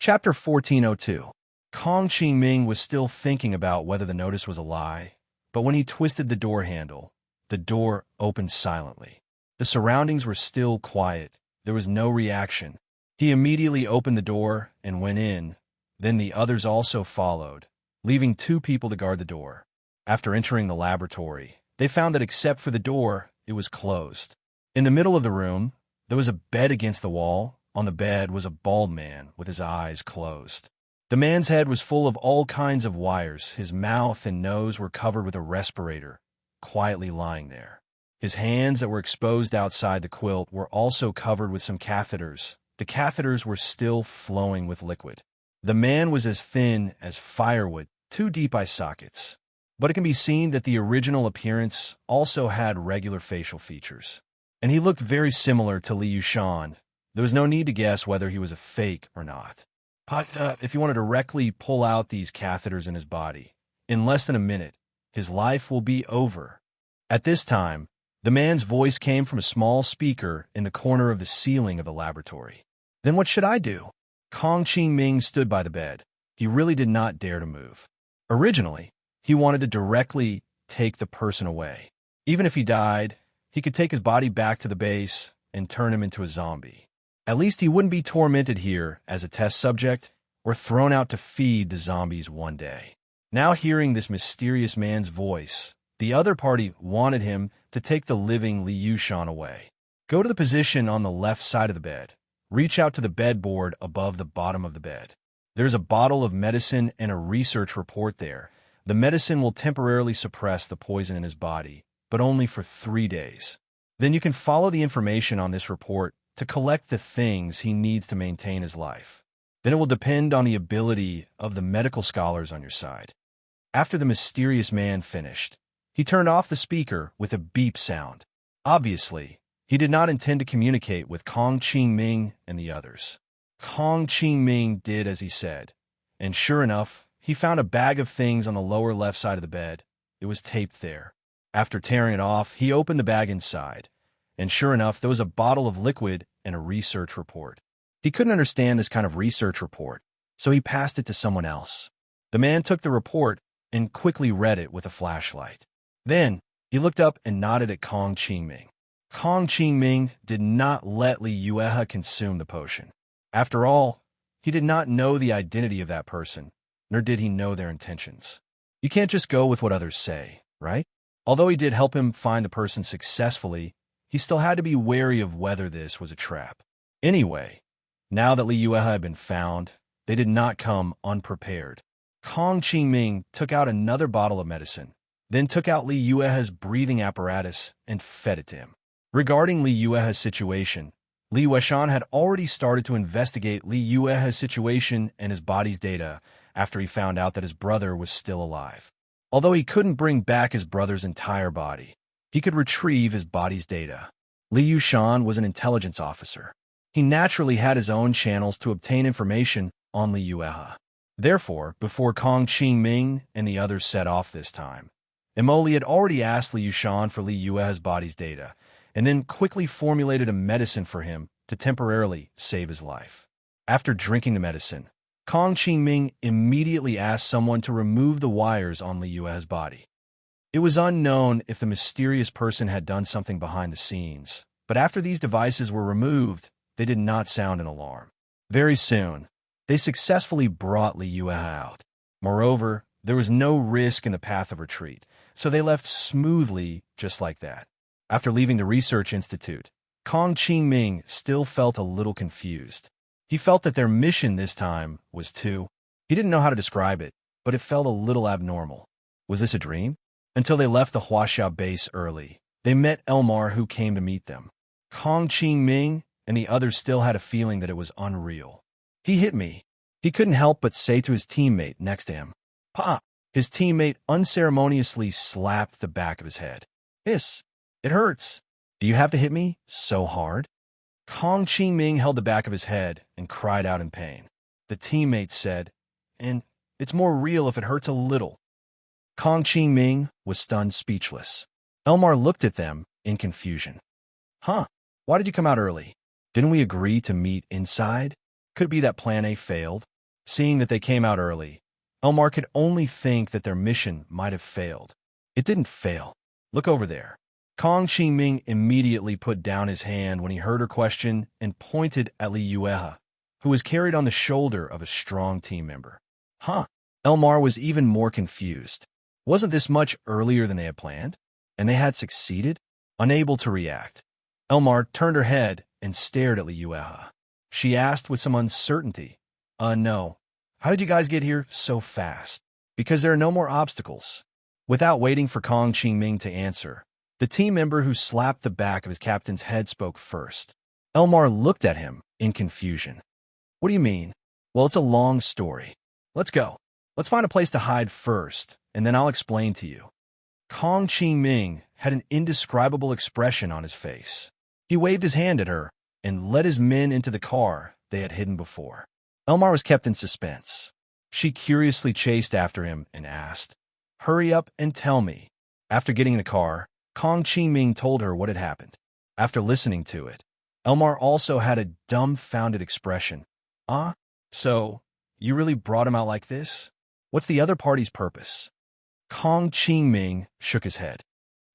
Chapter 1402. Kong Qingming was still thinking about whether the notice was a lie, but when he twisted the door handle, the door opened silently. The surroundings were still quiet. There was no reaction. He immediately opened the door and went in. Then the others also followed, leaving 2 people to guard the door. After entering the laboratory, they found that except for the door, it was closed. In the middle of the room, there was a bed against the wall. On the bed was a bald man with his eyes closed. The man's head was full of all kinds of wires. His mouth and nose were covered with a respirator, quietly lying there. His hands that were exposed outside the quilt were also covered with some catheters. The catheters were still flowing with liquid. The man was as thin as firewood, 2 deep eye sockets. But it can be seen that the original appearance also had regular facial features. And he looked very similar to Li Yushan. There was no need to guess whether he was a fake or not. But if you want to directly pull out these catheters in his body, in less than a minute, his life will be over. At this time, the man's voice came from a small speaker in the corner of the ceiling of the laboratory. Then what should I do? Kong Qingming stood by the bed. He really did not dare to move. Originally, he wanted to directly take the person away. Even if he died, he could take his body back to the base and turn him into a zombie. At least he wouldn't be tormented here as a test subject or thrown out to feed the zombies one day. Now hearing this mysterious man's voice, the other party wanted him to take the living Li Yushan away. Go to the position on the left side of the bed. Reach out to the bedboard above the bottom of the bed. There's a bottle of medicine and a research report there. The medicine will temporarily suppress the poison in his body, but only for 3 days. Then you can follow the information on this report to collect the things he needs to maintain his life. Then it will depend on the ability of the medical scholars on your side. After the mysterious man finished, he turned off the speaker with a beep sound. Obviously, he did not intend to communicate with Kong Qingming and the others. Kong Qingming did as he said, and sure enough, he found a bag of things on the lower left side of the bed. It was taped there. After tearing it off, he opened the bag inside. And sure enough, there was a bottle of liquid and a research report. He couldn't understand this kind of research report, so he passed it to someone else. The man took the report and quickly read it with a flashlight. Then, he looked up and nodded at Kong Qingming. Kong Qingming did not let Li Yuehe consume the potion. After all, he did not know the identity of that person, nor did he know their intentions. You can't just go with what others say, right? Although he did help him find the person successfully, he still had to be wary of whether this was a trap. Anyway, now that Li Yuehe had been found, they did not come unprepared. Kong Qingming took out another bottle of medicine, then took out Li Yuehe's breathing apparatus and fed it to him. Regarding Li Yuehe's situation, Li Yushan had already started to investigate Li Yuehe's situation and his body's data after he found out that his brother was still alive. Although he couldn't bring back his brother's entire body, he could retrieve his body's data. Li Yushan was an intelligence officer. He naturally had his own channels to obtain information on Li Yuehe. Therefore, before Kong Qingming and the others set off this time, Emoli had already asked Li Yushan for Li Yuehe's body's data, and then quickly formulated a medicine for him to temporarily save his life. After drinking the medicine, Kong Qingming immediately asked someone to remove the wires on Li Yuehe's body. It was unknown if the mysterious person had done something behind the scenes, but after these devices were removed, they did not sound an alarm. Very soon, they successfully brought Li Yuehe out. Moreover, there was no risk in the path of retreat, so they left smoothly just like that. After leaving the research institute, Kong Qingming still felt a little confused. He felt that their mission this time was he didn't know how to describe it, but it felt a little abnormal. Was this a dream? Until they left the Huaxia base early, they met Elmar, who came to meet them. Kong Qingming and the others still had a feeling that it was unreal. He hit me. He couldn't help but say to his teammate next to him. Pop! His teammate unceremoniously slapped the back of his head. Hiss! It hurts. Do you have to hit me so hard? Kong Qingming held the back of his head and cried out in pain. The teammate said, and it's more real if it hurts a little. Kong Qingming was stunned speechless. Elmar looked at them in confusion. Huh? Why did you come out early? Didn't we agree to meet inside? Could it be that Plan A failed? Seeing that they came out early, Elmar could only think that their mission might have failed. It didn't fail. Look over there. Kong Qingming immediately put down his hand when he heard her question and pointed at Li Yuehe, who was carried on the shoulder of a strong team member. Huh? Elmar was even more confused. Wasn't this much earlier than they had planned? And they had succeeded? Unable to react, Elmar turned her head and stared at Li Yuehe. She asked with some uncertainty, no. How did you guys get here so fast? Because there are no more obstacles. Without waiting for Kong Qingming to answer, the team member who slapped the back of his captain's head spoke first. Elmar looked at him in confusion. What do you mean? Well, it's a long story. Let's go. Let's find a place to hide first, and then I'll explain to you. Kong Qingming had an indescribable expression on his face. He waved his hand at her and led his men into the car they had hidden before. Elmar was kept in suspense. She curiously chased after him and asked, "Hurry up and tell me." After getting in the car, Kong Qingming told her what had happened. After listening to it, Elmar also had a dumbfounded expression. So, you really brought him out like this? What's the other party's purpose? Kong Qingming shook his head.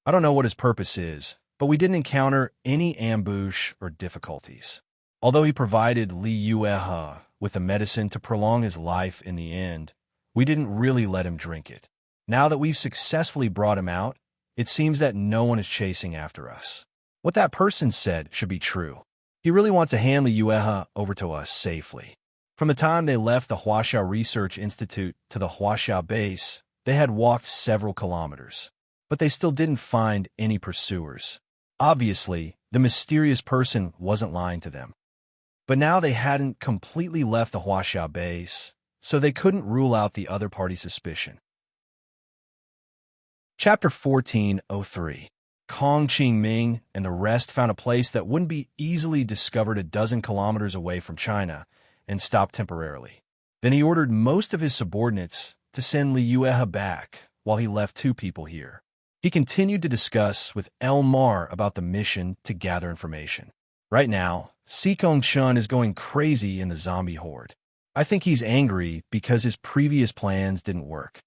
I don't know what his purpose is, but we didn't encounter any ambush or difficulties. Although he provided Li Yuehe with a medicine to prolong his life in the end, we didn't really let him drink it. Now that we've successfully brought him out, it seems that no one is chasing after us. What that person said should be true. He really wants to hand Li Yuehe over to us safely. From the time they left the Huaxiao Research Institute to the Huaxiao base, they had walked several kilometers, but they still didn't find any pursuers. Obviously, the mysterious person wasn't lying to them. But now they hadn't completely left the Huaxiao base, so they couldn't rule out the other party's suspicion. Chapter 1403. Kong Qingming and the rest found a place that wouldn't be easily discovered a dozen kilometers away from China and stopped temporarily. Then he ordered most of his subordinates to send Li Yuehe back while he left 2 people here. He continued to discuss with Elmar about the mission to gather information. Right now, Sikong Chun is going crazy in the zombie horde. I think he's angry because his previous plans didn't work.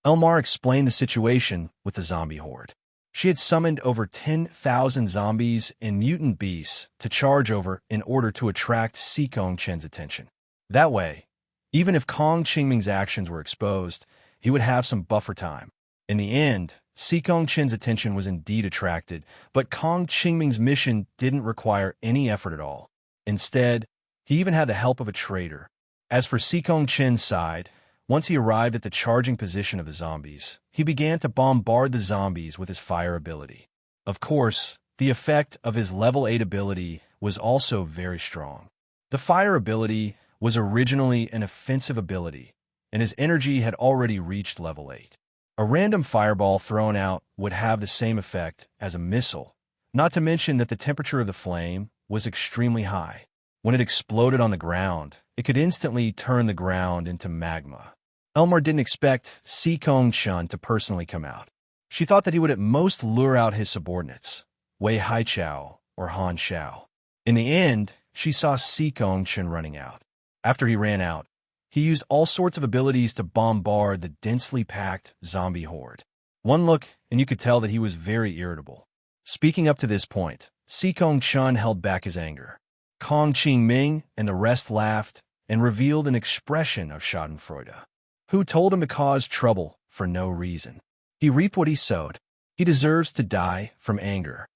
Elmar explained the situation with the zombie horde. She had summoned over 10,000 zombies and mutant beasts to charge over in order to attract Sikong Chen's attention. That way, even if Kong Qingming's actions were exposed, he would have some buffer time. In the end, Sikong Chen's attention was indeed attracted, but Kong Qingming's mission didn't require any effort at all. Instead, he even had the help of a traitor. As for Sikong Chen's side, once he arrived at the charging position of the zombies, he began to bombard the zombies with his fire ability. Of course, the effect of his level 8 ability was also very strong. The fire ability was originally an offensive ability, and his energy had already reached level 8. A random fireball thrown out would have the same effect as a missile, not to mention that the temperature of the flame was extremely high. When it exploded on the ground, it could instantly turn the ground into magma. Elmar didn't expect Sikong Chun to personally come out. She thought that he would at most lure out his subordinates, Wei Haichao or Han Xiao. In the end, she saw Sikong Chun running out. After he ran out, he used all sorts of abilities to bombard the densely packed zombie horde. One look, and you could tell that he was very irritable. Speaking up to this point, Sikong Chun held back his anger. Kong Qingming and the rest laughed and revealed an expression of schadenfreude. Who told him to cause trouble for no reason? He reaped what he sowed. He deserves to die from anger.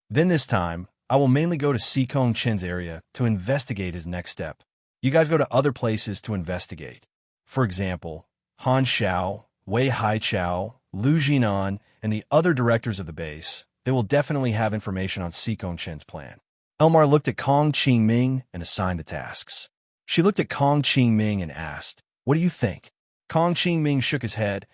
Then this time, I will mainly go to Sikong Chen's area to investigate his next step. You guys go to other places to investigate. For example, Han Xiao, Wei Haichao, Lu Jinan, and the other directors of the base. They will definitely have information on Sikong Chen's plan. Elmar looked at Kong Qingming and assigned the tasks. She looked at Kong Qingming and asked, "What do you think?" Kong Qingming shook his head.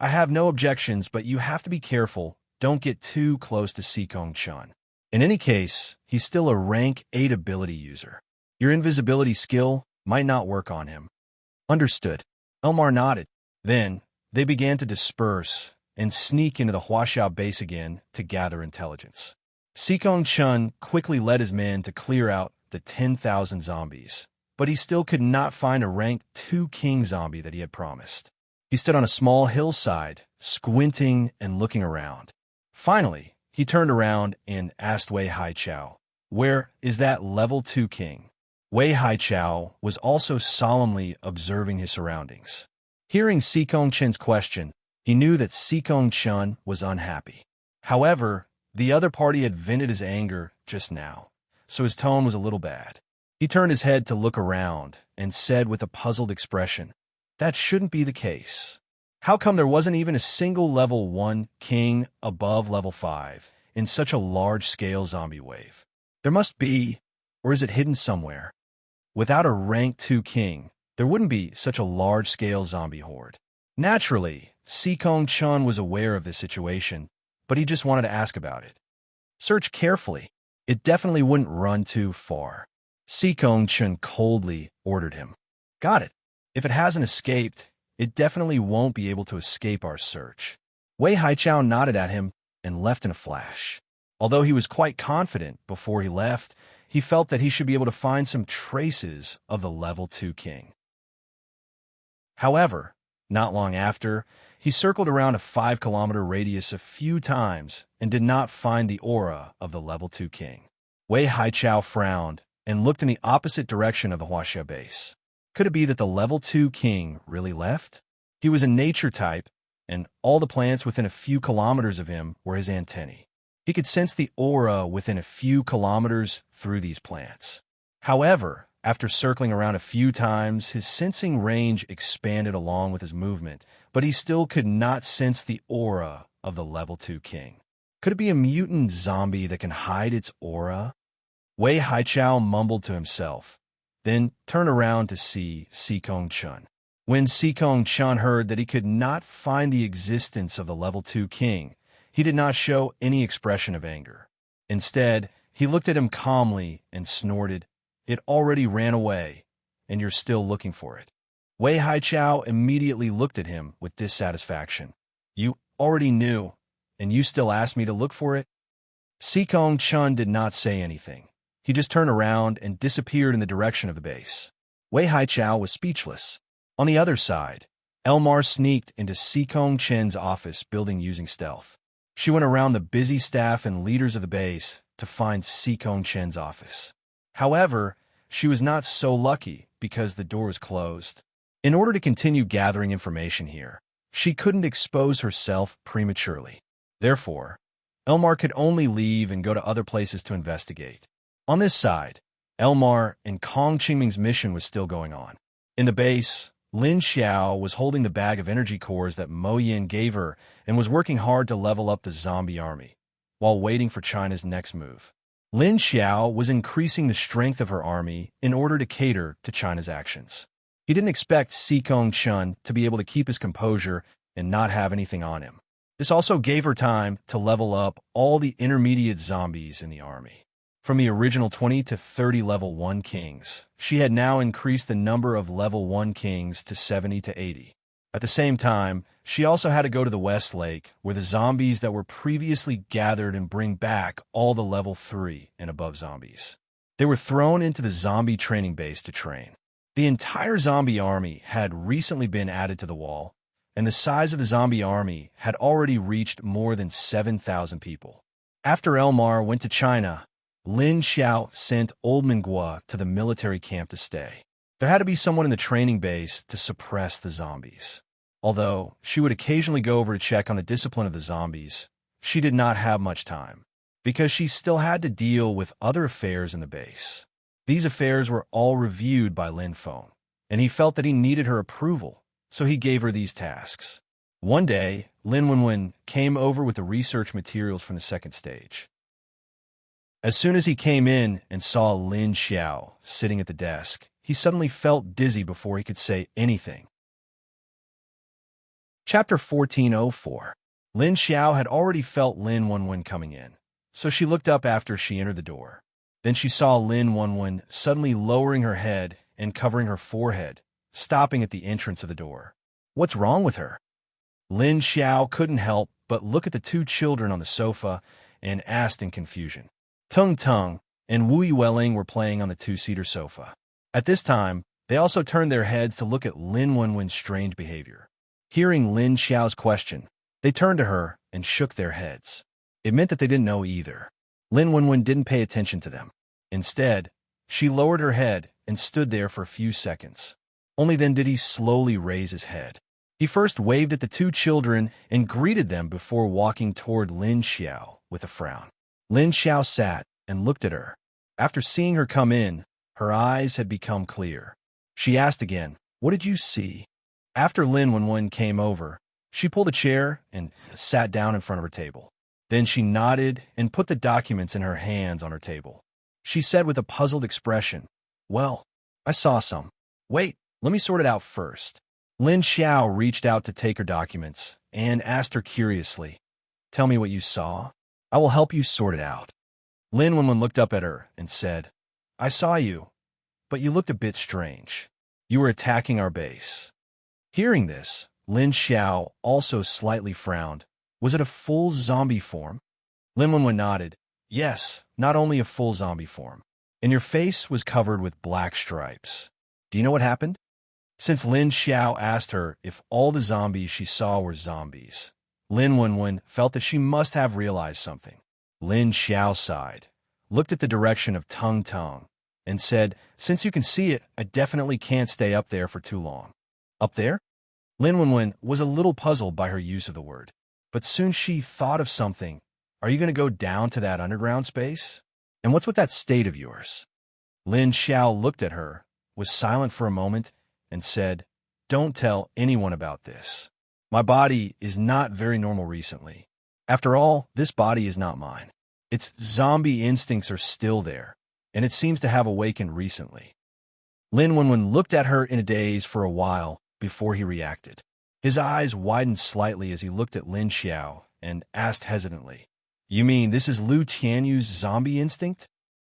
"I have no objections, but you have to be careful. Don't get too close to Sikong Chun. In any case, he's still a rank 8 ability user. Your invisibility skill might not work on him." Understood. Elmar nodded. Then, they began to disperse and sneak into the Huaxiao base again to gather intelligence. Sikong Chun quickly led his men to clear out the 10,000 zombies, but he still could not find a rank 2 king zombie that he had promised. He stood on a small hillside, squinting and looking around. Finally, he turned around and asked Wei Haichao, "Where is that level 2 king?" Wei Haichao was also solemnly observing his surroundings. Hearing Sikong Chen's question, he knew that Sikong Chen was unhappy. However, the other party had vented his anger just now, so his tone was a little bad. He turned his head to look around and said with a puzzled expression, "That shouldn't be the case. How come there wasn't even a single level 1 king above level 5 in such a large-scale zombie wave? There must be, or is it hidden somewhere? Without a rank 2 king, there wouldn't be such a large-scale zombie horde." Naturally, Sikong Chen was aware of this situation, but he just wanted to ask about it. "Search carefully. It definitely wouldn't run too far," Sikong Chen coldly ordered him. "Got it. If it hasn't escaped, it definitely won't be able to escape our search." Wei Haichao nodded at him and left in a flash. Although he was quite confident before he left, he felt that he should be able to find some traces of the level 2 king. However, not long after, he circled around a 5-kilometer radius a few times and did not find the aura of the level 2 king. Wei Haichao frowned and looked in the opposite direction of the Huaxia base. Could it be that the level 2 king really left? He was a nature type, and all the plants within a few kilometers of him were his antennae. He could sense the aura within a few kilometers through these plants. However, after circling around a few times, his sensing range expanded along with his movement, but he still could not sense the aura of the level 2 king. Could it be a mutant zombie that can hide its aura? Wei Haichao mumbled to himself, then turned around to see Sikong Chen. When Sikong Chen heard that he could not find the existence of the level 2 king, he did not show any expression of anger. Instead, he looked at him calmly and snorted, "It already ran away, and you're still looking for it." Wei Haichao immediately looked at him with dissatisfaction. "You already knew, and you still asked me to look for it?" Sikong Chen did not say anything. He just turned around and disappeared in the direction of the base. Wei Haichao was speechless. On the other side, Elmar sneaked into Sikong Chen's office building using stealth. She went around the busy staff and leaders of the base to find Sikong Chen's office. However, she was not so lucky because the door was closed. In order to continue gathering information here, she couldn't expose herself prematurely. Therefore, Elmar could only leave and go to other places to investigate. On this side, Elmar and Kong Qingming's mission was still going on. In the base, Lin Xiao was holding the bag of energy cores that Mo Yin gave her and was working hard to level up the zombie army, while waiting for China's next move. Lin Xiao was increasing the strength of her army in order to cater to China's actions. He didn't expect Sikong Chen to be able to keep his composure and not have anything on him. This also gave her time to level up all the intermediate zombies in the army. From the original 20 to 30 level 1 kings, she had now increased the number of level 1 kings to 70 to 80. At the same time, she also had to go to the West Lake, where the zombies that were previously gathered and bring back all the level 3 and above zombies. They were thrown into the zombie training base to train. The entire zombie army had recently been added to the wall, and the size of the zombie army had already reached more than 7,000 people. After Elmar went to China, Lin Xiao sent Old Mingua to the military camp to stay. There had to be someone in the training base to suppress the zombies. Although she would occasionally go over to check on the discipline of the zombies, she did not have much time, because she still had to deal with other affairs in the base. These affairs were all reviewed by Lin Feng, and he felt that he needed her approval, so he gave her these tasks. One day, Lin Wenwen came over with the research materials from the second stage. As soon as he came in and saw Lin Xiao sitting at the desk, he suddenly felt dizzy before he could say anything. Chapter 1404. Lin Xiao had already felt Lin Wenwen coming in, so she looked up after she entered the door. Then she saw Lin Wenwen suddenly lowering her head and covering her forehead, stopping at the entrance of the door. What's wrong with her? Lin Xiao couldn't help but look at the two children on the sofa and asked in confusion. Tung Tung and Wu Yueling were playing on the two-seater sofa. At this time, they also turned their heads to look at Lin Wenwen's strange behavior. Hearing Lin Xiao's question, they turned to her and shook their heads. It meant that they didn't know either. Lin Wenwen didn't pay attention to them. Instead, she lowered her head and stood there for a few seconds. Only then did he slowly raise his head. He first waved at the two children and greeted them before walking toward Lin Xiao with a frown. Lin Xiao sat and looked at her. After seeing her come in, her eyes had become clear. She asked again, "What did you see?" After Lin Wenwen came over, she pulled a chair and sat down in front of her table. Then she nodded and put the documents in her hands on her table. She said with a puzzled expression, "Well, I saw some. Wait, let me sort it out first." Lin Xiao reached out to take her documents and asked her curiously, "Tell me what you saw. I will help you sort it out." Lin Wenwen looked up at her and said, "I saw you, but you looked a bit strange. You were attacking our base." Hearing this, Lin Xiao also slightly frowned. Was it a full zombie form? Lin Wenwen nodded. "Yes, not only a full zombie form. And your face was covered with black stripes. Do you know what happened?" Since Lin Xiao asked her if all the zombies she saw were zombies, Lin Wenwen felt that she must have realized something. Lin Xiao sighed, looked at the direction of Tung Tung, and said, "Since you can see it, I definitely can't stay up there for too long." "Up there?" Lin Wenwen was a little puzzled by her use of the word, but soon she thought of something. "Are you going to go down to that underground space? And what's with that state of yours?" Lin Xiao looked at her, was silent for a moment, and said, "Don't tell anyone about this. My body is not very normal recently. After all, this body is not mine. Its zombie instincts are still there, and it seems to have awakened recently." Lin Wenwen looked at her in a daze for a while before he reacted. His eyes widened slightly as he looked at Lin Xiao and asked hesitantly, "You mean this is Lu Tianyu's zombie instinct?"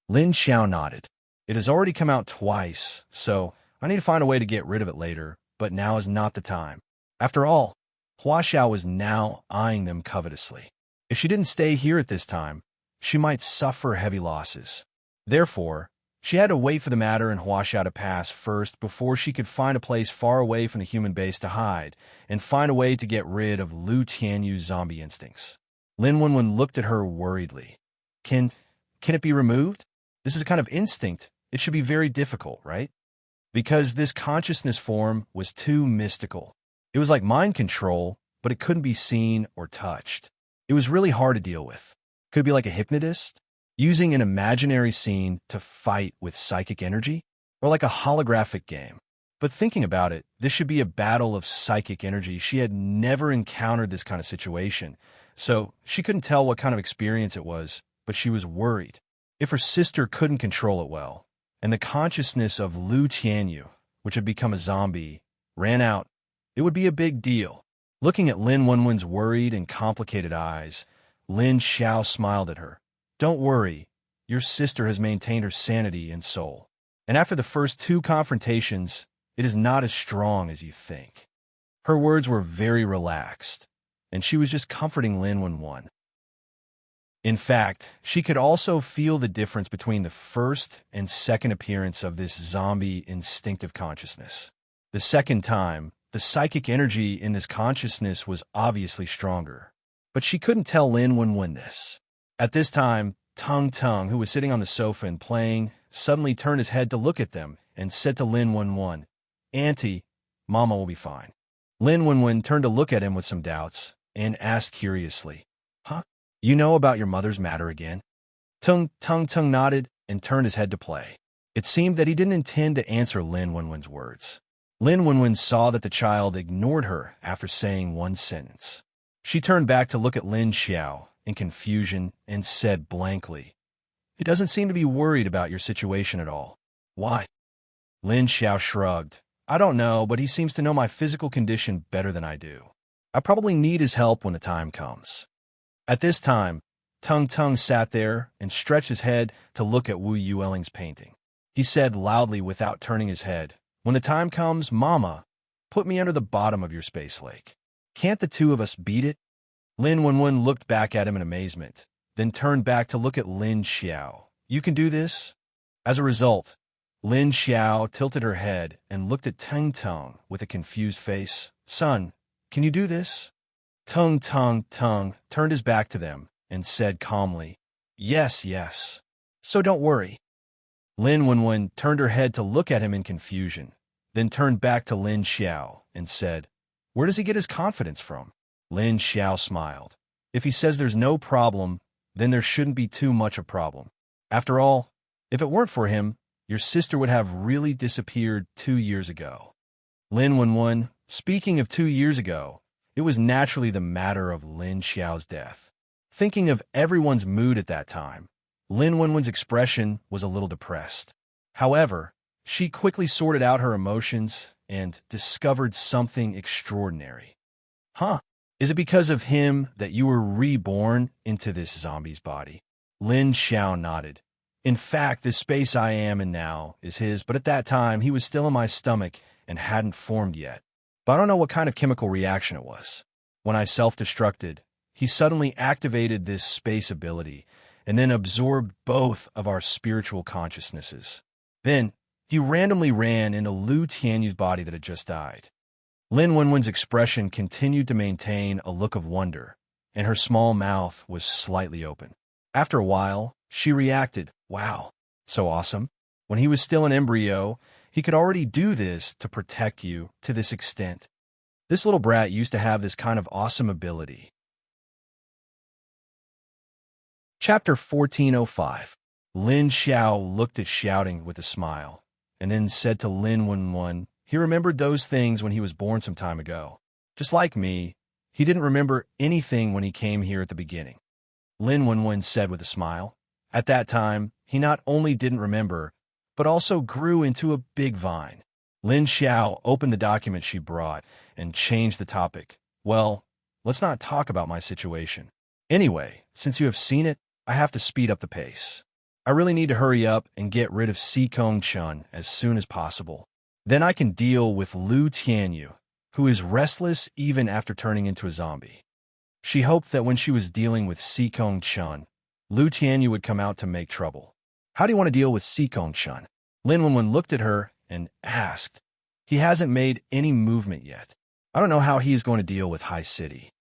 Lin Xiao nodded. "It has already come out twice, so I need to find a way to get rid of it later, but now is not the time." After all, Hua Xiao was now eyeing them covetously. If she didn't stay here at this time, she might suffer heavy losses. Therefore, she had to wait for the matter in Hua Xiao to pass first before she could find a place far away from the human base to hide and find a way to get rid of Lu Tianyu's zombie instincts. Lin Wenwen looked at her worriedly. Can it be removed? This is a kind of instinct. It should be very difficult, right?" Because this consciousness form was too mystical. It was like mind control, but it couldn't be seen or touched. It was really hard to deal with. Could it be like a hypnotist, using an imaginary scene to fight with psychic energy? Or like a holographic game? But thinking about it, this should be a battle of psychic energy. She had never encountered this kind of situation, so she couldn't tell what kind of experience it was, but she was worried. If her sister couldn't control it well, and the consciousness of Lu Tianyu, which had become a zombie, ran out, it would be a big deal. Looking at Lin Wenwen's worried and complicated eyes, Lin Xiao smiled at her. "Don't worry, your sister has maintained her sanity and soul. And after the first two confrontations, it is not as strong as you think." Her words were very relaxed, and she was just comforting Lin Wenwen. In fact, she could also feel the difference between the first and second appearance of this zombie instinctive consciousness. The second time, the psychic energy in this consciousness was obviously stronger, but she couldn't tell Lin Wenwen this. At this time, Tung Tung, who was sitting on the sofa and playing, suddenly turned his head to look at them and said to Lin Wenwen, "Auntie, Mama will be fine." Lin Wenwen turned to look at him with some doubts and asked curiously, "Huh? You know about your mother's matter again?" Tung nodded and turned his head to play. It seemed that he didn't intend to answer Lin Wenwen's words. Lin Wenwen saw that the child ignored her after saying one sentence. She turned back to look at Lin Xiao in confusion and said blankly, "He doesn't seem to be worried about your situation at all. Why?" Lin Xiao shrugged. "I don't know, but he seems to know my physical condition better than I do. I probably need his help when the time comes." At this time, Tung sat there and stretched his head to look at Wu Yueling's painting. He said loudly without turning his head, "When the time comes, Mama, put me under the bottom of your space lake. Can't the two of us beat it?" Lin Wenwen looked back at him in amazement, then turned back to look at Lin Xiao. "You can do this?" As a result, Lin Xiao tilted her head and looked at Teng Teng with a confused face. Son, can you do this? Tung turned his back to them and said calmly, Yes, yes. So don't worry. Lin Wenwen turned her head to look at him in confusion, then turned back to Lin Xiao and said, Where does he get his confidence from? Lin Xiao smiled. If he says there's no problem, then there shouldn't be too much a problem. After all, if it weren't for him, your sister would have really disappeared 2 years ago. Lin Wenwen, speaking of 2 years ago, it was naturally the matter of Lin Xiao's death. Thinking of everyone's mood at that time, Lin Wenwen's expression was a little depressed. However, she quickly sorted out her emotions and discovered something extraordinary. Huh? Is it because of him that you were reborn into this zombie's body? Lin Xiao nodded. In fact, this space I am in now is his, but at that time he was still in my stomach and hadn't formed yet. But I don't know what kind of chemical reaction it was. When I self-destructed, he suddenly activated this space ability and then absorbed both of our spiritual consciousnesses. Then, he randomly ran into Lu Tianyu's body that had just died. Lin Wenwen's expression continued to maintain a look of wonder, and her small mouth was slightly open. After a while, she reacted, Wow, so awesome. When he was still an embryo, he could already do this to protect you to this extent. This little brat used to have this kind of awesome ability. Chapter 1405. Lin Xiao looked at Shouting with a smile, and then said to Lin Wenwen, he remembered those things when he was born some time ago. Just like me, he didn't remember anything when he came here at the beginning. Lin Wenwen said with a smile. At that time, he not only didn't remember, but also grew into a big vine. Lin Xiao opened the document she brought and changed the topic. Well, let's not talk about my situation. Anyway, since you have seen it, I have to speed up the pace. I really need to hurry up and get rid of Si Kong Chun as soon as possible. Then I can deal with Lu Tianyu, who is restless even after turning into a zombie. She hoped that when she was dealing with Si Kong Chun, Lu Tianyu would come out to make trouble. How do you want to deal with Si Kong Chun? Lin Wenwen looked at her and asked. He hasn't made any movement yet. I don't know how he is going to deal with High City.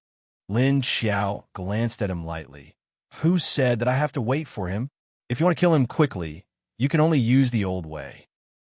Lin Xiao glanced at him lightly. Who said that I have to wait for him? If you want to kill him quickly, you can only use the old way.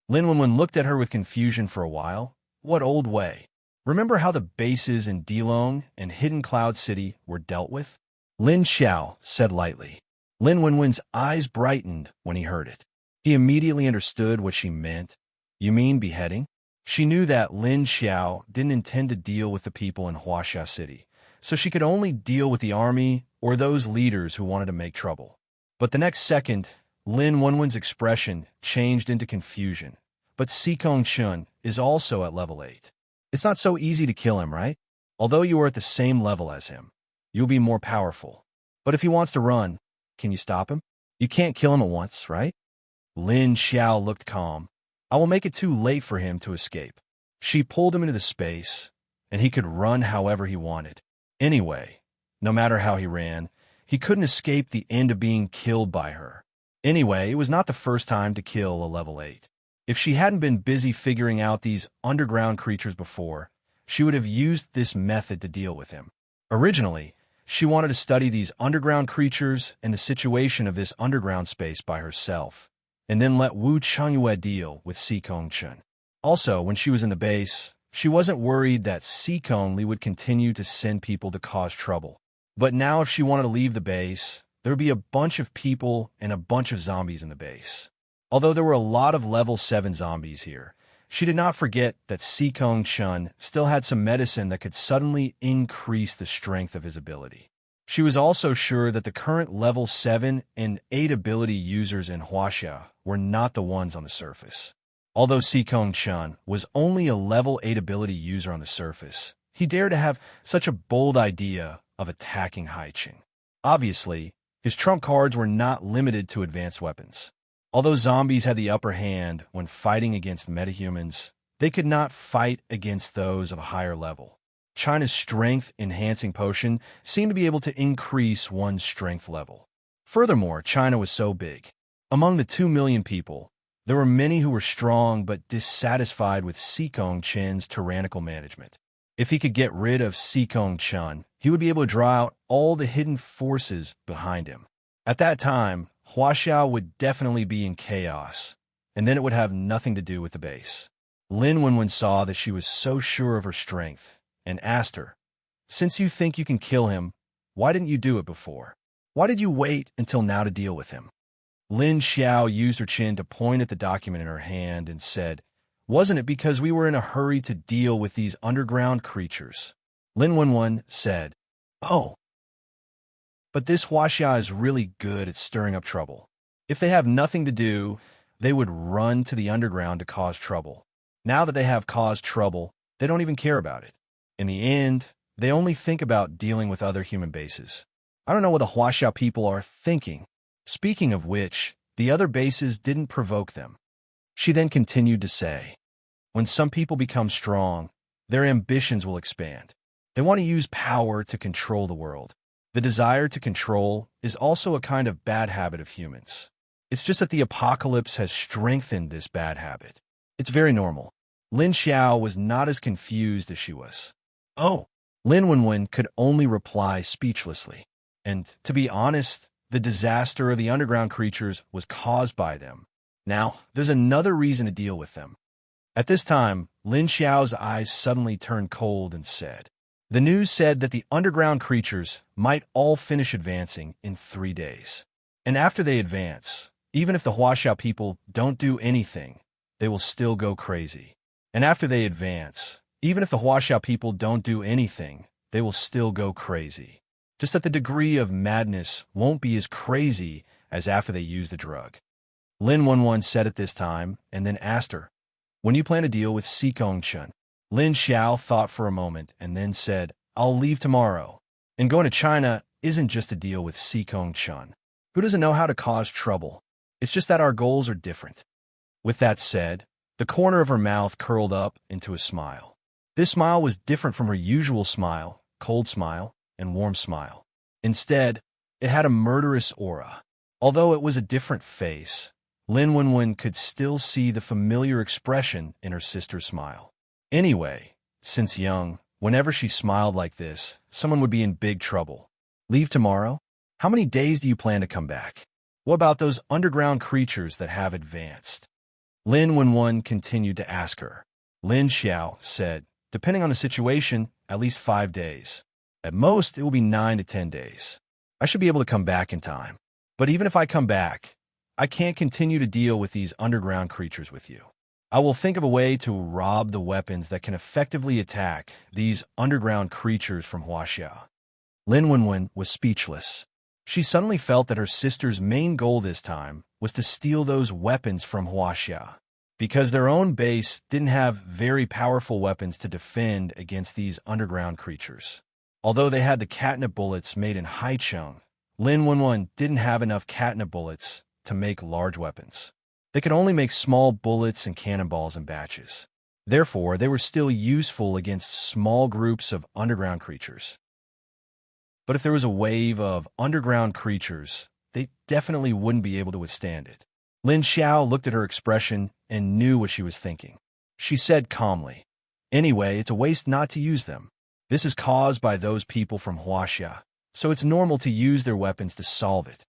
Lin Wenwen looked at her with confusion for a while. What old way? Remember how the bases in Dilong and Hidden Cloud City were dealt with? Lin Xiao said lightly. Lin Wenwen's eyes brightened when he heard it. He immediately understood what she meant. You mean beheading? She knew that Lin Xiao didn't intend to deal with the people in Huaxia City, so she could only deal with the army or those leaders who wanted to make trouble. But the next second, Lin Wenwen's expression changed into confusion. But Si Kong Chun is also at level 8. It's not so easy to kill him, right? Although you are at the same level as him, you'll be more powerful. But if he wants to run, can you stop him? You can't kill him at once, right? Lin Xiao looked calm. I will make it too late for him to escape. She pulled him into the space, and he could run however he wanted. Anyway, no matter how he ran, he couldn't escape the end of being killed by her. Anyway, it was not the first time to kill a level 8. If she hadn't been busy figuring out these underground creatures before, she would have used this method to deal with him. Originally, she wanted to study these underground creatures and the situation of this underground space by herself, and then let Wu Changyue deal with Si Kong Chun. Also, when she was in the base, she wasn't worried that Si Kong Li would continue to send people to cause trouble. But now if she wanted to leave the base, there would be a bunch of people and a bunch of zombies in the base. Although there were a lot of level 7 zombies here, she did not forget that Si Kong Chun still had some medicine that could suddenly increase the strength of his ability. She was also sure that the current level 7 and 8 ability users in Huaxia were not the ones on the surface. Although Si Kong Chun was only a level 8 ability user on the surface, he dared to have such a bold idea of attacking Haiqing. Obviously, his trump cards were not limited to advanced weapons. Although zombies had the upper hand when fighting against metahumans, they could not fight against those of a higher level. China's strength-enhancing potion seemed to be able to increase one's strength level. Furthermore, China was so big. Among the 2 million people, There were many who were strong but dissatisfied with Sikong Chen's tyrannical management. If he could get rid of Sikong Chen, he would be able to draw out all the hidden forces behind him. At that time, Huaxiao would definitely be in chaos, and then it would have nothing to do with the base. Lin Wenwen saw that she was so sure of her strength and asked her, "Since you think you can kill him, why didn't you do it before? Why did you wait until now to deal with him?" Lin Xiao used her chin to point at the document in her hand and said, "Wasn't it because we were in a hurry to deal with these underground creatures?" Lin Wenwen said, "Oh, but this Huaxia is really good at stirring up trouble. If they have nothing to do, they would run to the underground to cause trouble. Now that they have caused trouble, they don't even care about it. In the end, they only think about dealing with other human bases. I don't know what the Huaxia people are thinking. Speaking of which, the other bases didn't provoke them." She then continued to say, "When some people become strong, their ambitions will expand. They want to use power to control the world. The desire to control is also a kind of bad habit of humans. It's just that the apocalypse has strengthened this bad habit. It's very normal." Lin Xiao was not as confused as she was. "Oh." Lin Wenwen could only reply speechlessly. And, to be honest, the disaster of the underground creatures was caused by them. Now, there's another reason to deal with them. At this time, Lin Xiao's eyes suddenly turned cold and said, "The news said that the underground creatures might all finish advancing in 3 days. And after they advance, even if the Huaxiao people don't do anything, they will still go crazy. And after they advance, even if the Huaxiao people don't do anything, they will still go crazy. Just that the degree of madness won't be as crazy as after they use the drug." Lin Wenwen said at this time, and then asked her, "When do you plan to deal with Sikong Chen?" Lin Xiao thought for a moment and then said, "I'll leave tomorrow. And going to China isn't just to deal with Sikong Chen. Who doesn't know how to cause trouble? It's just that our goals are different." With that said, the corner of her mouth curled up into a smile. This smile was different from her usual smile, cold smile, and warm smile. Instead, it had a murderous aura. Although it was a different face, Lin Wenwen could still see the familiar expression in her sister's smile. Anyway, since young, whenever she smiled like this, someone would be in big trouble. "Leave tomorrow? How many days do you plan to come back? What about those underground creatures that have advanced?" Lin Wenwen continued to ask her. Lin Xiao said, "Depending on the situation, at least 5 days. At most, it will be 9 to 10 days. I should be able to come back in time. But even if I come back, I can't continue to deal with these underground creatures with you. I will think of a way to rob the weapons that can effectively attack these underground creatures from Huaxia." Lin Wenwen was speechless. She suddenly felt that her sister's main goal this time was to steal those weapons from Huaxia, because their own base didn't have very powerful weapons to defend against these underground creatures. Although they had the catnip bullets made in Haicheng, Lin Wenwen didn't have enough catnip bullets to make large weapons. They could only make small bullets and cannonballs in batches. Therefore, they were still useful against small groups of underground creatures. But if there was a wave of underground creatures, they definitely wouldn't be able to withstand it. Lin Xiao looked at her expression and knew what she was thinking. She said calmly, "Anyway, it's a waste not to use them. This is caused by those people from Huaxia, so it's normal to use their weapons to solve it."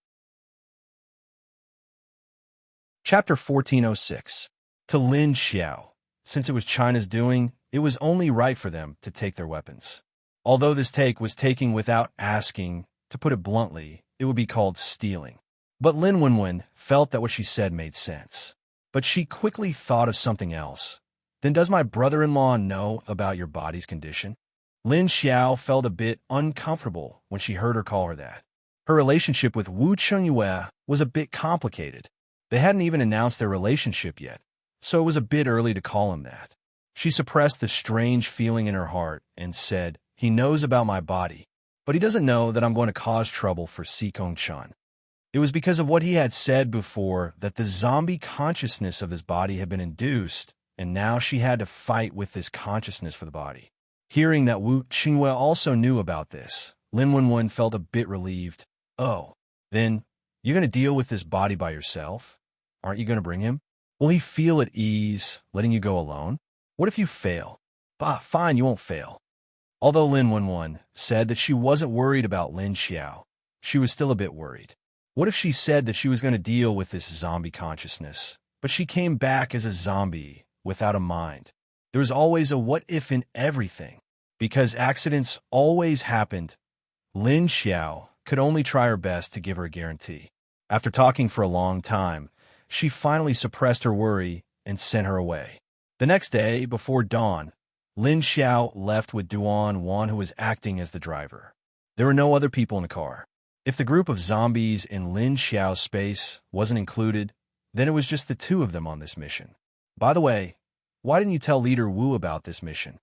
Chapter 1406. To Lin Xiao. Since it was China's doing, it was only right for them to take their weapons. Although this take was taking without asking, to put it bluntly, it would be called stealing. But Lin Wenwen felt that what she said made sense. But she quickly thought of something else. "Then does my brother-in-law know about your body's condition?" Lin Xiao felt a bit uncomfortable when she heard her call her that. Her relationship with Wu Chengyue was a bit complicated. They hadn't even announced their relationship yet, so it was a bit early to call him that. She suppressed the strange feeling in her heart and said, "He knows about my body, but he doesn't know that I'm going to cause trouble for Sikong Chen." It was because of what he had said before that the zombie consciousness of his body had been induced, and now she had to fight with this consciousness for the body. Hearing that Wu Qingwei also knew about this, Lin Wenwen felt a bit relieved. "Oh, then you're going to deal with this body by yourself? Aren't you going to bring him?" Will he feel at ease letting you go alone? What if you fail? Bah, fine, you won't fail. Although Lin Wenwen said that she wasn't worried about Lin Xiao, she was still a bit worried. What if she said that she was going to deal with this zombie consciousness, but she came back as a zombie without a mind? There was always a what if in everything. Because accidents always happened, Lin Xiao could only try her best to give her a guarantee. After talking for a long time, she finally suppressed her worry and sent her away. The next day, before dawn, Lin Xiao left with Duan Wan, who was acting as the driver. There were no other people in the car. If the group of zombies in Lin Xiao's space wasn't included, then it was just the two of them on this mission. By the way, why didn't you tell Leader Wu about this mission?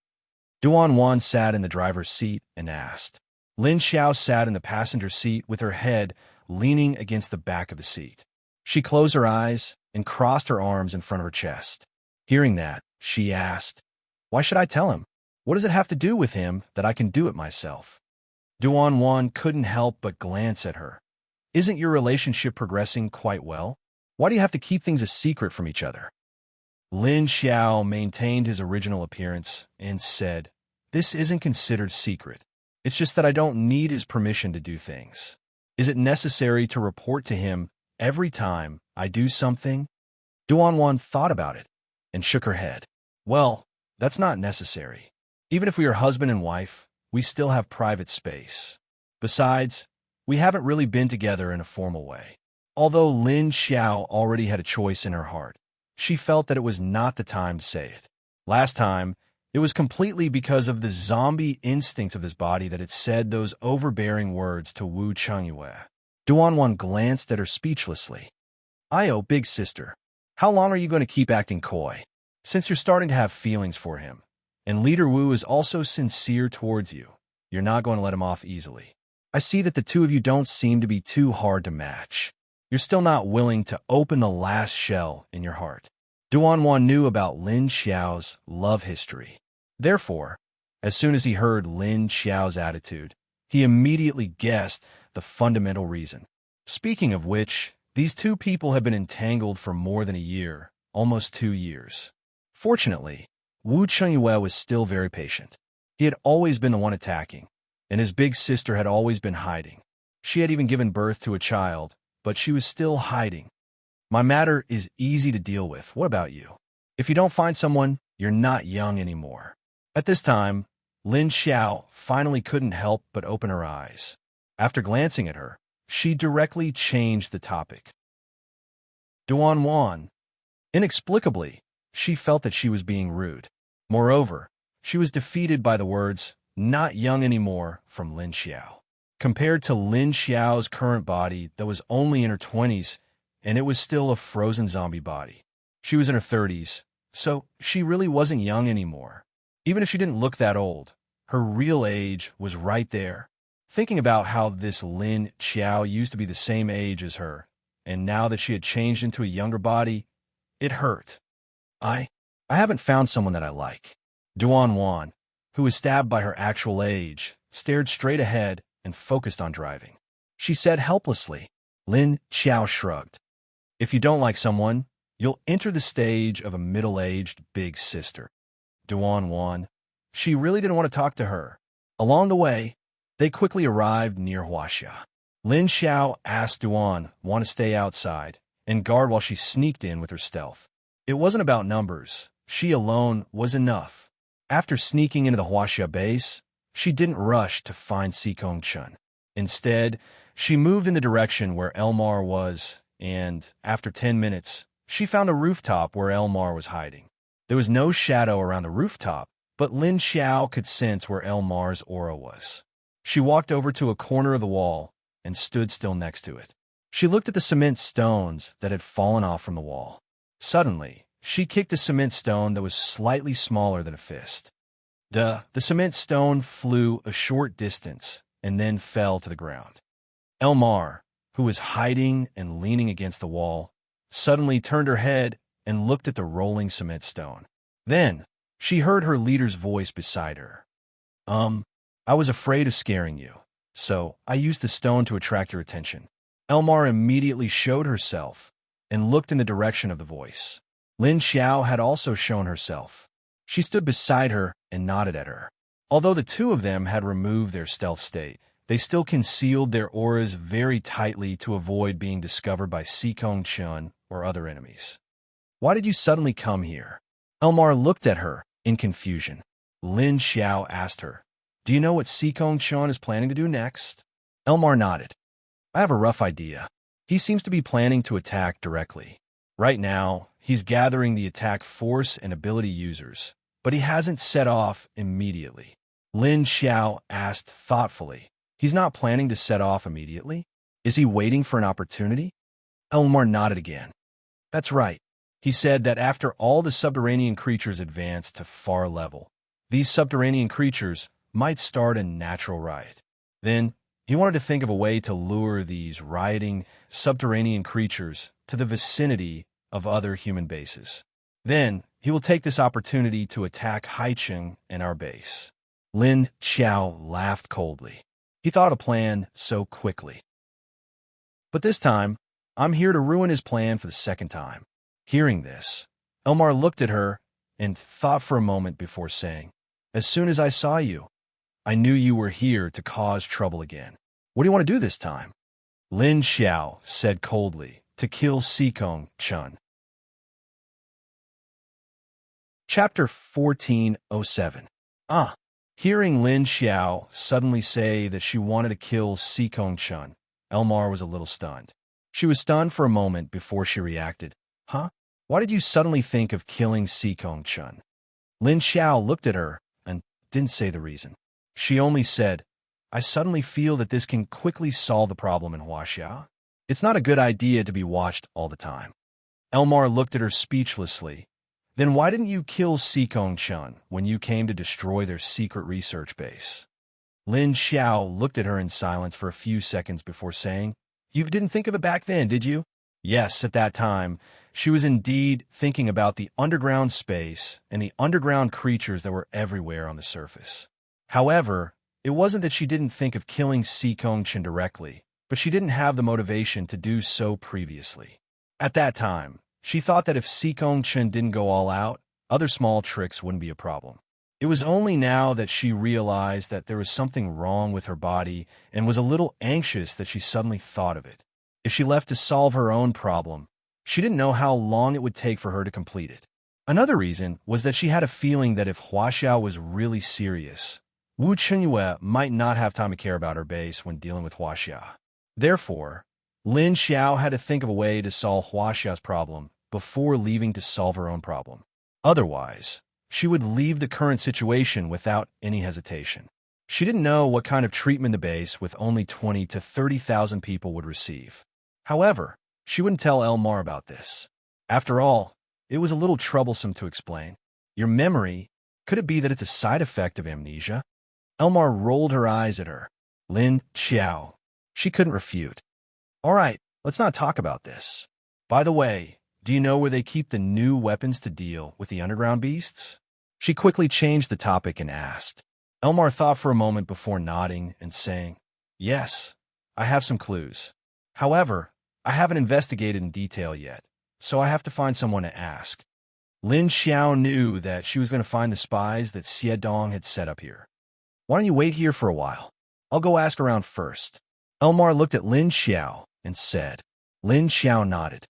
Duan Wan sat in the driver's seat and asked. Lin Xiao sat in the passenger seat with her head leaning against the back of the seat. She closed her eyes and crossed her arms in front of her chest. Hearing that, she asked, "Why should I tell him? What does it have to do with him that I can do it myself?" Duan Wan couldn't help but glance at her. "Isn't your relationship progressing quite well? Why do you have to keep things a secret from each other?" Lin Xiao maintained his original appearance and said, "This isn't considered secret. It's just that I don't need his permission to do things. Is it necessary to report to him every time I do something?" Duan Wan thought about it and shook her head. "Well, that's not necessary. Even if we are husband and wife, we still have private space. Besides, we haven't really been together in a formal way." Although Lin Xiao already had a choice in her heart, she felt that it was not the time to say it. Last time, it was completely because of the zombie instincts of this body that it said those overbearing words to Wu Chengyue. Duan Wan glanced at her speechlessly. "Io, big sister, how long are you going to keep acting coy? Since you're starting to have feelings for him, and Leader Wu is also sincere towards you, you're not going to let him off easily. I see that the two of you don't seem to be too hard to match. You're still not willing to open the last shell in your heart." Duan Wan knew about Lin Xiao's love history. Therefore, as soon as he heard Lin Xiao's attitude, he immediately guessed the fundamental reason. Speaking of which, these two people had been entangled for more than a year, almost 2 years. Fortunately, Wu Chengyue was still very patient. He had always been the one attacking, and his big sister had always been hiding. She had even given birth to a child, but she was still hiding. "My matter is easy to deal with. What about you? If you don't find someone, you're not young anymore." At this time, Lin Xiao finally couldn't help but open her eyes. After glancing at her, she directly changed the topic. Duan Wan. Inexplicably, she felt that she was being rude. Moreover, she was defeated by the words, "not young anymore," from Lin Xiao. Compared to Lin Xiao's current body that was only in her 20s, and it was still a frozen zombie body. She was in her 30s, so she really wasn't young anymore. Even if she didn't look that old, her real age was right there. Thinking about how this Lin Xiao used to be the same age as her, and now that she had changed into a younger body, it hurt. I haven't found someone that I like." Duan Wan, who was stabbed by her actual age, stared straight ahead and focused on driving. She said helplessly. Lin Xiao shrugged. "If you don't like someone, you'll enter the stage of a middle-aged big sister." Duan Wan. She really didn't want to talk to her. Along the way, they quickly arrived near Huaxia. Lin Xiao asked Duan Wan to stay outside and guard while she sneaked in with her stealth. It wasn't about numbers. She alone was enough. After sneaking into the Huaxia base, she didn't rush to find Sikong Chun. Instead, she moved in the direction where Elmar was, and after 10 minutes, she found a rooftop where Elmar was hiding. There was no shadow around the rooftop, but Lin Xiao could sense where Elmar's aura was. She walked over to a corner of the wall and stood still next to it. She looked at the cement stones that had fallen off from the wall. Suddenly, she kicked a cement stone that was slightly smaller than a fist. The cement stone flew a short distance and then fell to the ground. Elmar, who was hiding and leaning against the wall, suddenly turned her head and looked at the rolling cement stone. Then, she heard her leader's voice beside her. I was afraid of scaring you, so I used the stone to attract your attention." Elmar immediately showed herself and looked in the direction of the voice. Lin Xiao had also shown herself. She stood beside her and nodded at her. Although the two of them had removed their stealth state, they still concealed their auras very tightly to avoid being discovered by Sikong Chun or other enemies. Why did you suddenly come here? Elmar looked at her in confusion. Lin Xiao asked her, do you know what Sikong Chun is planning to do next? Elmar nodded. I have a rough idea. He seems to be planning to attack directly. Right now, he's gathering the attack force and ability users, but he hasn't set off immediately. Lin Xiao asked thoughtfully, he's not planning to set off immediately? Is he waiting for an opportunity? Elmar nodded again. That's right. He said that after all the subterranean creatures advance to far level, these subterranean creatures might start a natural riot. Then, he wanted to think of a way to lure these rioting subterranean creatures to the vicinity of other human bases. Then, he will take this opportunity to attack Haicheng and our base. Lin Xiao laughed coldly. He thought a plan so quickly. But this time, I'm here to ruin his plan for the second time. Hearing this, Elmar looked at her and thought for a moment before saying, as soon as I saw you, I knew you were here to cause trouble again. What do you want to do this time? Lin Xiao said coldly, to kill Sikong Chun. Chapter 1407. Hearing Lin Xiao suddenly say that she wanted to kill Sikong Chun, Elmar was a little stunned. She was stunned for a moment before she reacted. Huh? Why did you suddenly think of killing Sikong Chun? Lin Xiao looked at her and didn't say the reason. She only said, I suddenly feel that this can quickly solve the problem in Huaxia. It's not a good idea to be watched all the time. Elmar looked at her speechlessly. Then why didn't you kill Sikong Chun when you came to destroy their secret research base? Lin Xiao looked at her in silence for a few seconds before saying, You didn't think of it back then, did you? Yes, at that time, she was indeed thinking about the underground space and the underground creatures that were everywhere on the surface. However, it wasn't that she didn't think of killing Sikong Chun directly, but she didn't have the motivation to do so previously. At that time, she thought that if Sikong Chun didn't go all out, other small tricks wouldn't be a problem. It was only now that she realized that there was something wrong with her body and was a little anxious that she suddenly thought of it. If she left to solve her own problem, she didn't know how long it would take for her to complete it. Another reason was that she had a feeling that if Huaxiao was really serious, Wu Chunyue might not have time to care about her base when dealing with Huaxia. Therefore, Lin Xiao had to think of a way to solve Huaxia's problem before leaving to solve her own problem. Otherwise, she would leave the current situation without any hesitation. She didn't know what kind of treatment the base with only 20 to 30,000 people would receive. However, she wouldn't tell Elmar about this. After all, it was a little troublesome to explain. Your memory, could it be that it's a side effect of amnesia? Elmar rolled her eyes at her. Lin Xiao. She couldn't refute. All right, let's not talk about this. By the way, do you know where they keep the new weapons to deal with the underground beasts? She quickly changed the topic and asked. Elmar thought for a moment before nodding and saying, Yes, I have some clues. However, I haven't investigated in detail yet, so I have to find someone to ask. Lin Xiao knew that she was going to find the spies that Xie Dong had set up here. Why don't you wait here for a while? I'll go ask around first. Elmar looked at Lin Xiao and said. Lin Xiao nodded.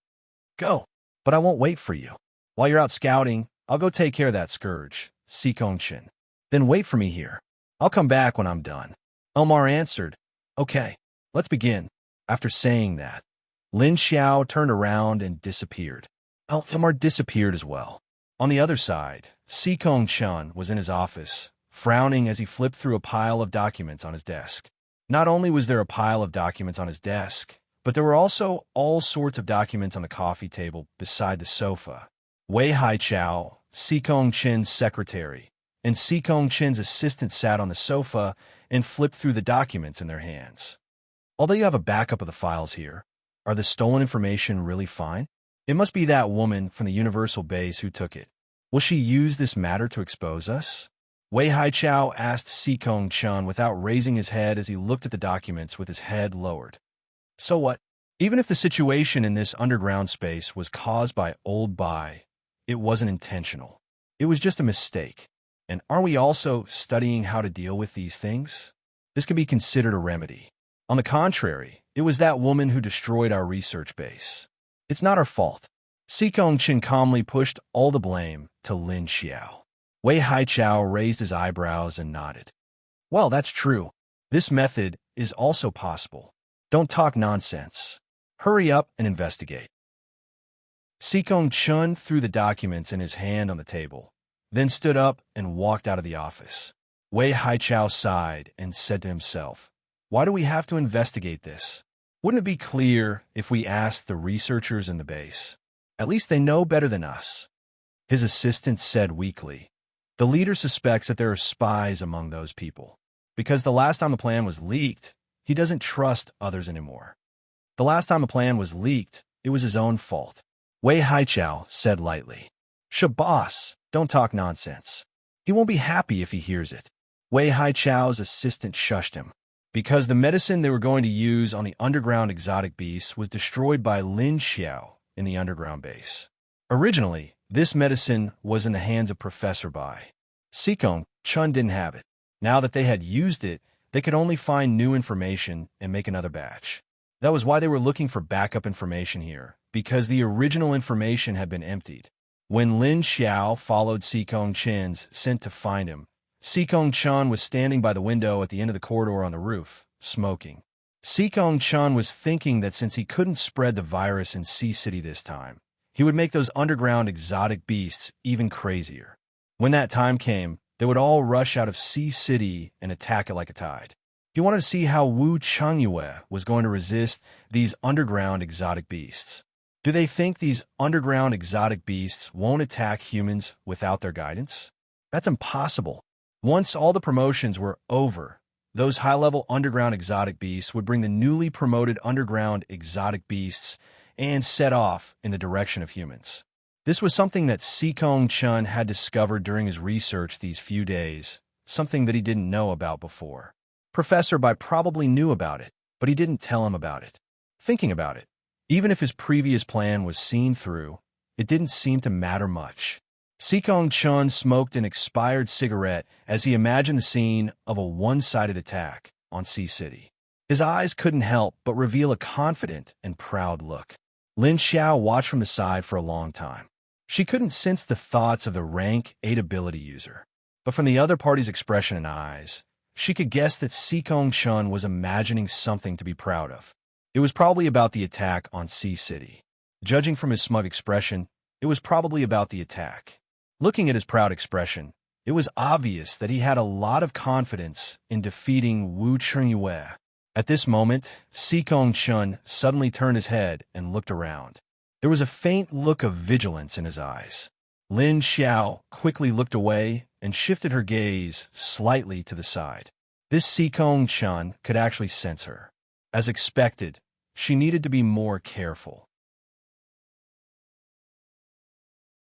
Go, but I won't wait for you. While you're out scouting, I'll go take care of that scourge, Sikong Chun. Then wait for me here. I'll come back when I'm done. Elmar answered. Okay, let's begin. After saying that, Lin Xiao turned around and disappeared. Elmar disappeared as well. On the other side, Sikong Chun was in his office, frowning as he flipped through a pile of documents on his desk. Not only was there a pile of documents on his desk, but there were also all sorts of documents on the coffee table beside the sofa. Wei Haichao, Sikong Chun's secretary, and Sikong Chun's assistant sat on the sofa and flipped through the documents in their hands. Although you have a backup of the files here, are the stolen information really fine? It must be that woman from the Universal Base who took it. Will she use this matter to expose us? Wei Haichao asked Sikong Chun without raising his head as he looked at the documents with his head lowered. So what? Even if the situation in this underground space was caused by Old Bai, it wasn't intentional. It was just a mistake. And aren't we also studying how to deal with these things? This can be considered a remedy. On the contrary, it was that woman who destroyed our research base. It's not our fault. Sikong Chin calmly pushed all the blame to Lin Xiao. Wei Haichao raised his eyebrows and nodded. Well, that's true. This method is also possible. Don't talk nonsense. Hurry up and investigate. Sikong Chun threw the documents in his hand on the table, then stood up and walked out of the office. Wei Haichao sighed and said to himself, why do we have to investigate this? Wouldn't it be clear if we asked the researchers in the base? At least they know better than us. His assistant said weakly. The leader suspects that there are spies among those people. Because the last time the plan was leaked, he doesn't trust others anymore. The last time the plan was leaked, it was his own fault. Wei Haichao said lightly. Boss, don't talk nonsense. He won't be happy if he hears it. Wei Haichao's assistant shushed him. Because the medicine they were going to use on the underground exotic beasts was destroyed by Lin Xiao in the underground base. Originally, this medicine was in the hands of Professor Bai. Sikong Chun didn't have it. Now that they had used it, they could only find new information and make another batch. That was why they were looking for backup information here, because the original information had been emptied. When Lin Xiao followed Sikong Chin's scent to find him, Sikong Chun was standing by the window at the end of the corridor on the roof, smoking. Sikong Chun was thinking that since he couldn't spread the virus in Sea City this time, he would make those underground exotic beasts even crazier. When that time came, they would all rush out of Sea City and attack it like a tide. He wanted to see how Wu Changyue was going to resist these underground exotic beasts. Do they think these underground exotic beasts won't attack humans without their guidance? That's impossible. Once all the promotions were over, those high-level underground exotic beasts would bring the newly promoted underground exotic beasts and set off in the direction of humans. This was something that Sikong Chun had discovered during his research these few days, something that he didn't know about before. Professor Bai probably knew about it, but he didn't tell him about it. Thinking about it, even if his previous plan was seen through, it didn't seem to matter much. Sikong Chun smoked an expired cigarette as he imagined the scene of a one-sided attack on Sea City. His eyes couldn't help but reveal a confident and proud look. Lin Xiao watched from the side for a long time. She couldn't sense the thoughts of the rank 8 ability user. But from the other party's expression and eyes, she could guess that Sikong Chun was imagining something to be proud of. It was probably about the attack on Sea City. Judging from his smug expression, it was probably about the attack. Looking at his proud expression, it was obvious that he had a lot of confidence in defeating Wu Changyue. At this moment, Sikong Chun suddenly turned his head and looked around. There was a faint look of vigilance in his eyes. Lin Xiao quickly looked away and shifted her gaze slightly to the side. This Sikong Chun could actually sense her. As expected, she needed to be more careful.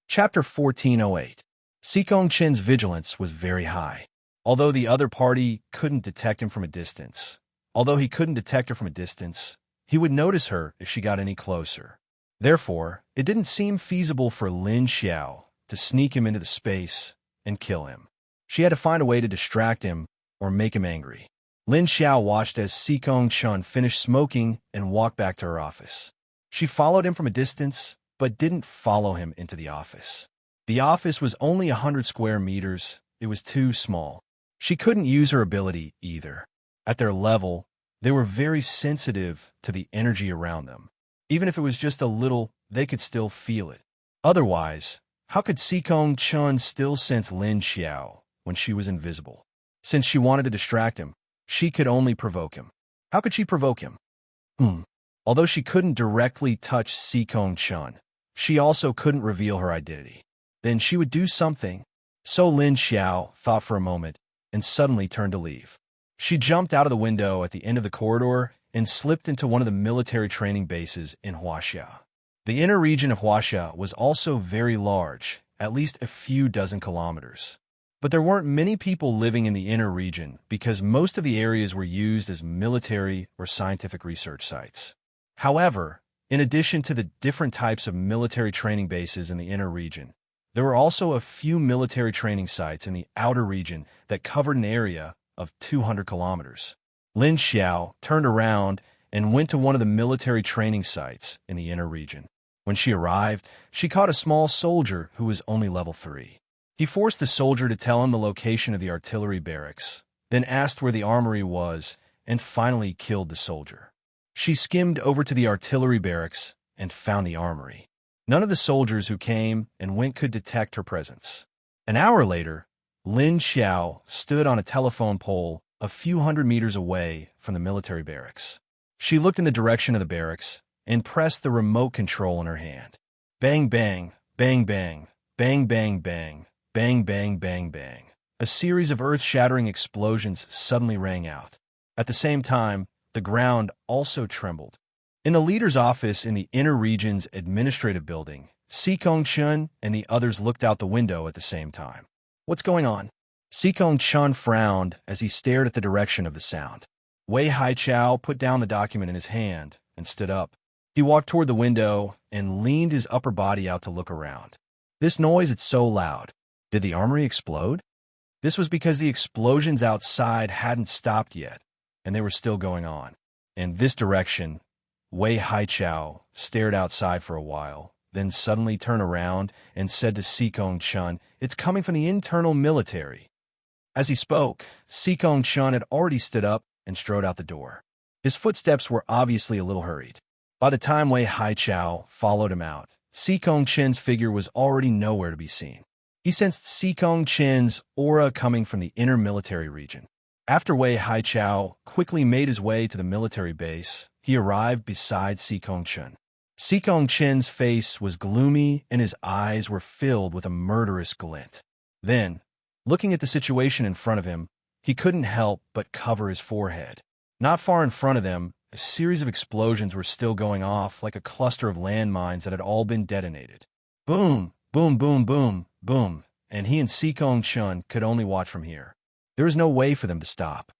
Chapter 1408. Sikong Chin's vigilance was very high. Although the other party couldn't detect him from a distance. Although he couldn't detect her from a distance, he would notice her if she got any closer. Therefore, it didn't seem feasible for Lin Xiao to sneak him into the space and kill him. She had to find a way to distract him or make him angry. Lin Xiao watched as Sikong Chun finished smoking and walked back to her office. She followed him from a distance, but didn't follow him into the office. The office was only 100 square meters. It was too small. She couldn't use her ability either. At their level, they were very sensitive to the energy around them. Even if it was just a little, they could still feel it. Otherwise, how could Sikong Chun still sense Lin Xiao when she was invisible? Since she wanted to distract him, she could only provoke him. How could she provoke him? Although she couldn't directly touch Sikong Chun, she also couldn't reveal her identity. Then she would do something. So Lin Xiao thought for a moment and suddenly turned to leave. She jumped out of the window at the end of the corridor and slipped into one of the military training bases in Huaxia. The inner region of Huaxia was also very large, at least a few dozen kilometers. But there weren't many people living in the inner region because most of the areas were used as military or scientific research sites. However, in addition to the different types of military training bases in the inner region, There were also a few military training sites in the outer region that covered an area of 200 kilometers. Lin Xiao turned around and went to one of the military training sites in the inner region. When she arrived, she caught a small soldier who was only level 3. He forced the soldier to tell him the location of the artillery barracks, then asked where the armory was, and finally killed the soldier. She skimmed over to the artillery barracks and found the armory. None of the soldiers who came and went could detect her presence. An hour later, Lin Xiao stood on a telephone pole a few hundred meters away from the military barracks. She looked in the direction of the barracks and pressed the remote control in her hand. Bang, bang, bang, bang, bang, bang, bang, bang, bang, bang, bang. A series of earth-shattering explosions suddenly rang out. At the same time, the ground also trembled. In the leader's office in the inner region's administrative building, Sikong Chun and the others looked out the window at the same time. What's going on? Sikong Chun frowned as he stared at the direction of the sound. Wei Haichao put down the document in his hand and stood up. He walked toward the window and leaned his upper body out to look around. This noise is so loud. Did the armory explode? This was because the explosions outside hadn't stopped yet, and they were still going on. In this direction, Wei Haichao stared outside for a while, then suddenly turned around and said to Sikong Chun, "It's coming from the internal military." As he spoke, Sikong Chun had already stood up and strode out the door. His footsteps were obviously a little hurried. By the time Wei Haichao followed him out, Sikong Chen's figure was already nowhere to be seen. He sensed Sikong Chen's aura coming from the inner military region. After Wei Haichao quickly made his way to the military base, he arrived beside Sikong Chen. Sikong Chen's face was gloomy and his eyes were filled with a murderous glint. Then, looking at the situation in front of him, he couldn't help but cover his forehead. Not far in front of them, a series of explosions were still going off like a cluster of landmines that had all been detonated. Boom, boom, boom, boom, boom, and he and Sikong Chun could only watch from here. There was no way for them to stop.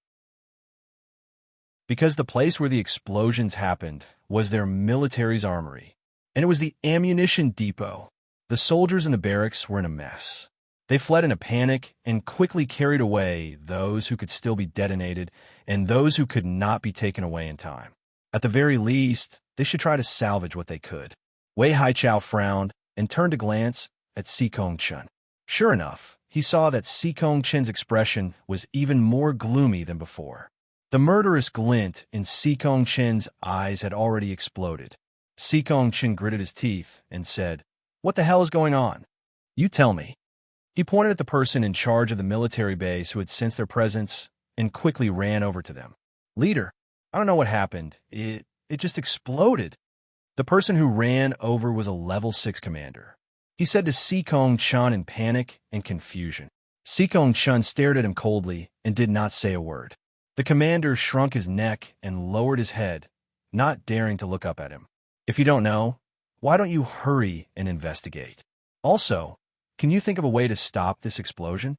Because the place where the explosions happened was their military's armory, and it was the ammunition depot. The soldiers in the barracks were in a mess. They fled in a panic and quickly carried away those who could still be detonated and those who could not be taken away in time. At the very least, they should try to salvage what they could. Wei Haichao frowned and turned to glance at Sikong Chun. Sure enough, he saw that Sikong Chen's expression was even more gloomy than before. The murderous glint in Sikong Chen's eyes had already exploded. Sikong Chen gritted his teeth and said, "What the hell is going on? You tell me." He pointed at the person in charge of the military base who had sensed their presence and quickly ran over to them. "Leader, I don't know what happened. It just exploded." The person who ran over was a level 6 commander. He said to Sikong Chun in panic and confusion. Sikong Chun stared at him coldly and did not say a word. The commander shrunk his neck and lowered his head, not daring to look up at him. "If you don't know, why don't you hurry and investigate? Also, can you think of a way to stop this explosion?"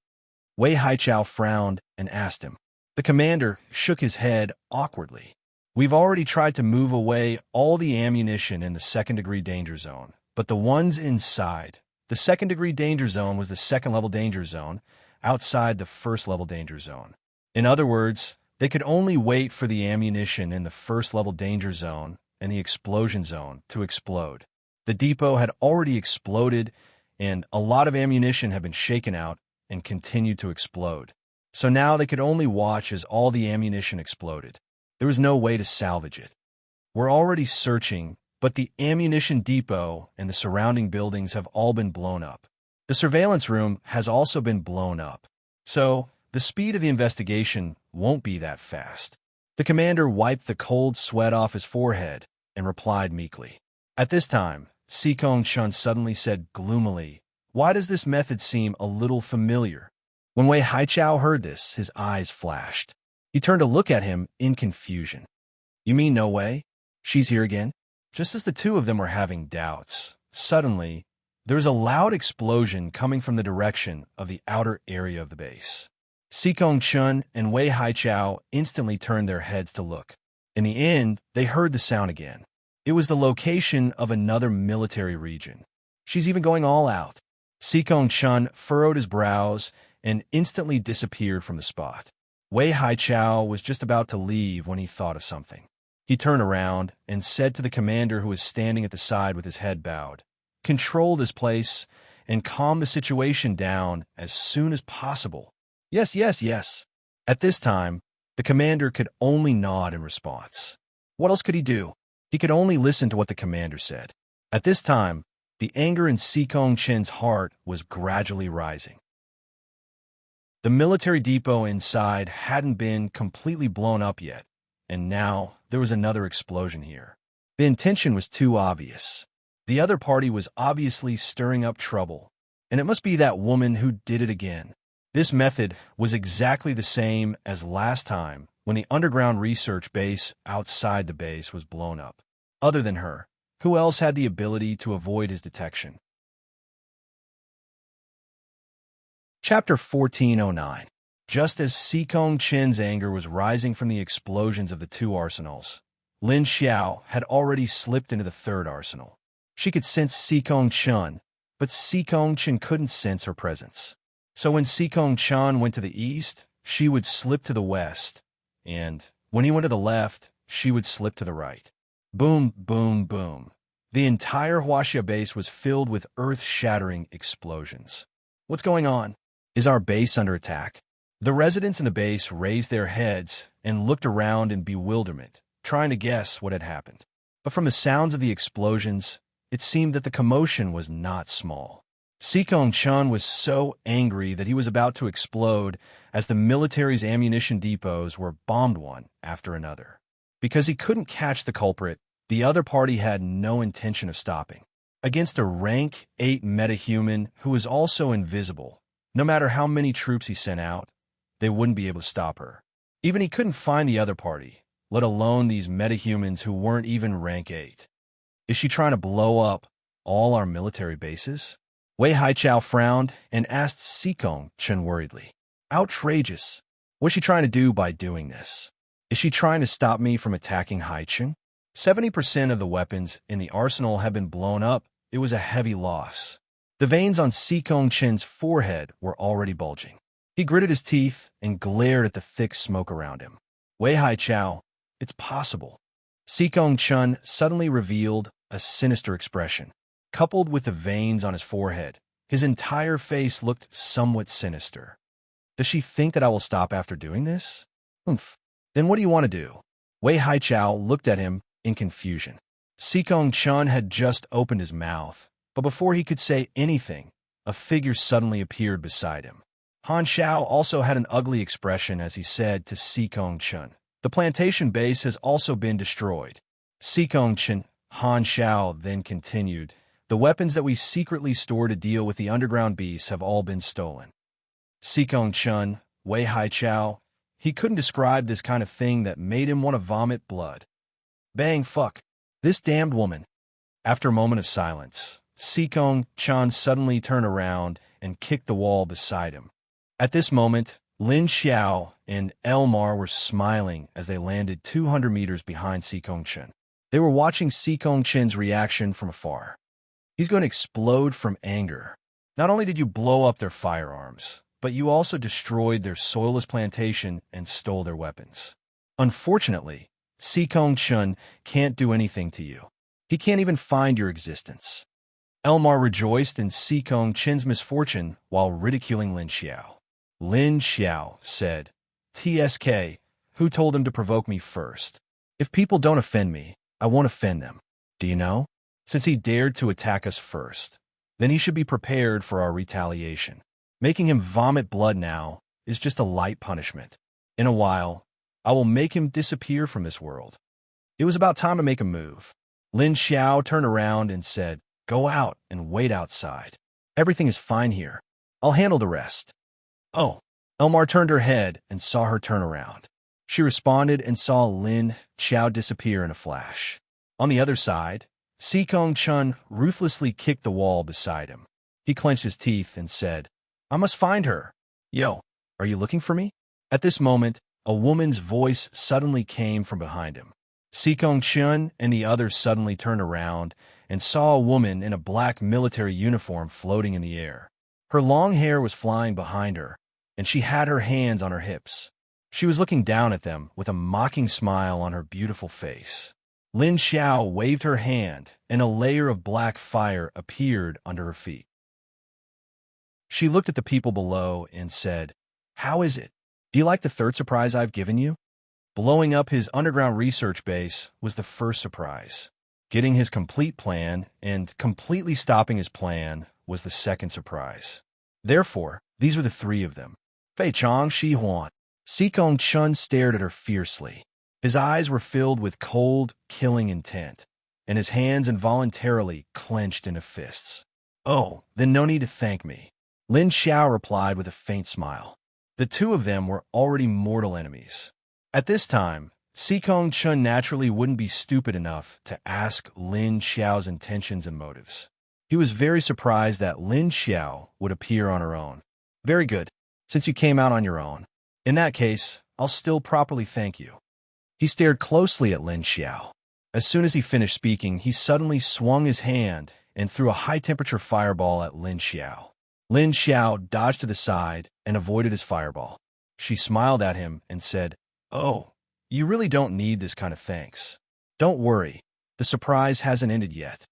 Wei Haichao frowned and asked him. The commander shook his head awkwardly. "We've already tried to move away all the ammunition in the second-degree danger zone, but the ones inside, the second-degree danger zone was the second-level danger zone, outside the first-level danger zone. In other words, they could only wait for the ammunition in the first-level danger zone and the explosion zone to explode. The depot had already exploded, and a lot of ammunition had been shaken out and continued to explode. So now they could only watch as all the ammunition exploded. There was no way to salvage it. We're already searching, but the ammunition depot and the surrounding buildings have all been blown up. The surveillance room has also been blown up. So the speed of the investigation won't be that fast." The commander wiped the cold sweat off his forehead and replied meekly. At this time, Sikong Chun suddenly said gloomily, "Why does this method seem a little familiar?" When Wei Haichao heard this, his eyes flashed. He turned to look at him in confusion. "You mean no way? She's here again?" Just as the two of them were having doubts, suddenly, there was a loud explosion coming from the direction of the outer area of the base. Sikong Chun and Wei Haichao instantly turned their heads to look. In the end, they heard the sound again. It was the location of another military region. "She's even going all out." Sikong Chun furrowed his brows and instantly disappeared from the spot. Wei Haichao was just about to leave when he thought of something. He turned around and said to the commander who was standing at the side with his head bowed, "Control this place and calm the situation down as soon as possible." "Yes, yes, yes." At this time, the commander could only nod in response. What else could he do? He could only listen to what the commander said. At this time, the anger in Sikong Chen's heart was gradually rising. The military depot inside hadn't been completely blown up yet, and now there was another explosion here. The intention was too obvious. The other party was obviously stirring up trouble, and it must be that woman who did it again. This method was exactly the same as last time when the underground research base outside the base was blown up. Other than her, who else had the ability to avoid his detection? Chapter 1409. Just as Sikong Chen's anger was rising from the explosions of the two arsenals, Lin Xiao had already slipped into the third arsenal. She could sense Sikong Chen, but Sikong Chen couldn't sense her presence. So when Sikong Chen went to the east, she would slip to the west, and when he went to the left, she would slip to the right. Boom, boom, boom. The entire Huaxia base was filled with earth-shattering explosions. What's going on? Is our base under attack? The residents in the base raised their heads and looked around in bewilderment, trying to guess what had happened. But from the sounds of the explosions, it seemed that the commotion was not small. Sikong Chen was so angry that he was about to explode as the military's ammunition depots were bombed one after another. Because he couldn't catch the culprit, the other party had no intention of stopping. Against a rank 8 metahuman who was also invisible, no matter how many troops he sent out, they wouldn't be able to stop her. Even he couldn't find the other party, let alone these metahumans who weren't even rank 8. Is she trying to blow up all our military bases? Wei Haichao frowned and asked Sikong Chen worriedly. Outrageous. What's she trying to do by doing this? Is she trying to stop me from attacking Haichen? 70% of the weapons in the arsenal have been blown up. It was a heavy loss. The veins on Sikong Chen's forehead were already bulging. He gritted his teeth and glared at the thick smoke around him. Wei Haichao, it's possible. Sikong Chen suddenly revealed a sinister expression. Coupled with the veins on his forehead, his entire face looked somewhat sinister. Does she think that I will stop after doing this? Oomph. Then what do you want to do? Wei Haichao looked at him in confusion. Sikong Chen had just opened his mouth, but before he could say anything, a figure suddenly appeared beside him. Han Xiao also had an ugly expression as he said to Sikong Chen, "The plantation base has also been destroyed." Sikong Chen, Han Xiao then continued, "The weapons that we secretly store to deal with the underground beasts have all been stolen." Sikong Chen, Wei Haichao, he couldn't describe this kind of thing that made him want to vomit blood. Bang, fuck. This damned woman. After a moment of silence, Sikong Chen suddenly turned around and kicked the wall beside him. At this moment, Lin Xiao and Elmar were smiling as they landed 200 meters behind Sikong Chen. They were watching Sikong Chen's reaction from afar. He's going to explode from anger. Not only did you blow up their firearms, but you also destroyed their soilless plantation and stole their weapons. Unfortunately, Sikong Chen can't do anything to you. He can't even find your existence. Elmar rejoiced in Sikong Chen's misfortune while ridiculing Lin Xiao. Lin Xiao said, "TSK, who told him to provoke me first? If people don't offend me, I won't offend them. Do you know? Since he dared to attack us first, then he should be prepared for our retaliation. Making him vomit blood now is just a light punishment. In a while, I will make him disappear from this world." It was about time to make a move. Lin Xiao turned around and said, "Go out and wait outside. Everything is fine here. I'll handle the rest." "Oh." Elmar turned her head and saw her turn around. She responded and saw Lin Xiao disappear in a flash. On the other side, Sikong Chen ruthlessly kicked the wall beside him. He clenched his teeth and said, "I must find her. Yo, are you looking for me?" At this moment, a woman's voice suddenly came from behind him. Sikong Chen and the others suddenly turned around and saw a woman in a black military uniform floating in the air. Her long hair was flying behind her, and she had her hands on her hips. She was looking down at them with a mocking smile on her beautiful face. Lin Xiao waved her hand, and a layer of black fire appeared under her feet. She looked at the people below and said, "How is it? Do you like the third surprise I've given you?" Blowing up his underground research base was the first surprise. Getting his complete plan and completely stopping his plan was the second surprise. Therefore, these were the three of them. Fei Chong Shi Huan. Sikong Chun stared at her fiercely. His eyes were filled with cold, killing intent, and his hands involuntarily clenched into fists. "Oh, then no need to thank me," Lin Xiao replied with a faint smile. The two of them were already mortal enemies. At this time, Sikong Chun naturally wouldn't be stupid enough to ask Lin Xiao's intentions and motives. He was very surprised that Lin Xiao would appear on her own. "Very good, since you came out on your own. In that case, I'll still properly thank you." He stared closely at Lin Xiao. As soon as he finished speaking, he suddenly swung his hand and threw a high-temperature fireball at Lin Xiao. Lin Xiao dodged to the side and avoided his fireball. She smiled at him and said, "Oh, you really don't need this kind of thanks. Don't worry, the surprise hasn't ended yet."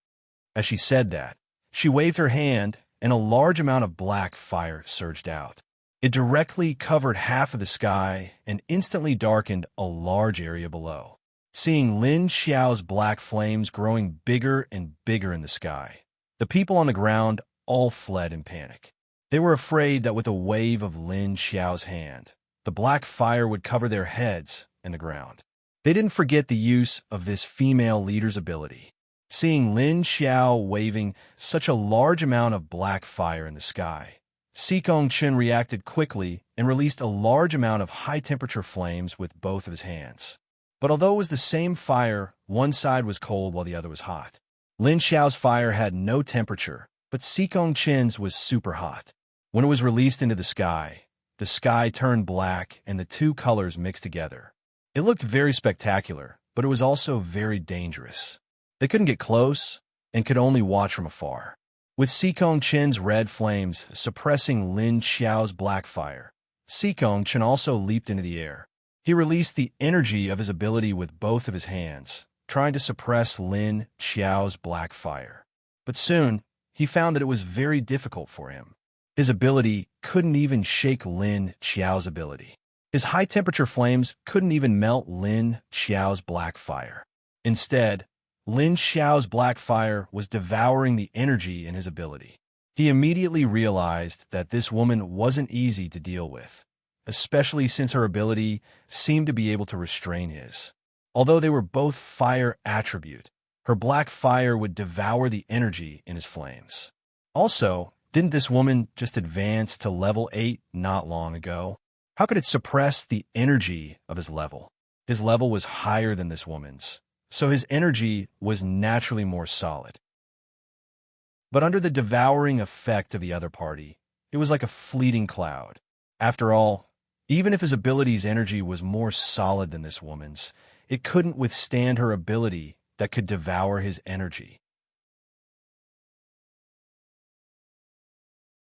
As she said that, she waved her hand and a large amount of black fire surged out. It directly covered half of the sky and instantly darkened a large area below. Seeing Lin Xiao's black flames growing bigger and bigger in the sky, the people on the ground all fled in panic. They were afraid that with a wave of Lin Xiao's hand, the black fire would cover their heads and the ground. They didn't forget the use of this female leader's ability. Seeing Lin Xiao waving such a large amount of black fire in the sky, Sikong Chun reacted quickly and released a large amount of high-temperature flames with both of his hands. But although it was the same fire, one side was cold while the other was hot. Lin Xiao's fire had no temperature, but Sikong Chun's was super hot. When it was released into the sky turned black and the two colors mixed together. It looked very spectacular, but it was also very dangerous. They couldn't get close and could only watch from afar. With Sikong Chun's red flames suppressing Lin Xiao's black fire, Sikong Chun also leaped into the air. He released the energy of his ability with both of his hands, trying to suppress Lin Xiao's black fire. But soon, he found that it was very difficult for him. His ability couldn't even shake Lin Xiao's ability. His high-temperature flames couldn't even melt Lin Xiao's black fire. Instead, Lin Xiao's black fire was devouring the energy in his ability. He immediately realized that this woman wasn't easy to deal with, especially since her ability seemed to be able to restrain his. Although they were both fire attribute, her black fire would devour the energy in his flames. Also, didn't this woman just advance to level 8 not long ago? How could it suppress the energy of his level? His level was higher than this woman's, so his energy was naturally more solid. But under the devouring effect of the other party, it was like a fleeting cloud. After all, even if his ability's energy was more solid than this woman's, it couldn't withstand her ability that could devour his energy.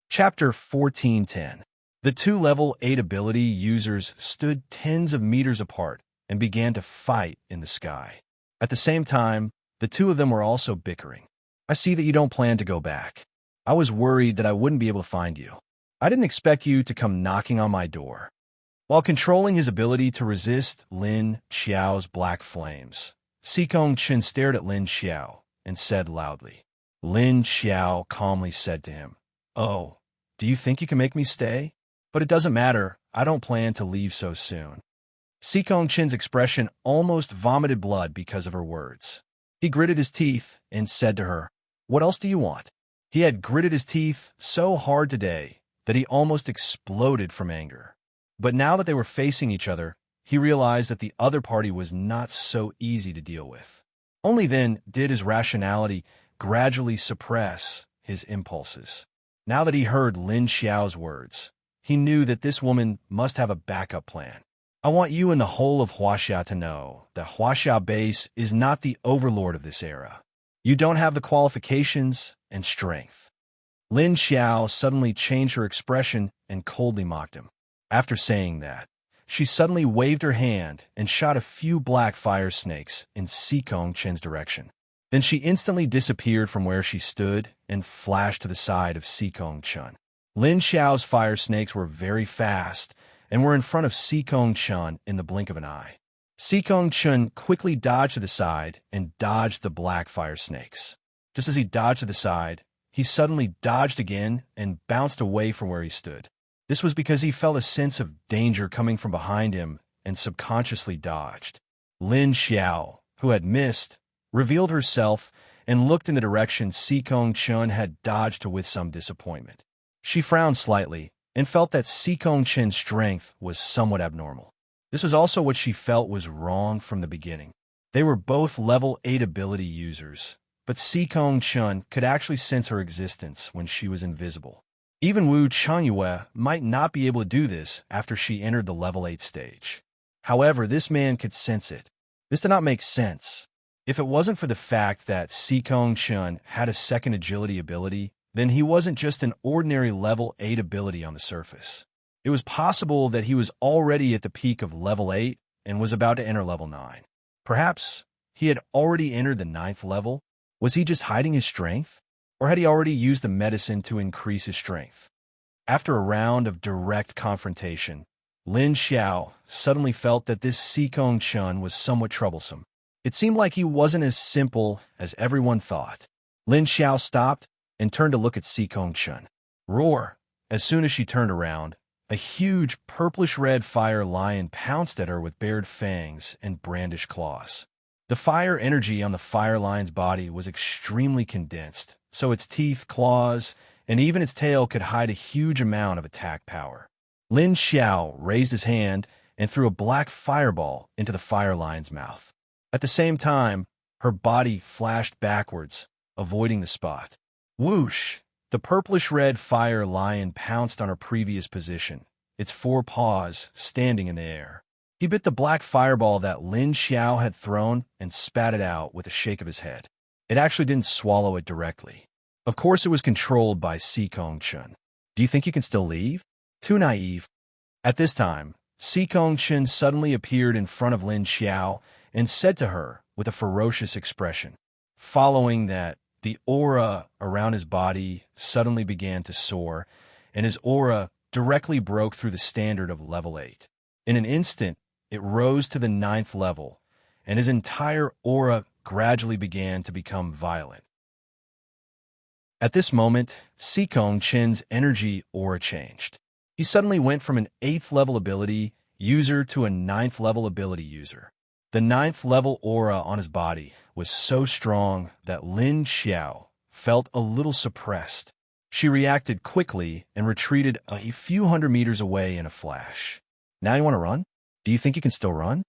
Chapter 1410. The two level 8 ability users stood tens of meters apart and began to fight in the sky. At the same time, the two of them were also bickering. "I see that you don't plan to go back. I was worried that I wouldn't be able to find you. I didn't expect you to come knocking on my door." While controlling his ability to resist Lin Xiao's black flames, Sikong Chun stared at Lin Xiao and said loudly. Lin Xiao calmly said to him, "Oh, do you think you can make me stay? But it doesn't matter, I don't plan to leave so soon." Sikong Chun's expression almost vomited blood because of her words. He gritted his teeth and said to her, "What else do you want?" He had gritted his teeth so hard today that he almost exploded from anger. But now that they were facing each other, he realized that the other party was not so easy to deal with. Only then did his rationality gradually suppress his impulses. Now that he heard Lin Xiao's words, he knew that this woman must have a backup plan. "I want you and the whole of Huaxia to know that Huaxia Base is not the overlord of this era. You don't have the qualifications and strength." Lin Xiao suddenly changed her expression and coldly mocked him. After saying that, she suddenly waved her hand and shot a few black fire snakes in Sikong Chen's direction. Then she instantly disappeared from where she stood and flashed to the side of Sikong Chen. Lin Xiao's fire snakes were very fast and were in front of Sikong Chen in the blink of an eye. Sikong Chen quickly dodged to the side and dodged the black fire snakes. Just as he dodged to the side, he suddenly dodged again and bounced away from where he stood. This was because he felt a sense of danger coming from behind him and subconsciously dodged. Lin Xiao, who had missed, revealed herself and looked in the direction Sikong Chen had dodged to with some disappointment. She frowned slightly and felt that Sikong Chen's strength was somewhat abnormal. This was also what she felt was wrong from the beginning. They were both level 8 ability users, but Sikong Chen could actually sense her existence when she was invisible. Even Wu Chanyue might not be able to do this after she entered the level 8 stage. However, this man could sense it. This did not make sense. If it wasn't for the fact that Sikong Chen had a second agility ability, then he wasn't just an ordinary level 8 ability on the surface. It was possible that he was already at the peak of level 8 and was about to enter level 9. Perhaps he had already entered the 9th level. Was he just hiding his strength? Or had he already used the medicine to increase his strength? After a round of direct confrontation, Lin Xiao suddenly felt that this Sikong Chen was somewhat troublesome. It seemed like he wasn't as simple as everyone thought. Lin Xiao stopped and turned to look at Sikong Chen. Roar! As soon as she turned around, a huge purplish-red fire lion pounced at her with bared fangs and brandished claws. The fire energy on the fire lion's body was extremely condensed, so its teeth, claws, and even its tail could hide a huge amount of attack power. Lin Xiao raised his hand and threw a black fireball into the fire lion's mouth. At the same time, her body flashed backwards, avoiding the spot. Whoosh! The purplish-red fire lion pounced on her previous position, its 4 paws standing in the air. He bit the black fireball that Lin Xiao had thrown and spat it out with a shake of his head. It actually didn't swallow it directly. Of course, it was controlled by Sikong Chen. Do you think you can still leave? Too naive. At this time, Sikong Chen suddenly appeared in front of Lin Xiao and said to her with a ferocious expression. Following that, the aura around his body suddenly began to soar, and his aura directly broke through the standard of level 8. In an instant, it rose to the 9th level, and his entire aura gradually began to become violet. At this moment, Sikong Chen's energy aura changed. He suddenly went from an 8th level ability user to a 9th level ability user. The 9th level aura on his body was so strong that Lin Xiao felt a little suppressed. She reacted quickly and retreated a few hundred meters away in a flash. Now you want to run? Do you think you can still run?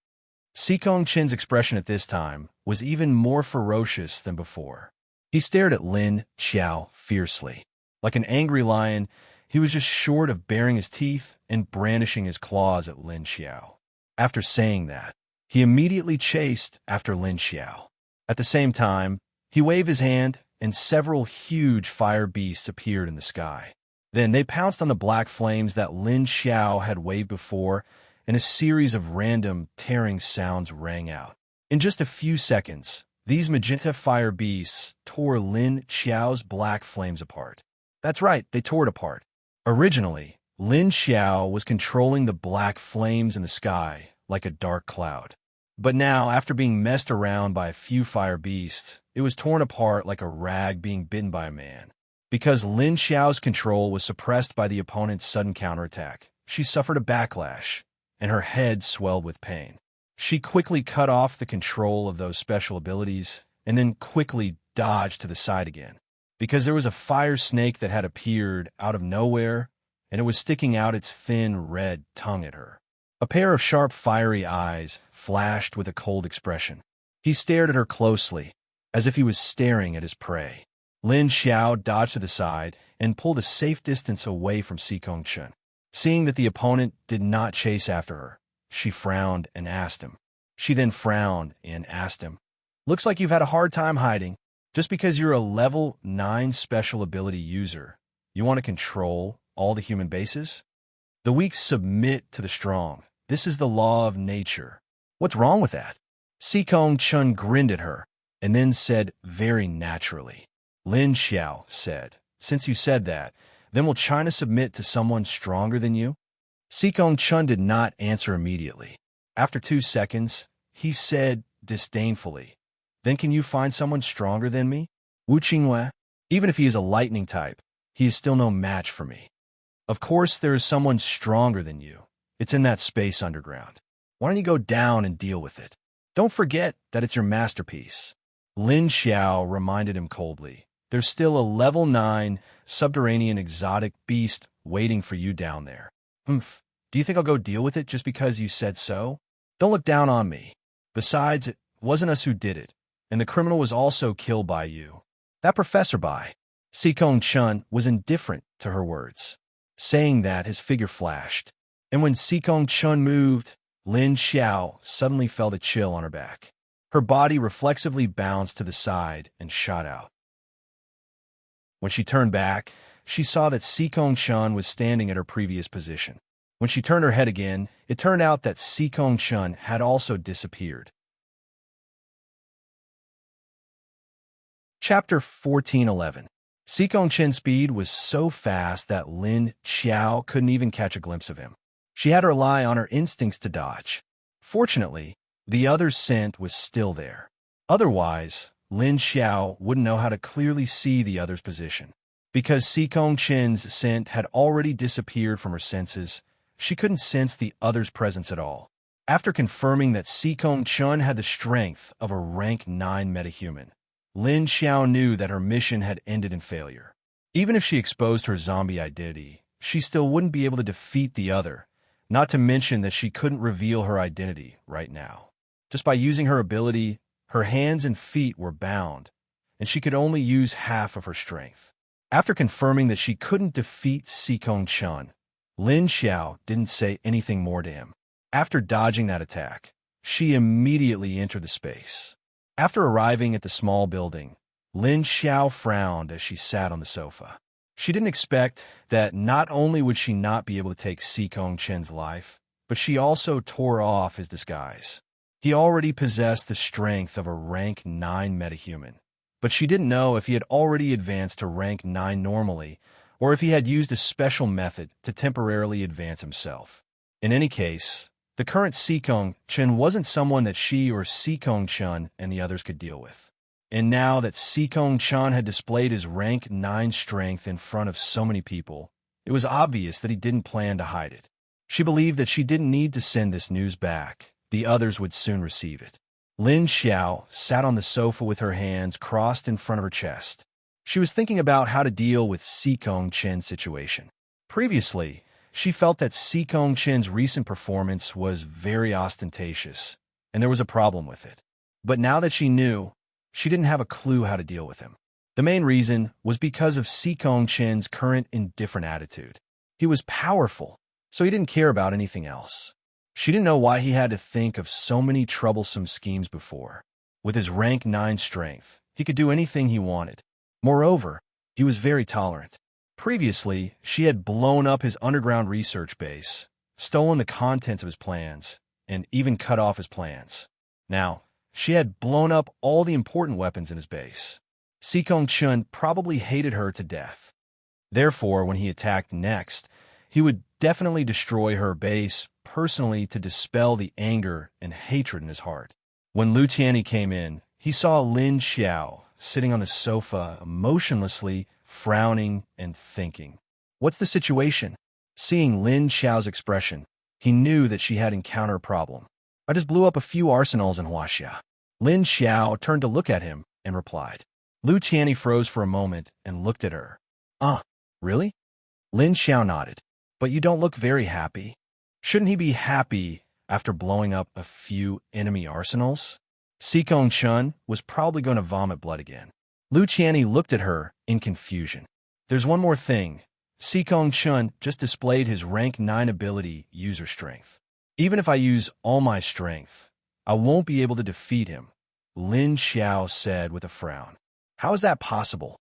Sikong Chen's expression at this time was even more ferocious than before. He stared at Lin Xiao fiercely. Like an angry lion, he was just short of baring his teeth and brandishing his claws at Lin Xiao. After saying that, he immediately chased after Lin Xiao. At the same time, he waved his hand and several huge fire beasts appeared in the sky. Then they pounced on the black flames that Lin Xiao had waved before, and a series of random tearing sounds rang out. In just a few seconds, these magenta fire beasts tore Lin Xiao's black flames apart. That's right, they tore it apart. Originally, Lin Xiao was controlling the black flames in the sky like a dark cloud. But now, after being messed around by a few fire beasts, it was torn apart like a rag being bitten by a man. Because Lin Xiao's control was suppressed by the opponent's sudden counterattack, she suffered a backlash, and her head swelled with pain. She quickly cut off the control of those special abilities, and then quickly dodged to the side again. Because there was a fire snake that had appeared out of nowhere, and it was sticking out its thin red tongue at her. A pair of sharp fiery eyes flashed with a cold expression. He stared at her closely, as if he was staring at his prey. Lin Xiao dodged to the side and pulled a safe distance away from Sikong Chen. Seeing that the opponent did not chase after her, she frowned and asked him. She then frowned and asked him, "Looks like you've had a hard time hiding. Just because you're a level 9 special ability user, You want to control all the human bases? The weak submit to the strong. This is the law of nature. What's wrong with that? Sikong Chun grinned at her and then said very naturally. Lin Xiao said, since you said that, then will China submit to someone stronger than you? Sikong Chun did not answer immediately. After 2 seconds, he said disdainfully, then can you find someone stronger than me? Wu Qinghua, even if he is a lightning type, he is still no match for me. Of course there is someone stronger than you. It's in that space underground. Why don't you go down and deal with it? Don't forget that it's your masterpiece. Lin Xiao reminded him coldly. There's still a level 9 subterranean exotic beast waiting for you down there. Humph. Do you think I'll go deal with it just because you said so? Don't look down on me. Besides, it wasn't us who did it, and the criminal was also killed by you. That professor by. Sikong Chun was indifferent to her words. Saying that, his figure flashed, and when Sikong Chun moved, Lin Xiao suddenly felt a chill on her back. Her body reflexively bounced to the side and shot out. When she turned back, she saw that Sikong Chun was standing at her previous position. When she turned her head again, it turned out that Sikong Chun had also disappeared. Chapter 1411. Sikong Chun's speed was so fast that Lin Xiao couldn't even catch a glimpse of him. She had to rely on her instincts to dodge. Fortunately, the other's scent was still there. Otherwise, Lin Xiao wouldn't know how to clearly see the other's position. Because Sikong Chun's scent had already disappeared from her senses, she couldn't sense the other's presence at all. After confirming that Sikong Chun had the strength of a rank 9 metahuman, Lin Xiao knew that her mission had ended in failure. Even if she exposed her zombie identity, she still wouldn't be able to defeat the other, not to mention that she couldn't reveal her identity right now. Just by using her ability, her hands and feet were bound, and she could only use half of her strength. After confirming that she couldn't defeat Sikong Chun, Lin Xiao didn't say anything more to him. After dodging that attack, she immediately entered the space. After arriving at the small building, Lin Xiao frowned as she sat on the sofa. She didn't expect that not only would she not be able to take Sikong Chun's life, but she also tore off his disguise. He already possessed the strength of a rank 9 metahuman, but she didn't know if he had already advanced to rank 9 normally, or if he had used a special method to temporarily advance himself. In any case, the current Sikong Chun wasn't someone that she or Sikong Chun and the others could deal with. And now that Sikong Chun had displayed his rank 9 strength in front of so many people, it was obvious that he didn't plan to hide it. She believed that she didn't need to send this news back. The others would soon receive it. Lin Xiao sat on the sofa with her hands crossed in front of her chest. She was thinking about how to deal with Sikong Chun's situation. Previously, she felt that Sikong Chun's recent performance was very ostentatious, and there was a problem with it. But now that she knew, she didn't have a clue how to deal with him. The main reason was because of Sikong Chun's current indifferent attitude. He was powerful, so he didn't care about anything else. She didn't know why he had to think of so many troublesome schemes before. With his rank 9 strength, he could do anything he wanted. Moreover, he was very tolerant. Previously, she had blown up his underground research base, stolen the contents of his plans, and even cut off his plans. Now, she had blown up all the important weapons in his base. Sikong Chun probably hated her to death. Therefore, when he attacked next, he would definitely destroy her base personally to dispel the anger and hatred in his heart. When Lu Tianyi came in, he saw Lin Xiao sitting on the sofa, motionlessly frowning and thinking. What's the situation? Seeing Lin Xiao's expression, he knew that she had encountered a problem. I just blew up a few arsenals in Huaxia. Lin Xiao turned to look at him and replied. Lu Tianyi froze for a moment and looked at her. Really? Lin Xiao nodded. But you don't look very happy. Shouldn't he be happy after blowing up a few enemy arsenals? Sikong Chun was probably going to vomit blood again. Lu Tianyi looked at her in confusion. There's one more thing. Sikong Chun just displayed his rank 9 ability user strength. Even if I use all my strength, I won't be able to defeat him, Lin Xiao said with a frown. How is that possible?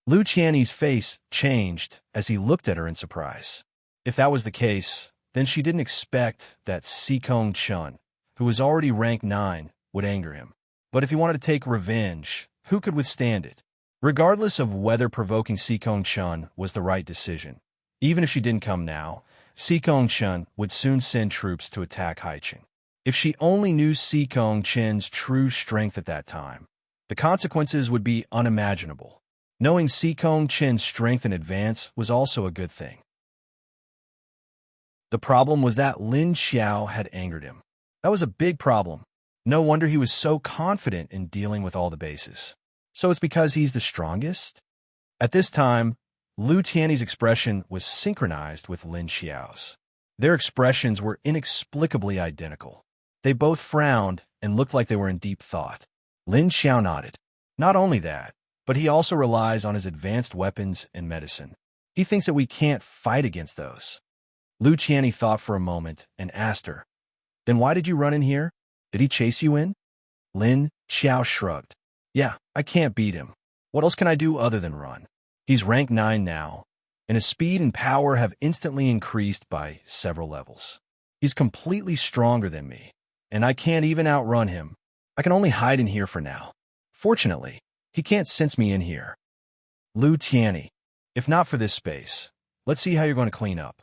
Lu Qianni's face changed as he looked at her in surprise. If that was the case, then she didn't expect that Sikong Chun, who was already rank 9, would anger him. But if he wanted to take revenge, who could withstand it? Regardless of whether provoking Sikong Chun was the right decision, even if she didn't come now, Sikong Chun would soon send troops to attack Haiqing. If she only knew Sikong Chen's true strength at that time, the consequences would be unimaginable. Knowing Sikong Chen's strength in advance was also a good thing. The problem was that Lin Xiao had angered him. That was a big problem. No wonder he was so confident in dealing with all the bases. So it's because he's the strongest? At this time, Lu Tianyi's expression was synchronized with Lin Xiao's. Their expressions were inexplicably identical. They both frowned and looked like they were in deep thought. Lin Xiao nodded. Not only that, but he also relies on his advanced weapons and medicine. He thinks that we can't fight against those. Lu Qianni thought for a moment and asked her, "Then why did you run in here? Did he chase you in?" Lin Xiao shrugged. "Yeah, I can't beat him. What else can I do other than run? He's rank 9 now, and his speed and power have instantly increased by several levels. He's completely stronger than me, and I can't even outrun him. I can only hide in here for now. Fortunately, he can't sense me in here." Lu Tianyi, "If not for this space, let's see how you're going to clean up."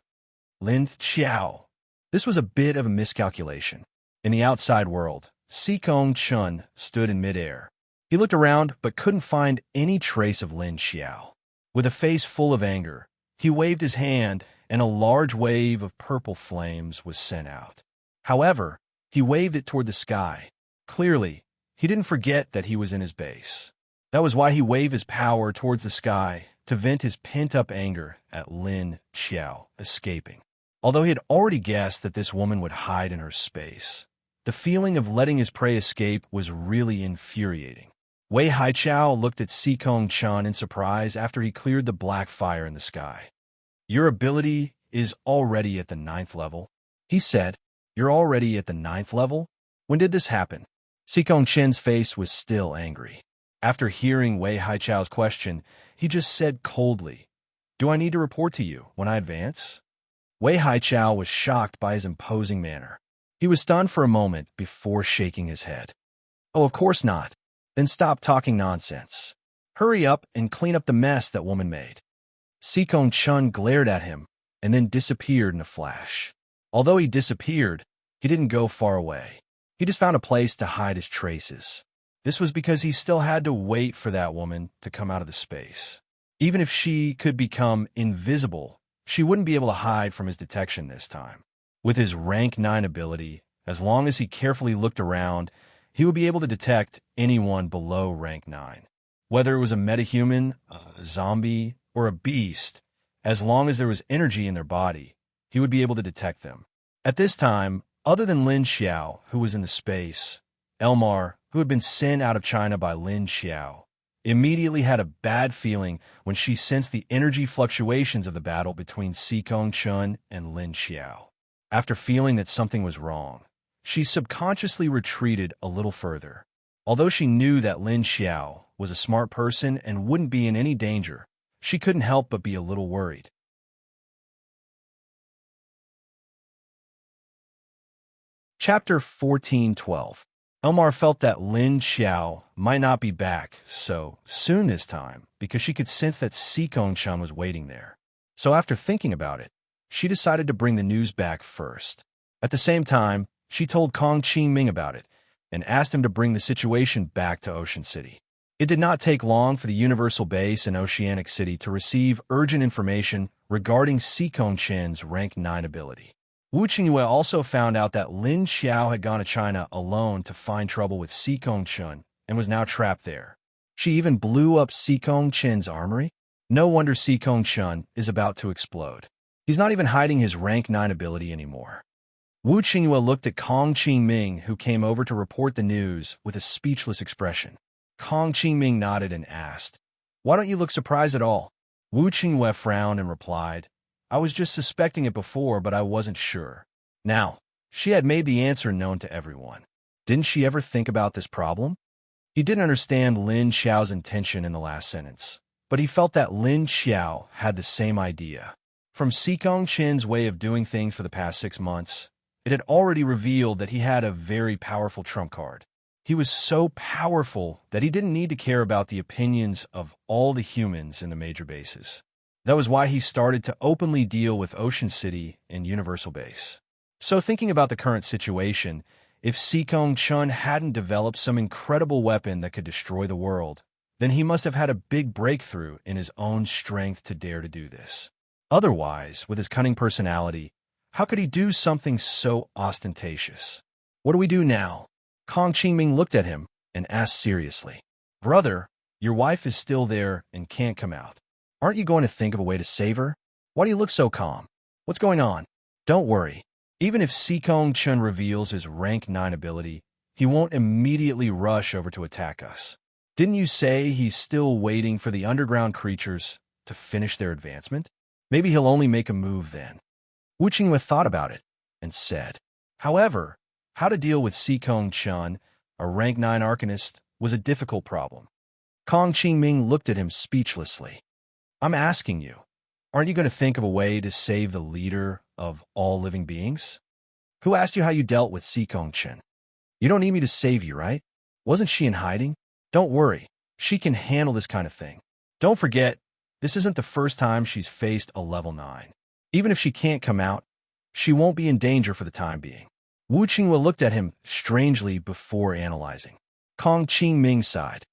Lin Xiao. This was a bit of a miscalculation. In the outside world, Sikong Chun stood in midair. He looked around but couldn't find any trace of Lin Xiao. With a face full of anger, he waved his hand and a large wave of purple flames was sent out. However, he waved it toward the sky. Clearly, he didn't forget that he was in his base. That was why he waved his power towards the sky to vent his pent-up anger at Lin Xiao escaping. Although he had already guessed that this woman would hide in her space, the feeling of letting his prey escape was really infuriating. Wei Haichao looked at Sikong Chun in surprise after he cleared the black fire in the sky. "Your ability is already at the 9th level," he said. "You're already at the 9th level? When did this happen?" Sikong Chen's face was still angry. After hearing Wei Haichao's question, he just said coldly, "Do I need to report to you when I advance?" Wei Haichao was shocked by his imposing manner. He was stunned for a moment before shaking his head. "Oh, of course not. Then stop talking nonsense. Hurry up and clean up the mess that woman made." Sikong Chun glared at him and then disappeared in a flash. Although he disappeared, he didn't go far away. He just found a place to hide his traces. This was because he still had to wait for that woman to come out of the space. Even if she could become invisible, she wouldn't be able to hide from his detection this time. With his rank 9 ability, as long as he carefully looked around, he would be able to detect anyone below rank 9. Whether it was a metahuman, a zombie, or a beast, as long as there was energy in their body, he would be able to detect them. At this time, other than Lin Xiao, who was in the space, Elmar, who had been sent out of China by Lin Xiao, immediately had a bad feeling when she sensed the energy fluctuations of the battle between Sikong Chun and Lin Xiao. After feeling that something was wrong, she subconsciously retreated a little further. Although she knew that Lin Xiao was a smart person and wouldn't be in any danger, she couldn't help but be a little worried. Chapter 14:12. Elmar felt that Lin Xiao might not be back so soon this time because she could sense that Sikong Chun was waiting there. So after thinking about it, she decided to bring the news back first. At the same time, she told Kong Qingming about it and asked him to bring the situation back to Ocean City. It did not take long for the Universal Base in Oceanic City to receive urgent information regarding Sikong Chen's rank 9 ability. Wu Qingyue also found out that Lin Xiao had gone to China alone to find trouble with Sikong Chun and was now trapped there. She even blew up Sikong Chen's armory. No wonder Sikong Chun is about to explode. He's not even hiding his rank 9 ability anymore. Wu Qingyue looked at Kong Qingming, who came over to report the news, with a speechless expression. Kong Qingming nodded and asked, "Why don't you look surprised at all?" Wu Qingyue frowned and replied, "I was just suspecting it before, but I wasn't sure." Now, she had made the answer known to everyone. Didn't she ever think about this problem? He didn't understand Lin Xiao's intention in the last sentence, But he felt that Lin Xiao had the same idea. From Sikong Chen's way of doing things for the past 6 months, it had already revealed that he had a very powerful trump card. He was so powerful that he didn't need to care about the opinions of all the humans in the major bases. That was why he started to openly deal with Ocean City and Universal Base. So thinking about the current situation, if Sikong Chun hadn't developed some incredible weapon that could destroy the world, then he must have had a big breakthrough in his own strength to dare to do this. Otherwise, with his cunning personality, how could he do something so ostentatious? What do we do now? Kong Qingming looked at him and asked seriously. Brother, your wife is still there and can't come out. Aren't you going to think of a way to save her? Why do you look so calm? What's going on? Don't worry. Even if Sikong Chun reveals his rank 9 ability, he won't immediately rush over to attack us. Didn't you say he's still waiting for the underground creatures to finish their advancement? Maybe he'll only make a move then. Wu Qingyue thought about it and said, however, how to deal with Sikong Chun, a rank 9 arcanist, was a difficult problem. Kong Qingming looked at him speechlessly. I'm asking you, aren't you going to think of a way to save the leader of all living beings? Who asked you how you dealt with Sikong Chun? You don't need me to save you, right? Wasn't she in hiding? Don't worry, she can handle this kind of thing. Don't forget, this isn't the first time she's faced a level 9. Even if she can't come out, she won't be in danger for the time being. Wu Qingyue looked at him strangely before analyzing. Kong Qingming sighed.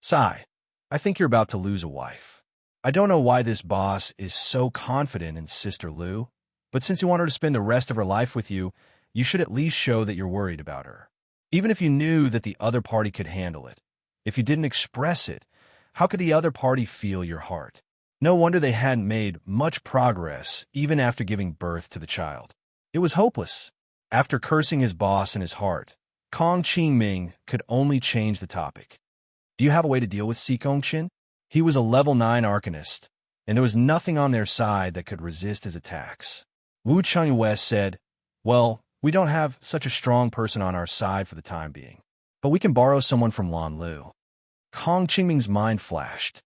Sigh, I think you're about to lose a wife. I don't know why this boss is so confident in Sister Lu, but since you want her to spend the rest of her life with you, you should at least show that you're worried about her. Even if you knew that the other party could handle it, if you didn't express it, how could the other party feel your heart? No wonder they hadn't made much progress even after giving birth to the child. It was hopeless. After cursing his boss in his heart, Kong Qingming could only change the topic. Do you have a way to deal with Sikong Chin? He was a level 9 arcanist, and there was nothing on their side that could resist his attacks. Wu Qingyue said, well, we don't have such a strong person on our side for the time being, but we can borrow someone from Lan Lu. Kong Qingming's mind flashed.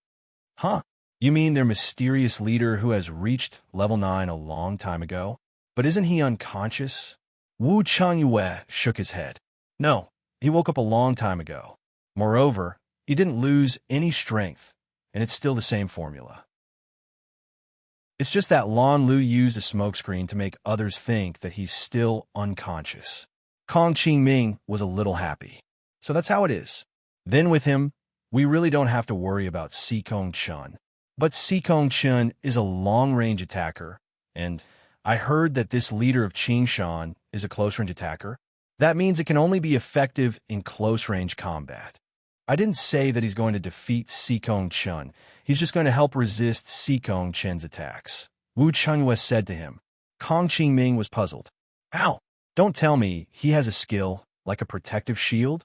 Huh? You mean their mysterious leader who has reached level 9 a long time ago? But isn't he unconscious? Wu Qingyue shook his head. No, he woke up a long time ago. Moreover, he didn't lose any strength, and it's still the same formula. It's just that Lan Lu used a smokescreen to make others think that he's still unconscious. Kong Qingming was a little happy. So that's how it is. Then with him, we really don't have to worry about Sikong Chun. But Sikong Chun is a long-range attacker, and I heard that this leader of Qingshan is a close-range attacker. That means it can only be effective in close-range combat. I didn't say that he's going to defeat Sikong Chun. He's just going to help resist Sikong Chen's attacks. Wu Qingyue said to him. Kong Qingming was puzzled. How? Don't tell me he has a skill like a protective shield?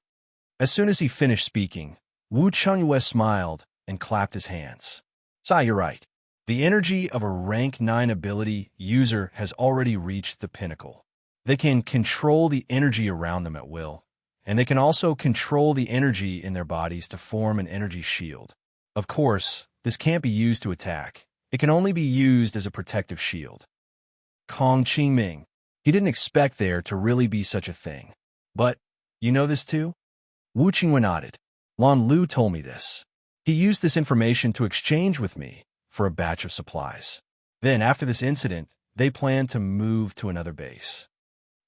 As soon as he finished speaking, Wu Qingyue smiled and clapped his hands. Sai, you're right. The energy of a rank 9 ability user has already reached the pinnacle. They can control the energy around them at will, and they can also control the energy in their bodies to form an energy shield. Of course, this can't be used to attack. It can only be used as a protective shield. Kong Qingming, he didn't expect there to really be such a thing. But, you know this too? Wu Qingyue nodded. Lan Lu told me this. He used this information to exchange with me for a batch of supplies. Then, after this incident, they plan to move to another base.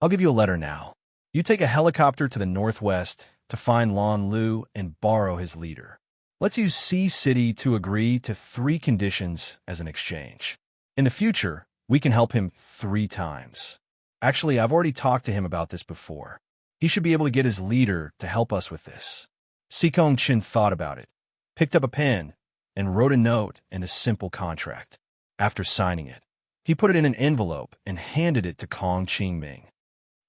I'll give you a letter now. You take a helicopter to the northwest to find Lan Lu and borrow his leader. Let's use Sea City to agree to 3 conditions as an exchange. In the future, we can help him 3 times. Actually, I've already talked to him about this before. He should be able to get his leader to help us with this. Sikong Chin thought about it, picked up a pen, and wrote a note and a simple contract. After signing it, he put it in an envelope and handed it to Kong Qingming.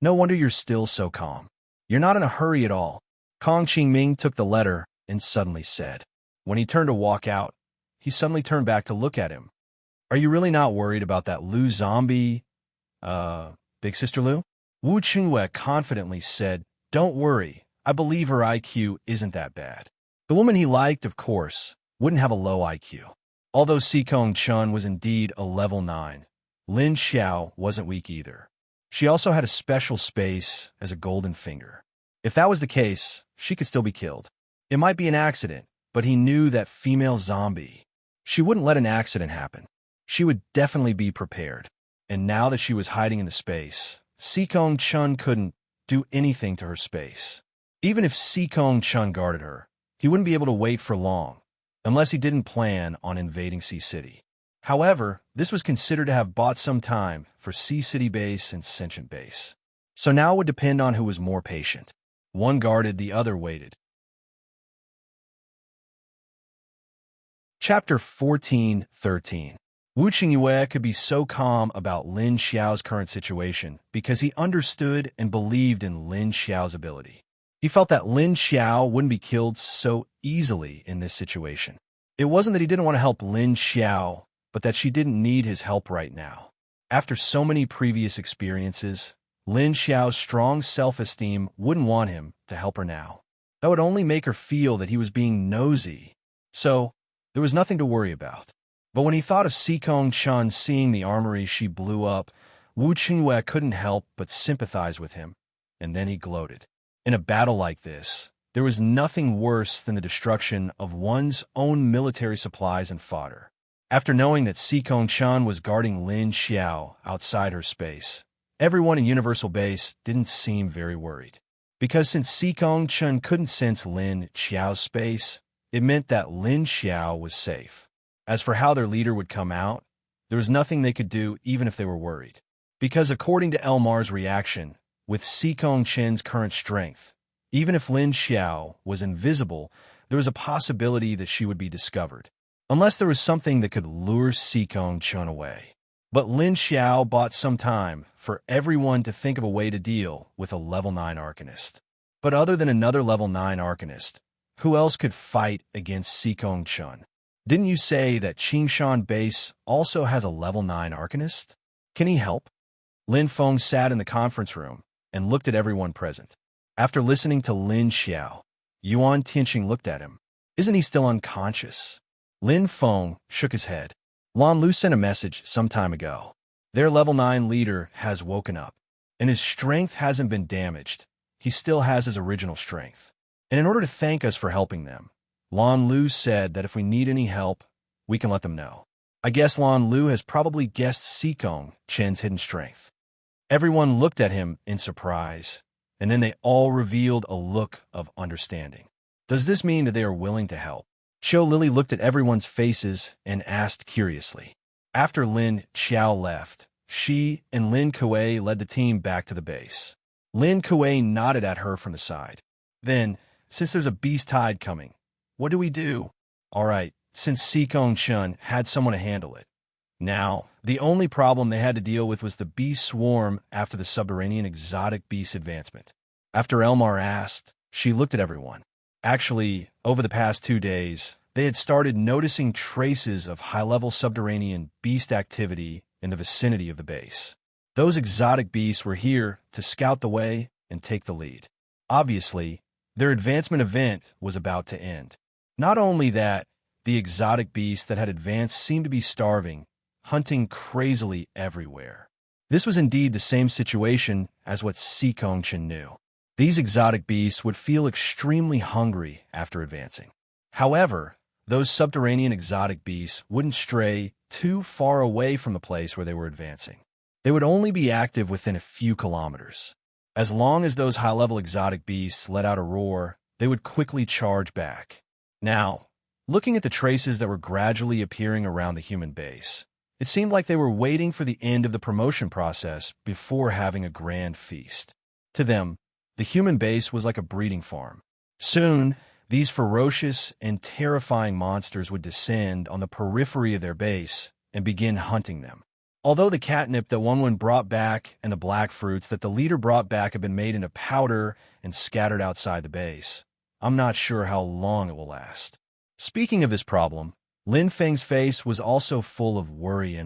No wonder you're still so calm. You're not in a hurry at all. Kong Qingming took the letter and suddenly said. When he turned to walk out, he suddenly turned back to look at him. Are you really not worried about that Lu zombie, Big Sister Lu? Wu Qingyue confidently said, Don't worry, I believe her IQ isn't that bad. The woman he liked, of course, wouldn't have a low IQ. Although Sikong Chun was indeed a level 9, Lin Xiao wasn't weak either. She also had a special space as a golden finger. If that was the case, she could still be killed. It might be an accident, but he knew that female zombie. She wouldn't let an accident happen. She would definitely be prepared. And now that she was hiding in the space, Sikong Chun couldn't do anything to her space. Even if Sikong Chun guarded her, he wouldn't be able to wait for long, unless he didn't plan on invading Sea City. However, this was considered to have bought some time for Sea City base and Sentient base. So now it would depend on who was more patient. One guarded, the other waited. Chapter 14:13. Wu Qingyue could be so calm about Lin Xiao's current situation because he understood and believed in Lin Xiao's ability. He felt that Lin Xiao wouldn't be killed so easily in this situation. It wasn't that he didn't want to help Lin Xiao, but that she didn't need his help right now. After so many previous experiences, Lin Xiao's strong self-esteem wouldn't want him to help her now. That would only make her feel that he was being nosy. So, there was nothing to worry about. But when he thought of Sikong Chun seeing the armory she blew up, Wu Qingyue couldn't help but sympathize with him, and then he gloated. In a battle like this, there was nothing worse than the destruction of one's own military supplies and fodder. After knowing that Sikong Chun was guarding Lin Xiao outside her space, everyone in Universal Base didn't seem very worried. Because since Sikong Chun couldn't sense Lin Xiao's space, it meant that Lin Xiao was safe. As for how their leader would come out, there was nothing they could do even if they were worried. Because according to Elmar's reaction, with Sikong Chen's current strength, even if Lin Xiao was invisible, there was a possibility that she would be discovered, unless there was something that could lure Sikong Chun away. But Lin Xiao bought some time for everyone to think of a way to deal with a level 9 Arcanist. But other than another level 9 Arcanist, who else could fight against Sikong Chun? Didn't you say that Qingshan Base also has a level 9 Arcanist? Can he help? Lin Feng sat in the conference room and looked at everyone present. After listening to Lin Xiao, Yuan Tianqing looked at him. Isn't he still unconscious? Lin Feng shook his head. Lan Lu sent a message some time ago. Their level 9 leader has woken up, and his strength hasn't been damaged. He still has his original strength. And in order to thank us for helping them, Lan Lu said that if we need any help, we can let them know. I guess Lan Lu has probably guessed Sikong Chen's hidden strength. Everyone looked at him in surprise, and then they all revealed a look of understanding. Does this mean that they are willing to help? Qiu Lily looked at everyone's faces and asked curiously. After Lin Xiao left, she and Lin Kuei led the team back to the base. Lin Kuei nodded at her from the side. Then, since there's a beast tide coming, what do we do? All right, since Sikong Chun had someone to handle it. Now, the only problem they had to deal with was the beast swarm after the subterranean exotic beast advancement. After Elmar asked, she looked at everyone. Actually, over the past 2 days, they had started noticing traces of high-level subterranean beast activity in the vicinity of the base. Those exotic beasts were here to scout the way and take the lead. Obviously, their advancement event was about to end. Not only that, the exotic beasts that had advanced seemed to be starving, hunting crazily everywhere. This was indeed the same situation as what Sikong Chen knew. These exotic beasts would feel extremely hungry after advancing. However, those subterranean exotic beasts wouldn't stray too far away from the place where they were advancing. They would only be active within a few kilometers. As long as those high-level exotic beasts let out a roar, they would quickly charge back. Now, looking at the traces that were gradually appearing around the human base, it seemed like they were waiting for the end of the promotion process before having a grand feast. To them, the human base was like a breeding farm. Soon, these ferocious and terrifying monsters would descend on the periphery of their base and begin hunting them. Although the catnip that Wenwen brought back and the black fruits that the leader brought back have been made into powder and scattered outside the base, I'm not sure how long it will last. Speaking of this problem, Lin Feng's face was also full of worry.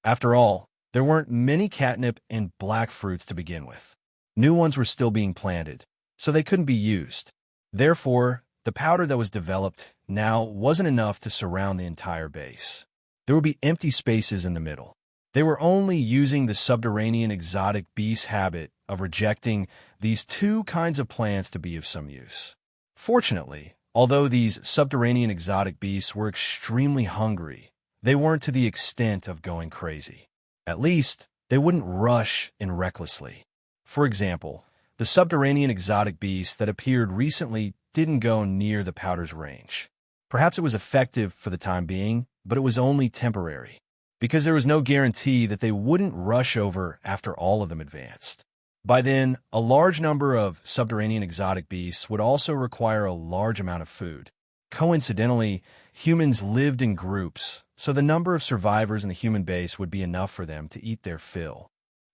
After all, there weren't many catnip and black fruits to begin with. New ones were still being planted, so they couldn't be used. Therefore, the powder that was developed now wasn't enough to surround the entire base. There would be empty spaces in the middle. They were only using the subterranean exotic beast's habit of rejecting these two kinds of plants to be of some use. Fortunately, although these subterranean exotic beasts were extremely hungry, they weren't to the extent of going crazy. At least, they wouldn't rush in recklessly. For example, the subterranean exotic beast that appeared recently didn't go near the powder's range. Perhaps it was effective for the time being, but it was only temporary, because there was no guarantee that they wouldn't rush over after all of them advanced. By then, a large number of subterranean exotic beasts would also require a large amount of food. Coincidentally, humans lived in groups, so the number of survivors in the human base would be enough for them to eat their fill.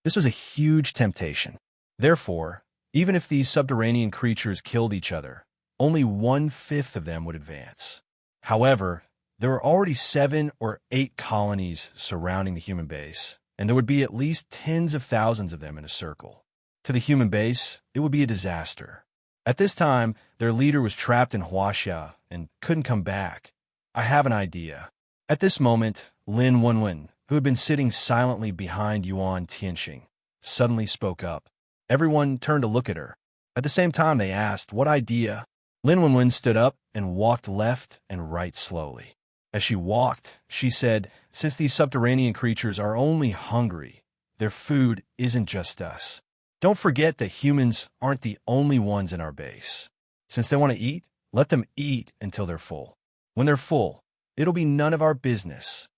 This was a huge temptation. Therefore, even if these subterranean creatures killed each other, only 1/5 of them would advance. However, there were already 7 or 8 colonies surrounding the human base, and there would be at least tens of thousands of them in a circle. To the human base, it would be a disaster. At this time, their leader was trapped in Huaxia and couldn't come back. I have an idea. At this moment, Lin Wenwen, who had been sitting silently behind Yuan Tianxing, suddenly spoke up. Everyone turned to look at her. At the same time, they asked, "What idea?" Lin Wenwen stood up and walked left and right slowly. As she walked, she said, "Since these subterranean creatures are only hungry, their food isn't just us. Don't forget that humans aren't the only ones in our base. Since they want to eat, let them eat until they're full. When they're full, it'll be none of our business."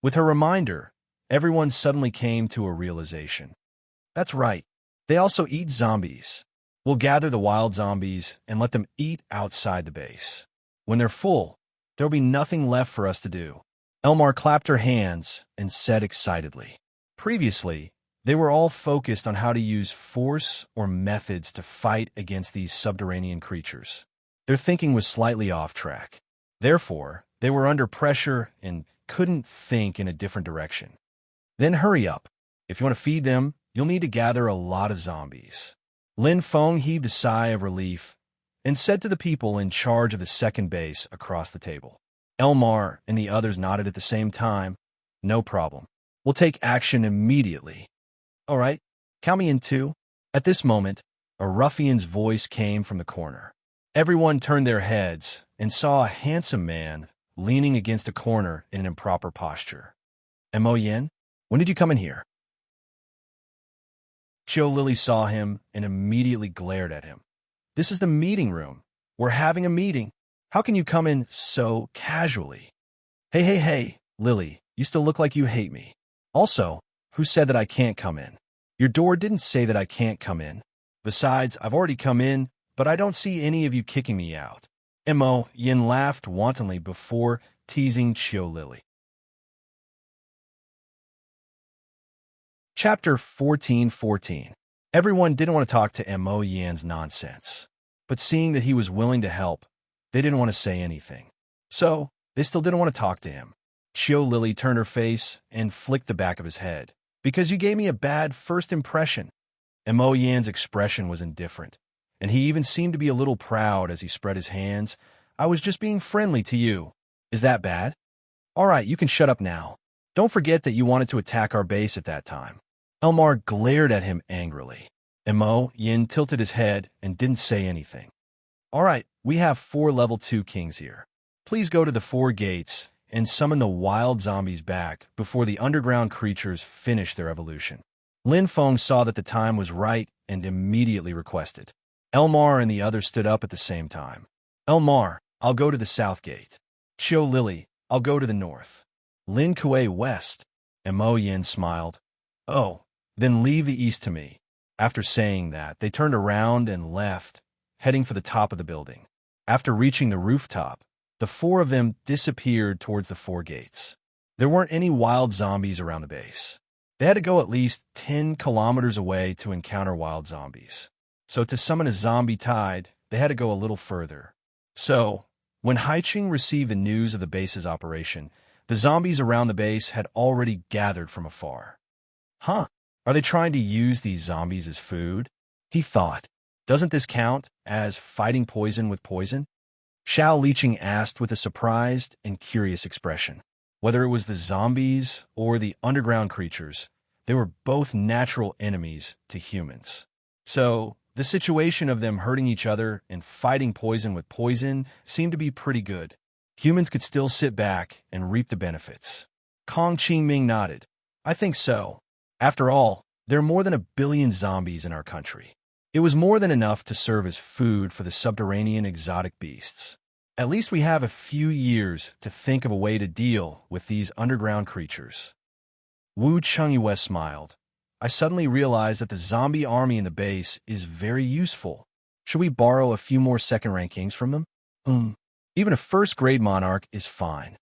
With her reminder, everyone suddenly came to a realization. That's right. They also eat zombies. We'll gather the wild zombies and let them eat outside the base. When they're full, there'll be nothing left for us to do. Elmar clapped her hands and said excitedly. Previously, they were all focused on how to use force or methods to fight against these subterranean creatures. Their thinking was slightly off track. Therefore, they were under pressure and couldn't think in a different direction. Then hurry up. If you want to feed them, you'll need to gather a lot of zombies. Lin Feng heaved a sigh of relief and said to the people in charge of the second base across the table. Elmar and the others nodded at the same time. No problem. We'll take action immediately. All right, count me in too. At this moment, a ruffian's voice came from the corner. Everyone turned their heads and saw a handsome man leaning against a corner in an improper posture. Mo Yin, when did you come in here? Qiu Lily saw him and immediately glared at him. This is the meeting room. We're having a meeting. How can you come in so casually? Hey, Lily, you still look like you hate me. Also, who said that I can't come in? Your door didn't say that I can't come in. Besides, I've already come in, but I don't see any of you kicking me out. Mo Yin laughed wantonly before teasing Qiu Lily. Chapter 14:14. Everyone didn't want to talk to Mo Yin's nonsense, but seeing that he was willing to help, they didn't want to say anything. So, they still didn't want to talk to him. Qiu Lily turned her face and flicked the back of his head. Because you gave me a bad first impression. Mo Yin's expression was indifferent, and he even seemed to be a little proud as he spread his hands. I was just being friendly to you. Is that bad? All right, you can shut up now. Don't forget that you wanted to attack our base at that time. Elmar glared at him angrily. Mo Yin tilted his head and didn't say anything. All right, we have 4 level 2 kings here. Please go to the 4 gates and summon the wild zombies back before the underground creatures finish their evolution. Lin Feng saw that the time was right and immediately requested. Elmar and the others stood up at the same time. Elmar, I'll go to the south gate. Qiu Lily, I'll go to the north. Lin Kuei west. Mo Yin smiled. Oh, then leave the east to me. After saying that, they turned around and left, heading for the top of the building. After reaching the rooftop, the 4 of them disappeared towards the 4 gates. There weren't any wild zombies around the base. They had to go at least 10 kilometers away to encounter wild zombies. So to summon a zombie tide, they had to go a little further. So, when Haiqing received the news of the base's operation, the zombies around the base had already gathered from afar. Huh, are they trying to use these zombies as food? He thought. Doesn't this count as fighting poison with poison? Xiao Liqing asked with a surprised and curious expression. Whether it was the zombies or the underground creatures, they were both natural enemies to humans. So, the situation of them hurting each other and fighting poison with poison seemed to be pretty good. Humans could still sit back and reap the benefits. Kong Qingming nodded. I think so. After all, there are more than 1 billion zombies in our country. It was more than enough to serve as food for the subterranean exotic beasts. At least we have a few years to think of a way to deal with these underground creatures. Wu Chengyue smiled. I suddenly realized that the zombie army in the base is very useful. Should we borrow a few more second-rank kings from them? Even a first-grade monarch is fine.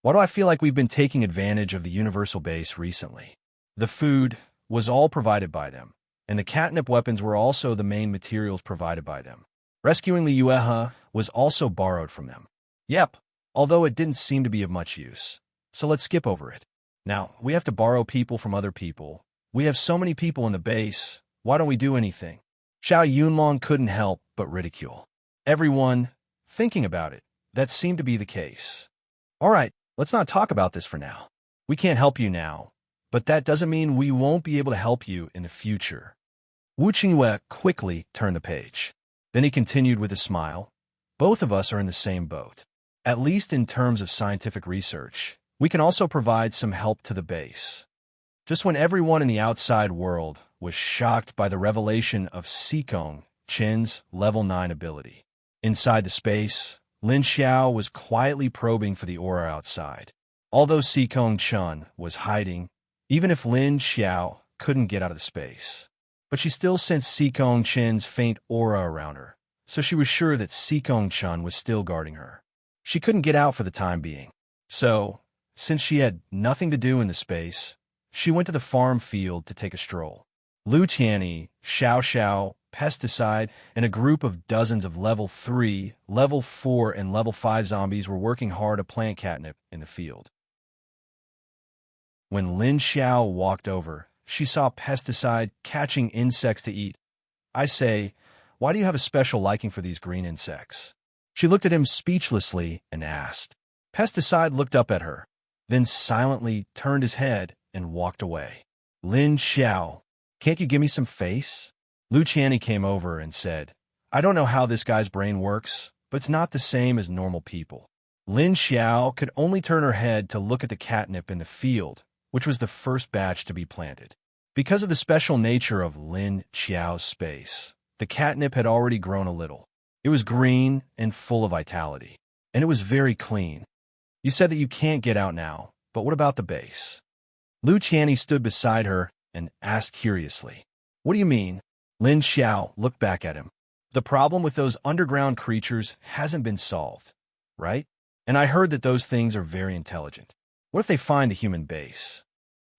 Why do I feel like we've been taking advantage of the universal base recently? The food was all provided by them, and the catnip weapons were also the main materials provided by them. Rescuing the Yuehe was also borrowed from them. Yep, although it didn't seem to be of much use. So let's skip over it. Now, we have to borrow people from other people. We have so many people in the base, why don't we do anything? Xiao Yunlong couldn't help but ridicule. Everyone, thinking about it, that seemed to be the case. All right, let's not talk about this for now. We can't help you now, but that doesn't mean we won't be able to help you in the future. Wu Qingyue quickly turned the page. Then he continued with a smile. Both of us are in the same boat. At least in terms of scientific research, we can also provide some help to the base. Just when everyone in the outside world was shocked by the revelation of Sikong Qin's level 9 ability. Inside the space, Lin Xiao was quietly probing for the aura outside. Although Sikong Qin was hiding, even if Lin Xiao couldn't get out of the space. But she still sensed Sikong Qin's faint aura around her, so she was sure that Sikong Qin was still guarding her. She couldn't get out for the time being. So, since she had nothing to do in the space, she went to the farm field to take a stroll. Lu Tianyi, Xiao Xiao, Pesticide, and a group of dozens of level 3, level 4, and level 5 zombies were working hard to plant catnip in the field. When Lin Xiao walked over, she saw Pesticide catching insects to eat. I say, why do you have a special liking for these green insects? She looked at him speechlessly and asked. Pesticide looked up at her, then silently turned his head and walked away. Lin Xiao, can't you give me some face? Lu Tianyi came over and said, I don't know how this guy's brain works, but it's not the same as normal people. Lin Xiao could only turn her head to look at the catnip in the field, which was the first batch to be planted. Because of the special nature of Lin Xiao's space, the catnip had already grown a little. It was green and full of vitality, and it was very clean. You said that you can't get out now, but what about the base? Lu Tianyi stood beside her and asked curiously, What do you mean? Lin Xiao looked back at him. The problem with those underground creatures hasn't been solved, right? And I heard that those things are very intelligent. What if they find the human base?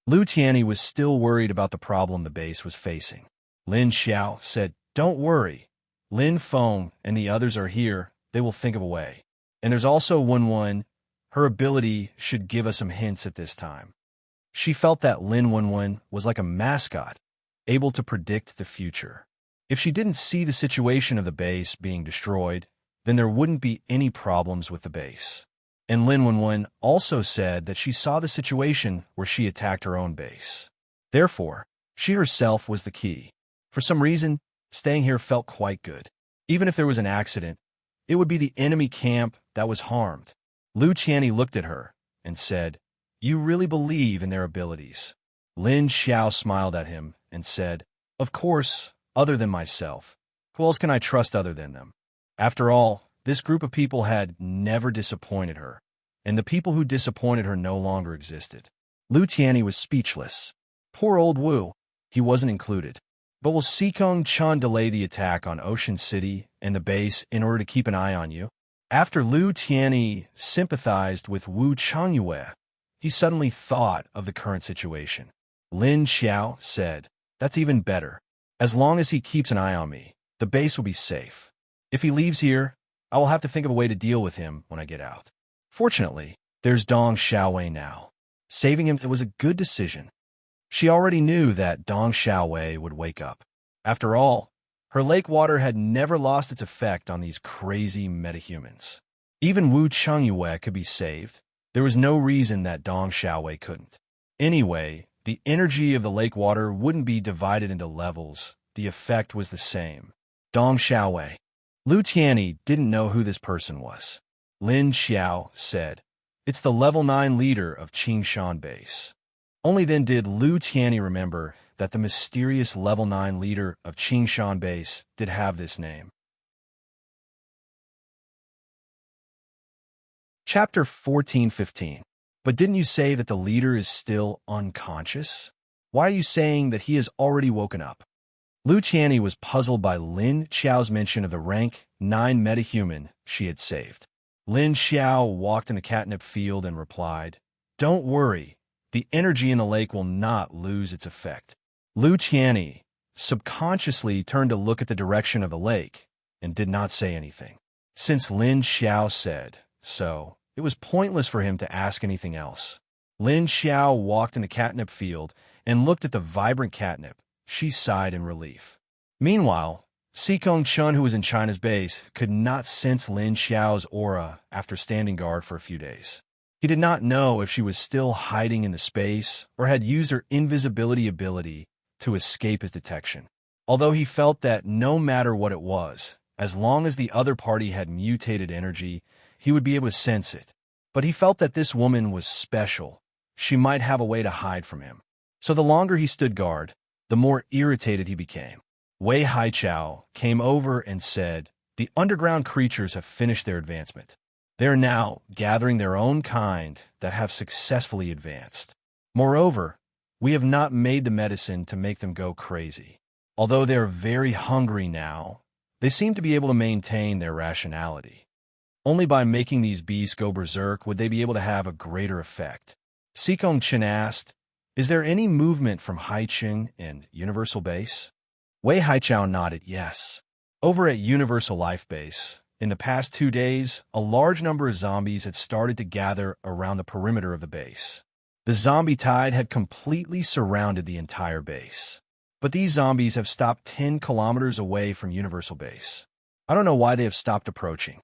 Lu Tianyi was still worried about the problem the base was facing. Lin Xiao said, Don't worry. Lin Feng and the others are here. They will think of a way. And there's also Wenwen. Her ability should give us some hints at this time. She felt that Lin Wenwen was like a mascot, able to predict the future. If she didn't see the situation of the base being destroyed, then there wouldn't be any problems with the base. And Lin Wenwen also said that she saw the situation where she attacked her own base. Therefore, she herself was the key. For some reason, staying here felt quite good. Even if there was an accident, it would be the enemy camp that was harmed. Lu Tianyi looked at her and said, You really believe in their abilities? Lin Xiao smiled at him and said, Of course, other than myself. Who else can I trust other than them? After all, this group of people had never disappointed her, and the people who disappointed her no longer existed. Lu Tianyi was speechless. Poor old Wu. He wasn't included. But will Sikong Qin delay the attack on Ocean City and the base in order to keep an eye on you? After Lu Tianyi sympathized with Wu Chengyue, he suddenly thought of the current situation. Lin Xiao said, That's even better. As long as he keeps an eye on me, the base will be safe. If he leaves here, I will have to think of a way to deal with him when I get out. Fortunately, there's Dong Xiaowei now. Saving him was a good decision. She already knew that Dong Xiaowei would wake up. After all, Her lake water had never lost its effect on these crazy metahumans. Even Wu Chengyue could be saved. There was no reason that Dong Xiaowei couldn't. Anyway, the energy of the lake water wouldn't be divided into levels. The effect was the same. Dong Xiaowei. Lu Tianyi didn't know who this person was. Lin Xiao said, "It's the level 9 leader of Qingshan base." Only then did Lu Tianyi remember that the mysterious level 9 leader of Qingshan base did have this name. Chapter 14:15. But didn't you say that the leader is still unconscious? Why are you saying that he has already woken up? Lu Tianyi was puzzled by Lin Xiao's mention of the rank 9 metahuman she had saved. Lin Xiao walked in the catnip field and replied, "Don't worry, the energy in the lake will not lose its effect." Lu Tianyi subconsciously turned to look at the direction of the lake and did not say anything. Since Lin Xiao said so, it was pointless for him to ask anything else. Lin Xiao walked in the catnip field and looked at the vibrant catnip. She sighed in relief. Meanwhile, Xikong Chun, who was in China's base, could not sense Lin Xiao's aura after standing guard for a few days. He did not know if she was still hiding in the space or had used her invisibility ability to escape his detection. Although he felt that no matter what it was, as long as the other party had mutated energy, he would be able to sense it. But he felt that this woman was special. She might have a way to hide from him. So the longer he stood guard, the more irritated he became. Wei Haichao came over and said, "The underground creatures have finished their advancement. They are now gathering their own kind that have successfully advanced. Moreover, we have not made the medicine to make them go crazy. Although they are very hungry now, they seem to be able to maintain their rationality. Only by making these beasts go berserk would they be able to have a greater effect." Xikong Chen asked, "Is there any movement from Haicheng and Universal Base?" Wei Haichao nodded yes. Over at Universal Life Base, in the past 2 days, a large number of zombies had started to gather around the perimeter of the base. The zombie tide had completely surrounded the entire base. But these zombies have stopped 10 kilometers away from Universal Base. I don't know why they have stopped approaching.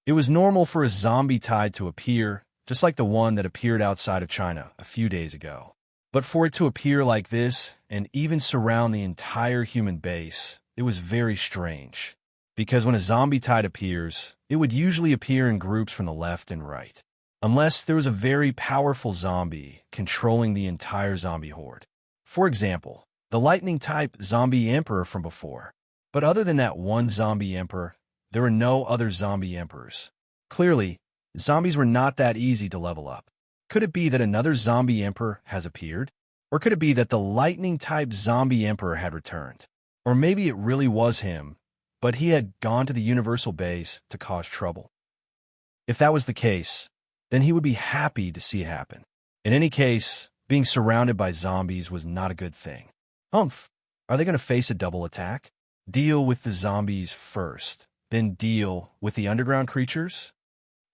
It was normal for a zombie tide to appear, just like the one that appeared outside of China a few days ago. But for it to appear like this, and even surround the entire human base, it was very strange. Because when a zombie tide appears, it would usually appear in groups from the left and right. Unless there was a very powerful zombie controlling the entire zombie horde. For example, the lightning-type zombie emperor from before. But other than that one zombie emperor, there were no other zombie emperors. Clearly, zombies were not that easy to level up. Could it be that another zombie emperor has appeared? Or could it be that the lightning-type zombie emperor had returned? Or maybe it really was him, but he had gone to the Universal Base to cause trouble. If that was the case, then he would be happy to see it happen. In any case, being surrounded by zombies was not a good thing. Humph! Are they going to face a double attack? Deal with the zombies first, then deal with the underground creatures?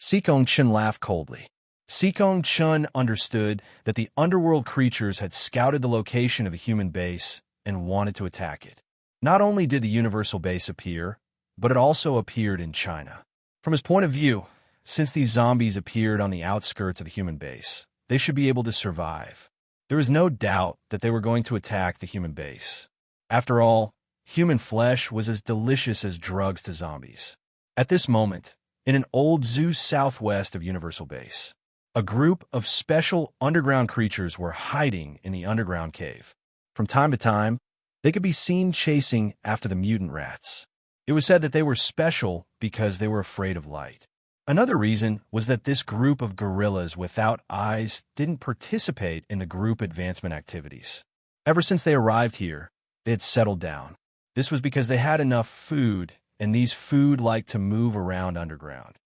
Xikong Chen laughed coldly. Xikong Chen understood that the underworld creatures had scouted the location of the human base and wanted to attack it. Not only did the Universal Base appear, but it also appeared in China. From his point of view, since these zombies appeared on the outskirts of the human base, they should be able to survive. There was no doubt that they were going to attack the human base. After all, human flesh was as delicious as drugs to zombies. At this moment, in an old zoo southwest of Universal Base, a group of special underground creatures were hiding in the underground cave. From time to time, they could be seen chasing after the mutant rats. It was said that they were special because they were afraid of light. Another reason was that this group of gorillas without eyes didn't participate in the group advancement activities. Ever since they arrived here, they had settled down. This was because they had enough food, and these food liked to move around underground.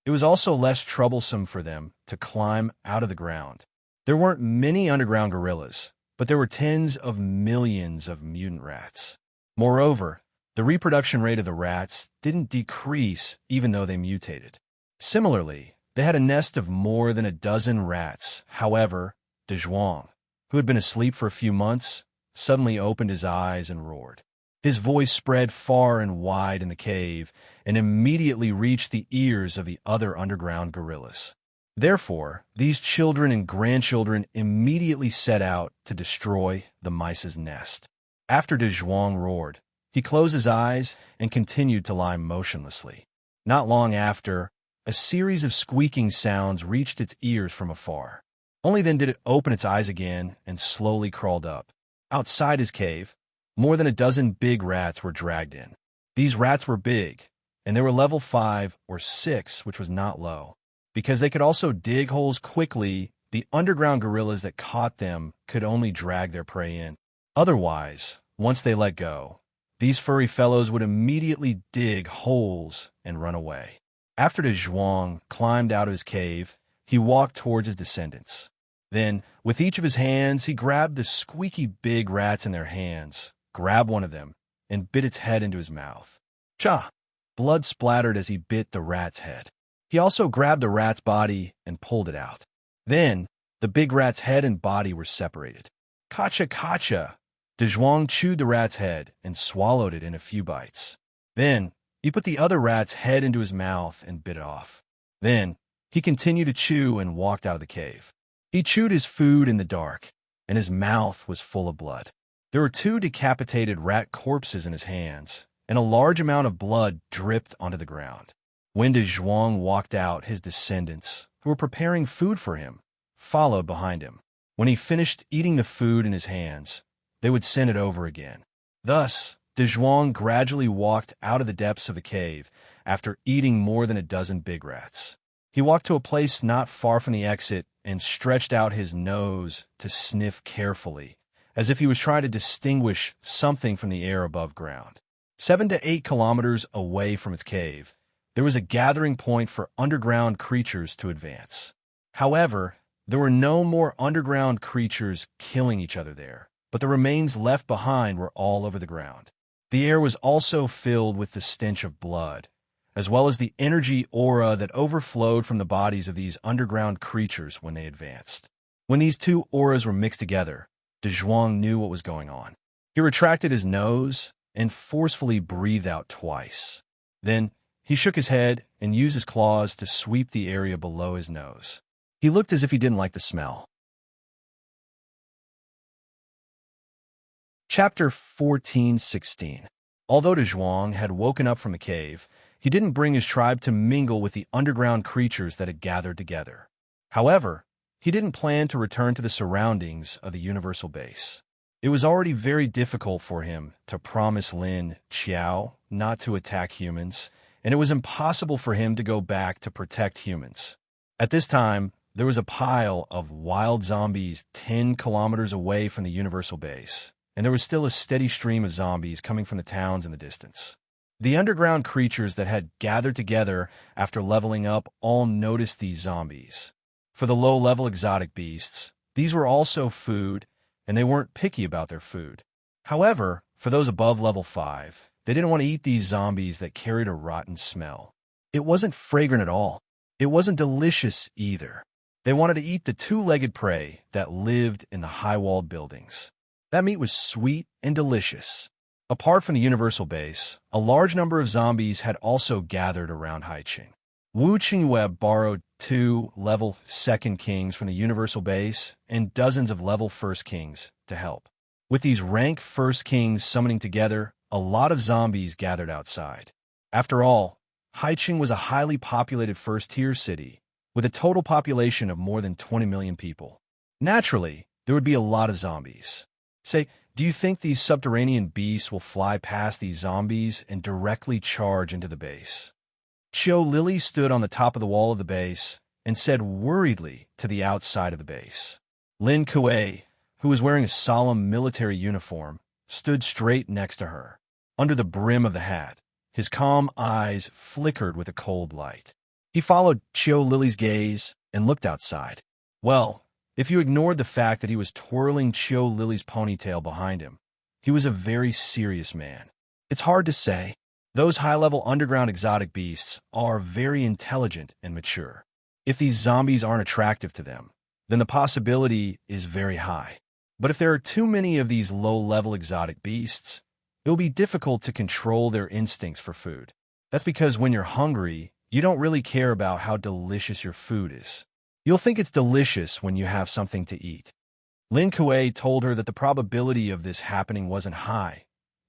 It was also less troublesome for them to climb out of the ground. There weren't many underground gorillas, but there were tens of millions of mutant rats. Moreover, the reproduction rate of the rats didn't decrease even though they mutated. Similarly, they had a nest of more than a dozen rats. However, De Zhuang, who had been asleep for a few months, suddenly opened his eyes and roared. His voice spread far and wide in the cave and immediately reached the ears of the other underground gorillas. Therefore, these children and grandchildren immediately set out to destroy the mice's nest. After De Zhuang roared, he closed his eyes and continued to lie motionlessly. Not long after, a series of squeaking sounds reached its ears from afar. Only then did it open its eyes again and slowly crawled up. Outside his cave, more than a dozen big rats were dragged in. These rats were big, and they were level 5 or 6, which was not low. Because they could also dig holes quickly, the underground gorillas that caught them could only drag their prey in. Otherwise, once they let go, these furry fellows would immediately dig holes and run away. After De Zhuang climbed out of his cave, he walked towards his descendants. Then, with each of his hands, he grabbed the squeaky big rats in their hands, grabbed one of them, and bit its head into his mouth. Cha! Blood splattered as he bit the rat's head. He also grabbed the rat's body and pulled it out. Then, the big rat's head and body were separated. Kacha kacha! De Zhuang chewed the rat's head and swallowed it in a few bites. Then, he put the other rat's head into his mouth and bit it off. Then, he continued to chew and walked out of the cave. He chewed his food in the dark, and his mouth was full of blood. There were 2 decapitated rat corpses in his hands, and a large amount of blood dripped onto the ground. When De Zhuang walked out, his descendants, who were preparing food for him, followed behind him. When he finished eating the food in his hands, they would send it over again. Thus, De Zhuang gradually walked out of the depths of the cave after eating more than a dozen big rats. He walked to a place not far from the exit and stretched out his nose to sniff carefully, as if he was trying to distinguish something from the air above ground. 7 to 8 kilometers away from its cave, there was a gathering point for underground creatures to advance. However, there were no more underground creatures killing each other there, but the remains left behind were all over the ground. The air was also filled with the stench of blood, as well as the energy aura that overflowed from the bodies of these underground creatures when they advanced. When these 2 auras were mixed together, De Zhuang knew what was going on. He retracted his nose and forcefully breathed out twice. Then, he shook his head and used his claws to sweep the area below his nose. He looked as if he didn't like the smell. Chapter 14:16. Although De Zhuang had woken up from the cave, he didn't bring his tribe to mingle with the underground creatures that had gathered together. However, he didn't plan to return to the surroundings of the Universal Base. It was already very difficult for him to promise Lin Qiao not to attack humans, and it was impossible for him to go back to protect humans. At this time, there was a pile of wild zombies 10 kilometers away from the Universal Base, and there was still a steady stream of zombies coming from the towns in the distance. The underground creatures that had gathered together after leveling up all noticed these zombies. For the low-level exotic beasts, these were also food, and they weren't picky about their food. However, for those above level 5, they didn't want to eat these zombies that carried a rotten smell. It wasn't fragrant at all. It wasn't delicious either. They wanted to eat the 2-legged prey that lived in the high-walled buildings. That meat was sweet and delicious. Apart from the Universal Base, a large number of zombies had also gathered around Haiqing. Wu Qingwei borrowed 2 level 2nd kings from the Universal Base and dozens of level 1st kings to help. With these rank 1st kings summoning together, a lot of zombies gathered outside. After all, Haiqing was a highly populated 1st-tier city, with a total population of more than 20 million people. Naturally, there would be a lot of zombies. Say, do you think these subterranean beasts will fly past these zombies and directly charge into the base? Qiu Lily stood on the top of the wall of the base and said worriedly to the outside of the base. Lin Kuei, who was wearing a solemn military uniform, stood straight next to her. Under the brim of the hat, his calm eyes flickered with a cold light. He followed Qiu Lily's gaze and looked outside. Well, if you ignored the fact that he was twirling Qiu Lily's ponytail behind him, he was a very serious man. It's hard to say. Those high-level underground exotic beasts are very intelligent and mature. If these zombies aren't attractive to them, then the possibility is very high. But if there are too many of these low-level exotic beasts, it will be difficult to control their instincts for food. That's because when you're hungry, you don't really care about how delicious your food is. You'll think it's delicious when you have something to eat. Lin Kuei told her that the probability of this happening wasn't high,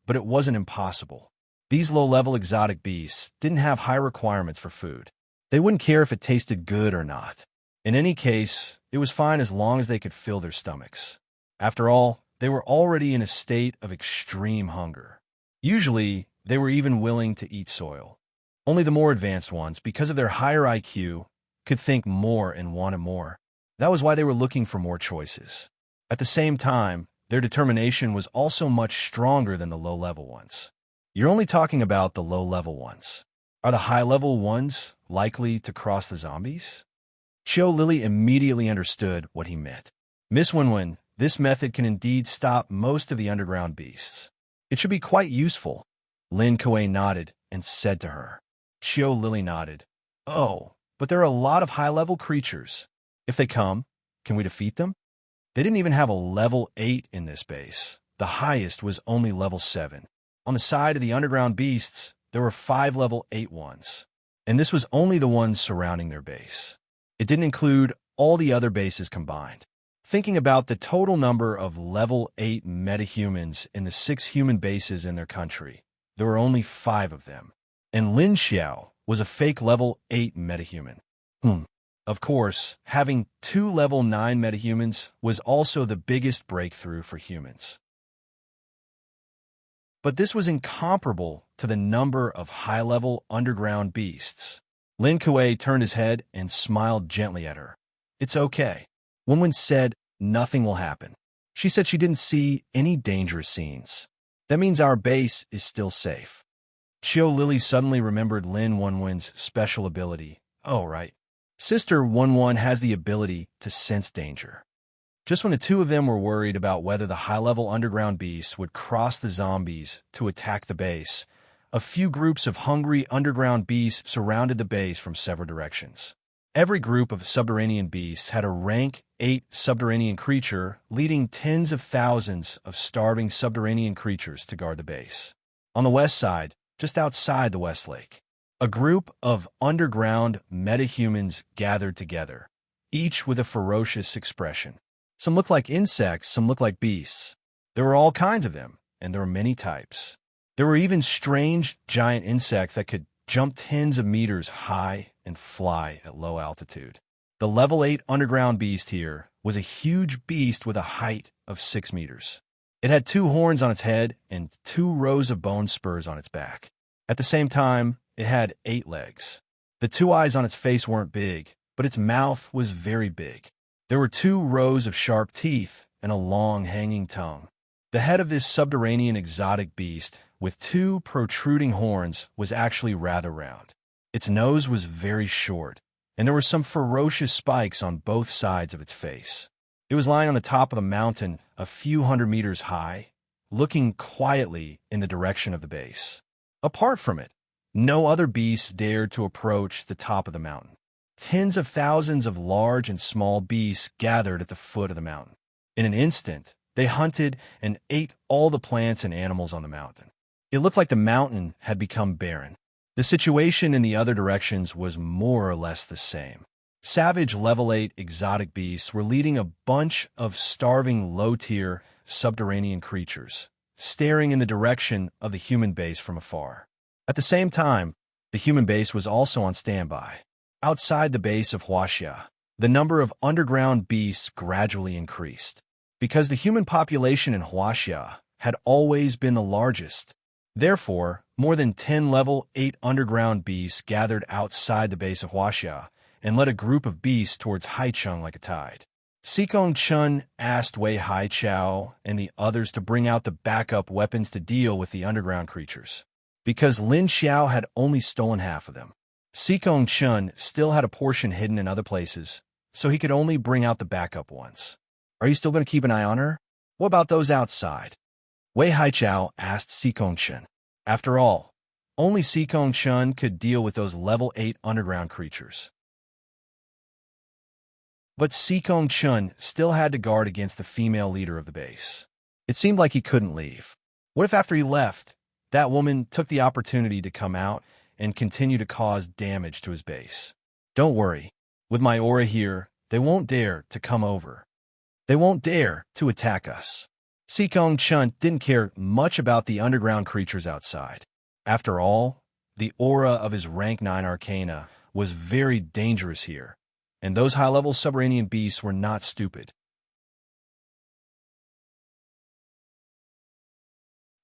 but it wasn't impossible. These low-level exotic beasts didn't have high requirements for food. They wouldn't care if it tasted good or not. In any case, it was fine as long as they could fill their stomachs. After all, they were already in a state of extreme hunger. Usually, they were even willing to eat soil. Only the more advanced ones, because of their higher IQ, could think more and wanted more. That was why they were looking for more choices. At the same time, their determination was also much stronger than the low-level ones. You're only talking about the low-level ones. Are the high-level ones likely to cross the zombies? Qiu Lily immediately understood what he meant. Miss Wenwen, this method can indeed stop most of the underground beasts. It should be quite useful. Lin Kuei nodded and said to her. Qiu Lily nodded. Oh, but there are a lot of high-level creatures. If they come, can we defeat them? They didn't even have a level 8 in this base. The highest was only level 7. On the side of the underground beasts, there were 5 level 8 ones. And this was only the ones surrounding their base. It didn't include all the other bases combined. Thinking about the total number of level 8 metahumans in the 6 human bases in their country, there were only 5 of them. And Lin Xiao was a fake level 8 metahuman. Of course, having 2 level 9 metahumans was also the biggest breakthrough for humans. But this was incomparable to the number of high-level underground beasts. Lin Kuei turned his head and smiled gently at her. It's okay. Wenwen said nothing will happen. She said she didn't see any dangerous scenes. That means our base is still safe. Qiu Lily suddenly remembered Lin Wenwen's special ability. Oh, right. Sister Wenwen has the ability to sense danger. Just when the two of them were worried about whether the high-level underground beasts would cross the zombies to attack the base, a few groups of hungry underground beasts surrounded the base from several directions. Every group of subterranean beasts had a rank 8 subterranean creature, leading tens of thousands of starving subterranean creatures to guard the base. On the west side, just outside the West Lake, a group of underground metahumans gathered together, each with a ferocious expression. Some looked like insects, some looked like beasts. There were all kinds of them, and there were many types. There were even strange giant insects that could jump tens of meters high and fly at low altitude. The level 8 underground beast here was a huge beast with a height of 6 meters. It had 2 horns on its head and 2 rows of bone spurs on its back. At the same time, it had 8 legs. The 2 eyes on its face weren't big, but its mouth was very big. There were 2 rows of sharp teeth and a long hanging tongue. The head of this subterranean exotic beast, with 2 protruding horns, was actually rather round. Its nose was very short, and there were some ferocious spikes on both sides of its face. It was lying on the top of a mountain a few hundred meters high, looking quietly in the direction of the base. Apart from it, no other beasts dared to approach the top of the mountain. Tens of thousands of large and small beasts gathered at the foot of the mountain. In an instant, they hunted and ate all the plants and animals on the mountain. It looked like the mountain had become barren. The situation in the other directions was more or less the same. Savage level 8 exotic beasts were leading a bunch of starving low-tier subterranean creatures, staring in the direction of the human base from afar. At the same time, the human base was also on standby. Outside the base of Huaxia, the number of underground beasts gradually increased. Because the human population in Huaxia had always been the largest, therefore, more than 10 level 8 underground beasts gathered outside the base of Huaxia and led a group of beasts towards Haicheng like a tide. Xikong Chun asked Wei Haichao and the others to bring out the backup weapons to deal with the underground creatures, because Lin Xiao had only stolen half of them. Xikong Chun still had a portion hidden in other places, so he could only bring out the backup ones. Are you still going to keep an eye on her? What about those outside? Wei Haichao asked Xikong Chun. After all, only Xikong Chun could deal with those level 8 underground creatures. But Xikong Chun still had to guard against the female leader of the base. It seemed like he couldn't leave. What if after he left, that woman took the opportunity to come out and continue to cause damage to his base? Don't worry. With my aura here, they won't dare to come over. They won't dare to attack us. Sikong Chun didn't care much about the underground creatures outside. After all, the aura of his rank 9 arcana was very dangerous here, and those high-level subterranean beasts were not stupid.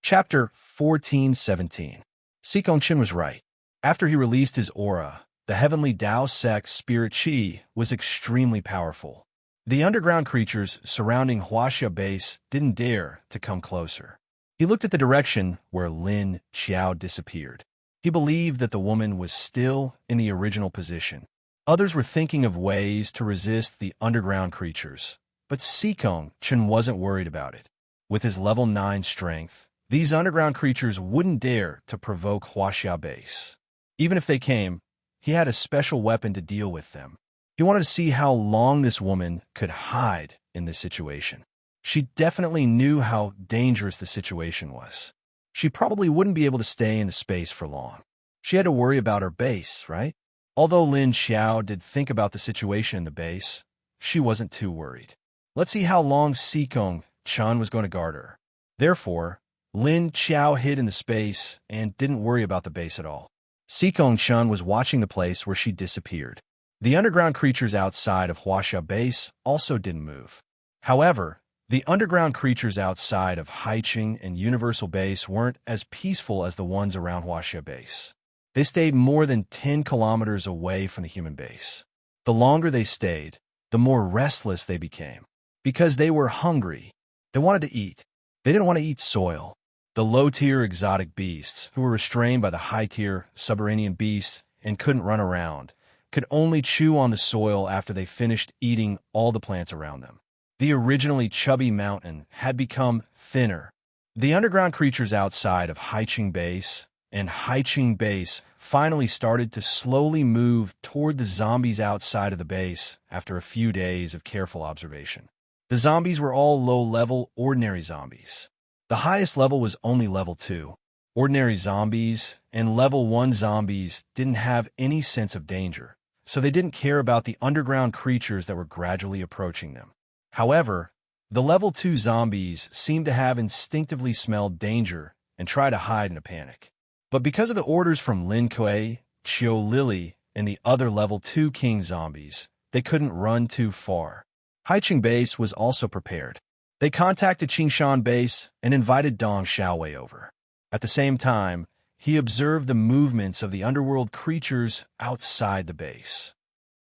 Chapter 14:17. Sikong Chun was right. After he released his aura, the heavenly Dao Sect spirit Qi was extremely powerful. The underground creatures surrounding Huaxia base didn't dare to come closer. He looked at the direction where Lin Qiao disappeared. He believed that the woman was still in the original position. Others were thinking of ways to resist the underground creatures, but Sikong Chun wasn't worried about it. With his level 9 strength, these underground creatures wouldn't dare to provoke Huaxia base. Even if they came, he had a special weapon to deal with them. He wanted to see how long this woman could hide in this situation. She definitely knew how dangerous the situation was. She probably wouldn't be able to stay in the space for long. She had to worry about her base, right? Although Lin Qiao did think about the situation in the base, she wasn't too worried. Let's see how long Sikong Chun was going to guard her. Therefore, Lin Qiao hid in the space and didn't worry about the base at all. Sikong Chun was watching the place where she disappeared. The underground creatures outside of Huaxia base also didn't move. However, the underground creatures outside of Haiqing and Universal base weren't as peaceful as the ones around Huaxia base. They stayed more than 10 kilometers away from the human base. The longer they stayed, the more restless they became. Because they were hungry. They wanted to eat. They didn't want to eat soil. The low-tier exotic beasts, who were restrained by the high-tier subterranean beasts and couldn't run around, could only chew on the soil after they finished eating all the plants around them. The originally chubby mountain had become thinner. The underground creatures outside of Haiqing base and Haiqing base finally started to slowly move toward the zombies outside of the base after a few days of careful observation. The zombies were all low-level, ordinary zombies. The highest level was only level 2. Ordinary zombies and level 1 zombies didn't have any sense of danger, so they didn't care about the underground creatures that were gradually approaching them. However, the level 2 zombies seemed to have instinctively smelled danger and try to hide in a panic. But because of the orders from Lin Kuei, Qiu Lily, and the other level 2 king zombies, they couldn't run too far. Haiqing base was also prepared. They contacted Qingshan base and invited Dong Xiaowei over. At the same time, he observed the movements of the underworld creatures outside the base.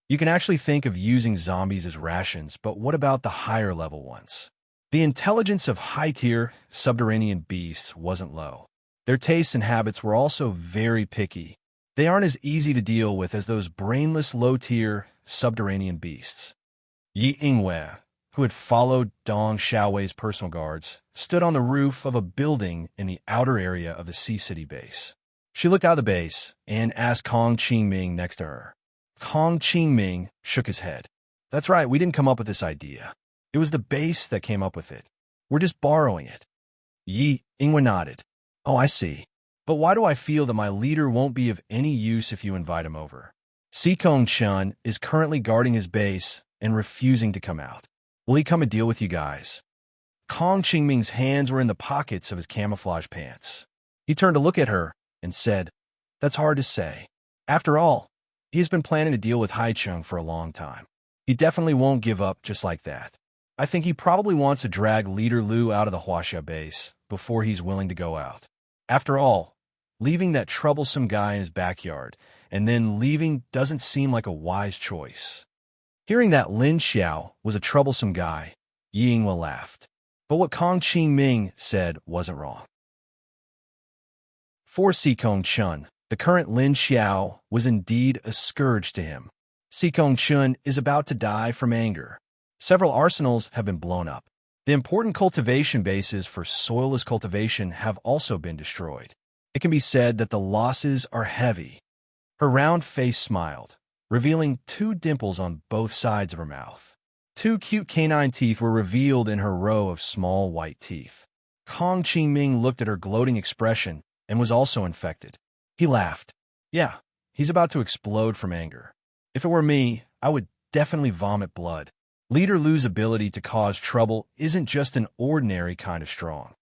You can actually think of using zombies as rations, but what about the higher level ones? The intelligence of high-tier subterranean beasts wasn't low. Their tastes and habits were also very picky. They aren't as easy to deal with as those brainless low-tier subterranean beasts. Yi Ingwei, who had followed Dong Xiaowei's personal guards, stood on the roof of a building in the outer area of the Sea City base. She looked out of the base and asked Kong Qingming next to her. Kong Qingming shook his head. That's right, we didn't come up with this idea. It was the base that came up with it. We're just borrowing it. Yi Ingwei nodded. Oh, I see. But why do I feel that my leader won't be of any use if you invite him over? Sikong Chun is currently guarding his base and refusing to come out. Will he come and deal with you guys? Kong Qingming's hands were in the pockets of his camouflage pants. He turned to look at her and said, That's hard to say. After all, he has been planning to deal with Haicheng for a long time. He definitely won't give up just like that. I think he probably wants to drag Leader Lu out of the Huaxia base before he's willing to go out. After all, leaving that troublesome guy in his backyard and then leaving doesn't seem like a wise choice. Hearing that Lin Xiao was a troublesome guy, Yi Ingwei laughed. But what Kong Qingming said wasn't wrong. For Sikong Chun, the current Lin Xiao was indeed a scourge to him. Sikong Chun is about to die from anger. Several arsenals have been blown up. The important cultivation bases for soilless cultivation have also been destroyed. It can be said that the losses are heavy. Her round face smiled, revealing 2 dimples on both sides of her mouth. 2 cute canine teeth were revealed in her row of small white teeth. Kong Qingming looked at her gloating expression and was also infected. He laughed. Yeah, he's about to explode from anger. If it were me, I would definitely vomit blood. Leader Lu's ability to cause trouble isn't just an ordinary kind of strong.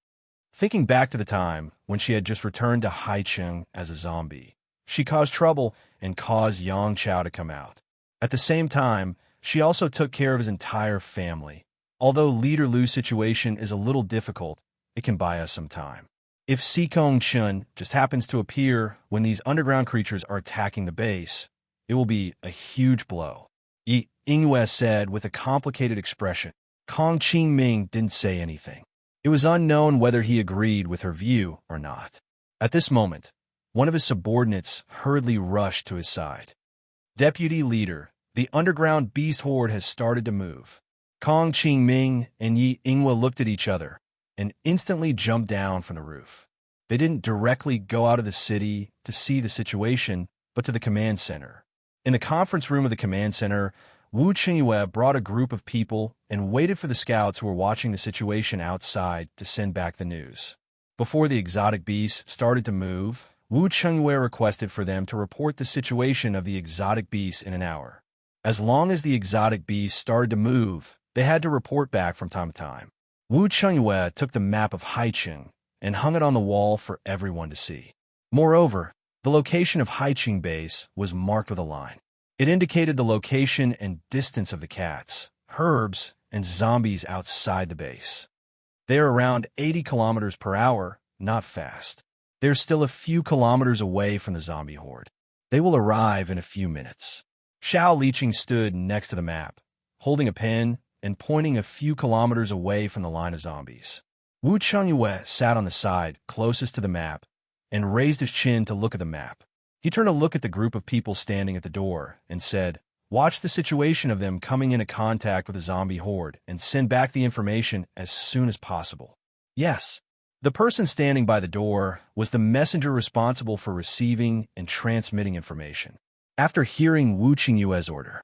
Thinking back to the time when she had just returned to Haicheng as a zombie, she caused trouble and caused Yang Chao to come out. At the same time, she also took care of his entire family. Although Leader Lu's situation is a little difficult, it can buy us some time. If Sikong Chun just happens to appear when these underground creatures are attacking the base, it will be a huge blow. Yingyue said with a complicated expression. Kong Qingming didn't say anything. It was unknown whether he agreed with her view or not. At this moment, one of his subordinates hurriedly rushed to his side. Deputy Leader, the underground beast horde has started to move. Kong Qingming and Yingyue looked at each other and instantly jumped down from the roof. They didn't directly go out of the city to see the situation, but to the command center. In the conference room of the command center, Wu Qingyue brought a group of people and waited for the scouts who were watching the situation outside to send back the news. Before the exotic beasts started to move, Wu Qingyue requested for them to report the situation of the exotic beasts in an hour. As long as the exotic beasts started to move, they had to report back from time to time. Wu Qingyue took the map of Haicheng and hung it on the wall for everyone to see. Moreover, the location of Haicheng base was marked with a line. It indicated the location and distance of the cats, herbs, and zombies outside the base. They are around 80 kilometers per hour, not fast. They're still a few kilometers away from the zombie horde. They will arrive in a few minutes. Xiao Liqing stood next to the map, holding a pen and pointing a few kilometers away from the line of zombies. Wu Qingyue sat on the side closest to the map and raised his chin to look at the map. He turned to look at the group of people standing at the door and said, "Watch the situation of them coming into contact with the zombie horde and send back the information as soon as possible." Yes, the person standing by the door was the messenger responsible for receiving and transmitting information. After hearing Wu Qingyue's order,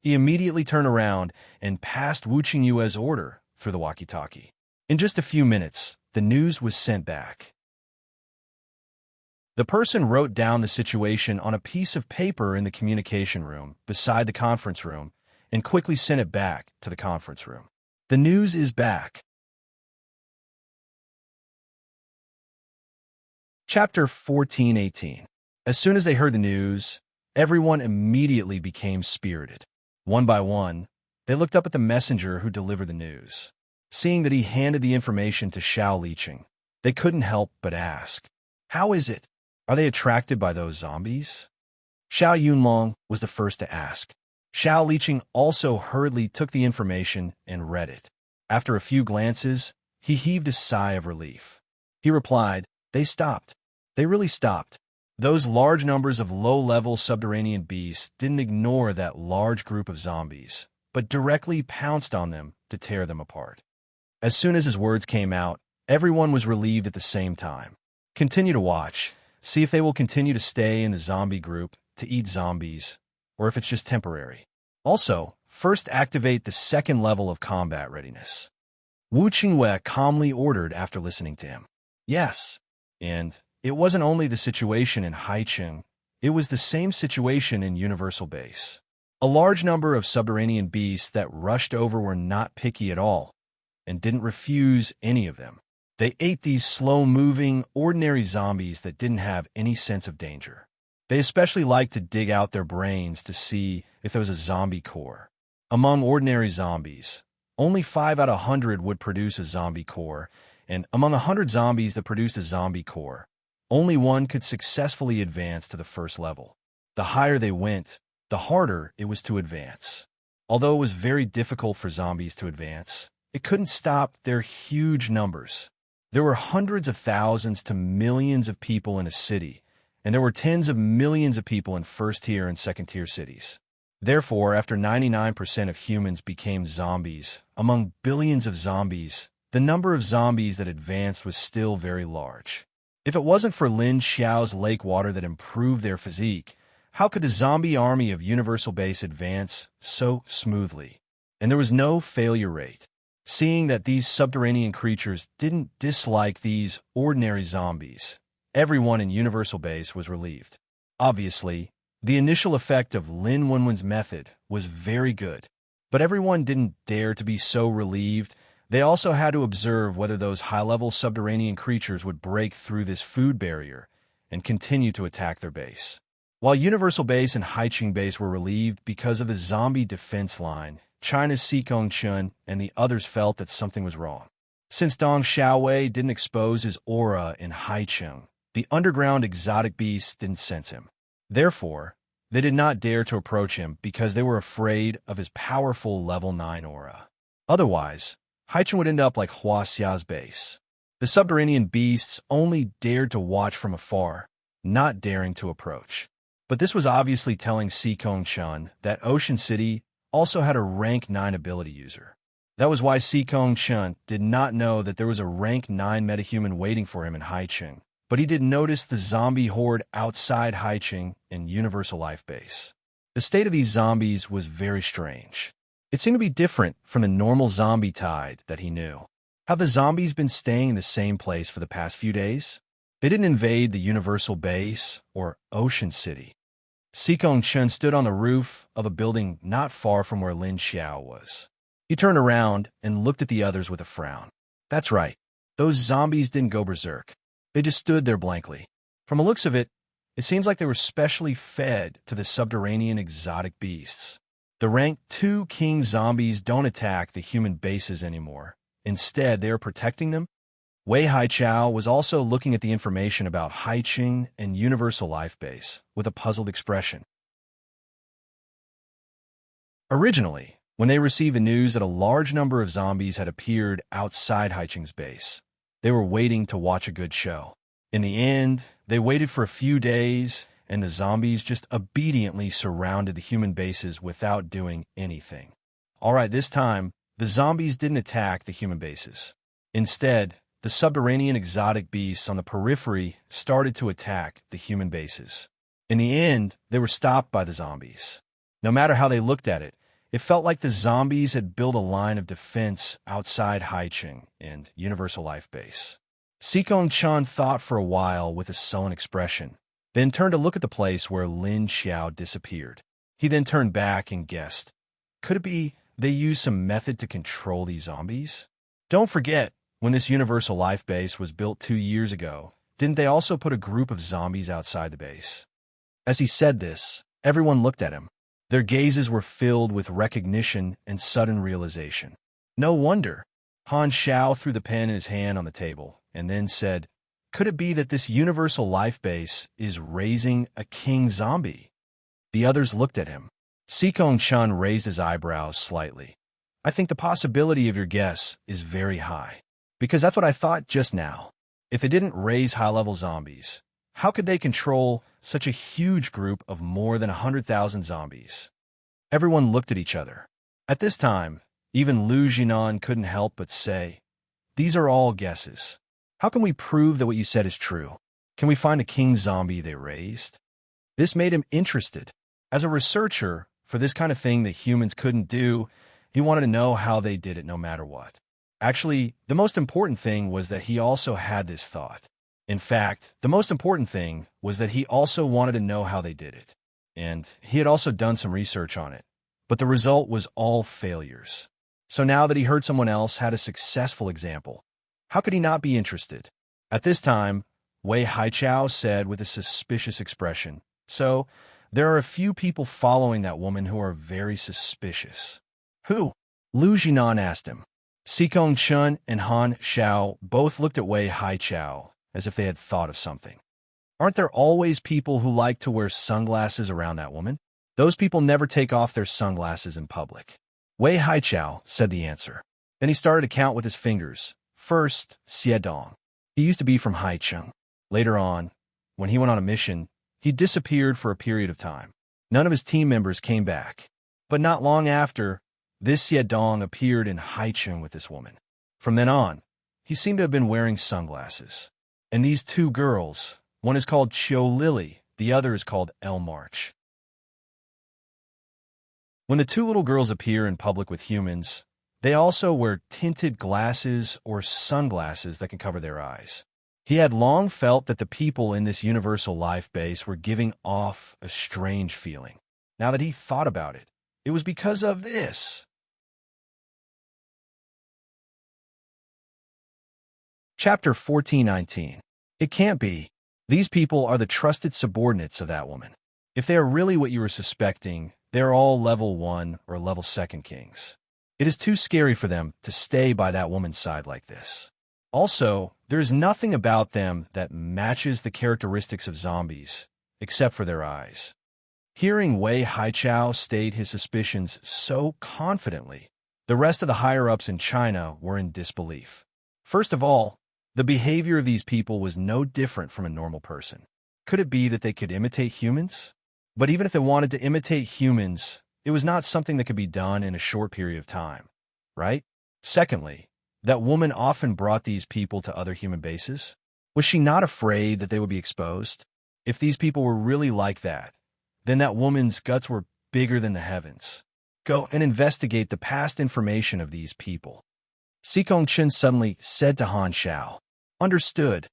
he immediately turned around and passed Wu Qingyue's order through the walkie-talkie. In just a few minutes, the news was sent back. The person wrote down the situation on a piece of paper in the communication room beside the conference room and quickly sent it back to the conference room. The news is back. Chapter 14:18. As soon as they heard the news, everyone immediately became spirited. One by one, they looked up at the messenger who delivered the news. Seeing that he handed the information to Xiao Liqing, they couldn't help but ask, "How is it? Are they attracted by those zombies?" Xiao Yunlong was the first to ask. Xiao Liqing also hurriedly took the information and read it. After a few glances, he heaved a sigh of relief. He replied, "They stopped. They really stopped." Those large numbers of low-level subterranean beasts didn't ignore that large group of zombies, but directly pounced on them to tear them apart. As soon as his words came out, everyone was relieved at the same time. Continue to watch. See if they will continue to stay in the zombie group to eat zombies, or if it's just temporary. Also, first activate the second level of combat readiness. Wu Qingyue calmly ordered after listening to him. Yes, and it wasn't only the situation in Haicheng, it was the same situation in Universal Base. A large number of subterranean beasts that rushed over were not picky at all, and didn't refuse any of them. They ate these slow-moving, ordinary zombies that didn't have any sense of danger. They especially liked to dig out their brains to see if there was a zombie core. Among ordinary zombies, only 5 out of 100 would produce a zombie core, and among 100 zombies that produced a zombie core, only one could successfully advance to the first level. The higher they went, the harder it was to advance. Although it was very difficult for zombies to advance, it couldn't stop their huge numbers. There were hundreds of thousands to millions of people in a city, and there were tens of millions of people in first-tier and second-tier cities. Therefore, after 99% of humans became zombies, among billions of zombies, the number of zombies that advanced was still very large. If it wasn't for Lin Xiao's lake water that improved their physique, how could the zombie army of Universal Base advance so smoothly? And there was no failure rate. Seeing that these subterranean creatures didn't dislike these ordinary zombies, everyone in Universal Base was relieved. Obviously, the initial effect of Lin Wenwen's method was very good, but everyone didn't dare to be so relieved. They also had to observe whether those high-level subterranean creatures would break through this food barrier and continue to attack their base. While Universal Base and Haiqing Base were relieved because of the zombie defense line, China's Xikong Chun and the others felt that something was wrong. Since Dong Xiaowei didn't expose his aura in Haicheng, the underground exotic beasts didn't sense him. Therefore, they did not dare to approach him because they were afraid of his powerful level 9 aura. Otherwise, Haicheng would end up like Hua Xia's base. The subterranean beasts only dared to watch from afar, not daring to approach. But this was obviously telling Xikong Chun that Ocean City also had a rank 9 ability user. That was why Xikong Chun did not know that there was a rank 9 metahuman waiting for him in Haicheng, but he did notice the zombie horde outside Haicheng in Universal Life Base. The state of these zombies was very strange. It seemed to be different from the normal zombie tide that he knew. Have the zombies been staying in the same place for the past few days? They didn't invade the Universal Base or Ocean City. Xikong Chun stood on the roof of a building not far from where Lin Xiao was. He turned around and looked at the others with a frown. That's right. Those zombies didn't go berserk. They just stood there blankly. From the looks of it, it seems like they were specially fed to the subterranean exotic beasts. The rank 2 king zombies don't attack the human bases anymore. Instead, they are protecting them. Wei Haichao was also looking at the information about Haicheng and Universal Life Base with a puzzled expression. Originally, when they received the news that a large number of zombies had appeared outside Haicheng's base, they were waiting to watch a good show. In the end, they waited for a few days, and the zombies just obediently surrounded the human bases without doing anything. All right, this time, the zombies didn't attack the human bases. Instead, the subterranean exotic beasts on the periphery started to attack the human bases. In the end, they were stopped by the zombies. No matter how they looked at it, it felt like the zombies had built a line of defense outside Haicheng and Universal Life Base. Xikong Chun thought for a while with a sullen expression, then turned to look at the place where Lin Xiao disappeared. He then turned back and guessed, could it be they used some method to control these zombies? Don't forget, when this Universal Life Base was built 2 years ago, didn't they also put a group of zombies outside the base? As he said this, everyone looked at him. Their gazes were filled with recognition and sudden realization. No wonder. Han Xiao threw the pen in his hand on the table and then said, could it be that this Universal Life Base is raising a king zombie? The others looked at him. Xikong Chun raised his eyebrows slightly. I think the possibility of your guess is very high. Because that's what I thought just now. If they didn't raise high-level zombies, how could they control such a huge group of more than 100,000 zombies? Everyone looked at each other. At this time, even Lu Jinan couldn't help but say, these are all guesses. How can we prove that what you said is true? Can we find a king zombie they raised? This made him interested. As a researcher, for this kind of thing that humans couldn't do, he wanted to know how they did it no matter what. Actually, the most important thing was that he also had this thought. In fact, the most important thing was that he also wanted to know how they did it. And he had also done some research on it. But the result was all failures. So now that he heard someone else had a successful example, how could he not be interested? At this time, Wei Haichao said with a suspicious expression, so, there are a few people following that woman who are very suspicious. Who? Lu Jinan asked him. Xikong Chun and Han Xiao both looked at Wei Haichao as if they had thought of something. Aren't there always people who like to wear sunglasses around that woman? Those people never take off their sunglasses in public. Wei Haichao said the answer. Then he started to count with his fingers. First, Xiedong. He used to be from Haicheng. Later on, when he went on a mission, he disappeared for a period of time. None of his team members came back. But not long after, this Xiedong appeared in Haicheng with this woman. From then on, he seemed to have been wearing sunglasses. And these 2 girls, one is called Chiu Lily, the other is called El March. When the 2 little girls appear in public with humans, They also wear tinted glasses or sunglasses that can cover their eyes. He had long felt that the people in this universal life base were giving off a strange feeling. Now that he thought about it, it was because of this. Chapter 1419. It can't be. These people are the trusted subordinates of that woman. If they are really what you were suspecting, they are all level 1 or level 2 kings. It is too scary for them to stay by that woman's side like this. Also, there is nothing about them that matches the characteristics of zombies, except for their eyes. Hearing Wei Haichao state his suspicions so confidently, the rest of the higher-ups in China were in disbelief. First of all, the behavior of these people was no different from a normal person. Could it be that they could imitate humans? But even if they wanted to imitate humans, it was not something that could be done in a short period of time, right? Secondly, that woman often brought these people to other human bases. Was she not afraid that they would be exposed? If these people were really like that, then that woman's guts were bigger than the heavens. Go and investigate the past information of these people. Xikong Chen suddenly said to Han Xiao. Understood.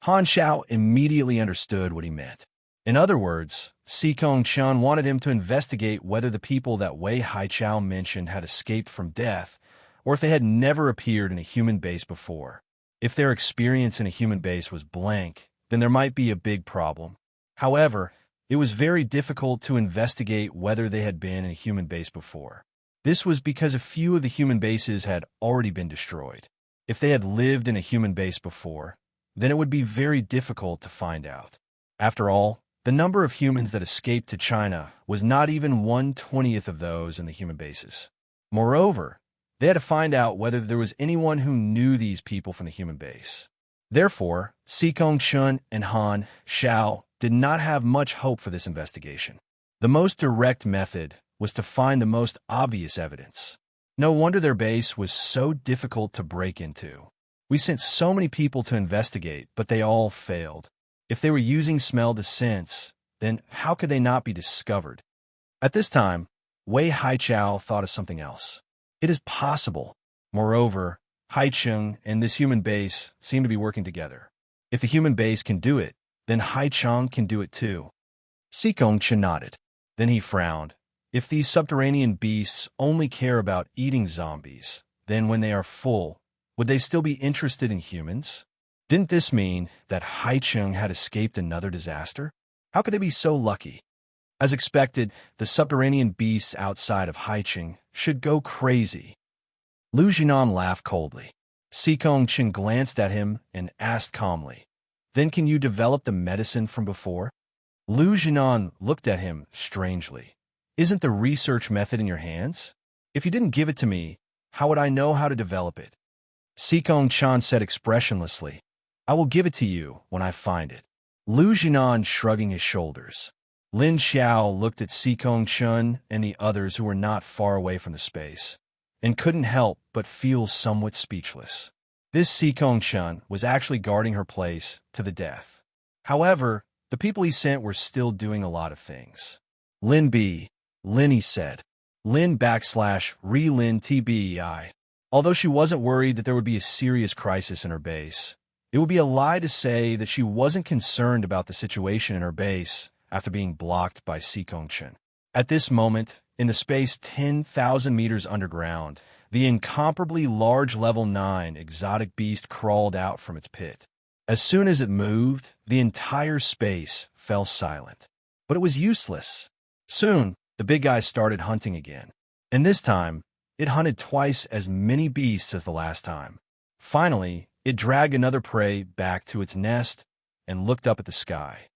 Han Xiao immediately understood what he meant. In other words, Xikong Chen wanted him to investigate whether the people that Wei Haichao mentioned had escaped from death, or if they had never appeared in a human base before. If their experience in a human base was blank, then there might be a big problem. However, it was very difficult to investigate whether they had been in a human base before. This was because a few of the human bases had already been destroyed. If they had lived in a human base before, then it would be very difficult to find out. After all, the number of humans that escaped to China was not even 1/20th of those in the human bases. Moreover, they had to find out whether there was anyone who knew these people from the human base. Therefore, Xikong Chen and Han Xiao did not have much hope for this investigation. The most direct method was to find the most obvious evidence. No wonder their base was so difficult to break into. We sent so many people to investigate, but they all failed. If they were using smell to sense, then how could they not be discovered? At this time, Wei Haichao thought of something else. It is possible. Moreover, Haicheng and this human base seem to be working together. If the human base can do it, then Haicheng can do it too. Xikong Chen nodded. Then he frowned. If these subterranean beasts only care about eating zombies, then when they are full, would they still be interested in humans? Didn't this mean that Haicheng had escaped another disaster? How could they be so lucky? As expected, the subterranean beasts outside of Haicheng should go crazy. Lu Jinan laughed coldly. Xikong Chen glanced at him and asked calmly, "Then can you develop the medicine from before?" Lu Jinan looked at him strangely. "Isn't the research method in your hands? If you didn't give it to me, how would I know how to develop it?" Xikong Chen said expressionlessly, "I will give it to you when I find it." Lu Jinan shrugging his shoulders. Lin Xiao looked at Xikong Chen and the others who were not far away from the space, and couldn't help but feel somewhat speechless. This Xikong Chen was actually guarding her place to the death. However, the people he sent were still doing a lot of things. Lin B. Lin, he said. Lin /Re-Lin TBEI. Although she wasn't worried that there would be a serious crisis in her base, it would be a lie to say that she wasn't concerned about the situation in her base after being blocked by Xikong Chen. At this moment, in the space 10,000 meters underground, the incomparably large level 9 exotic beast crawled out from its pit. As soon as it moved, the entire space fell silent. But it was useless. Soon, the big guy started hunting again. And this time, it hunted twice as many beasts as the last time. Finally, it dragged another prey back to its nest and looked up at the sky.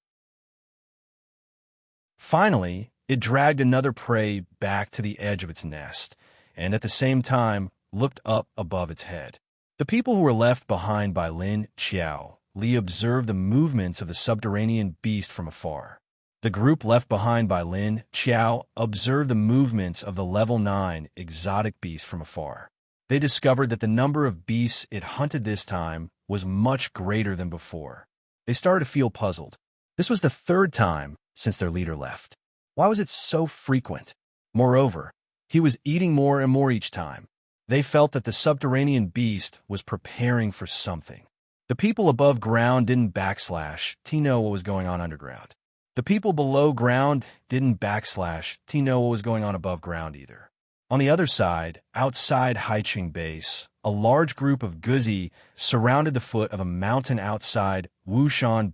Finally, it dragged another prey back to the edge of its nest, and at the same time, looked up above its head. The people who were left behind by Lin Xiao Li observed the movements of the subterranean beast from afar. The group left behind by Lin Xiao observed the movements of the level 9 exotic beast from afar. They discovered that the number of beasts it hunted this time was much greater than before. They started to feel puzzled. This was the third time since their leader left. Why was it so frequent? Moreover, he was eating more and more each time. They felt that the subterranean beast was preparing for something. The people above ground didn't know what was going on underground. The people below ground didn't know what was going on above ground either. On the other side, outside Haiqing Base, a large group of Guzi surrounded the foot of a mountain outside Wushan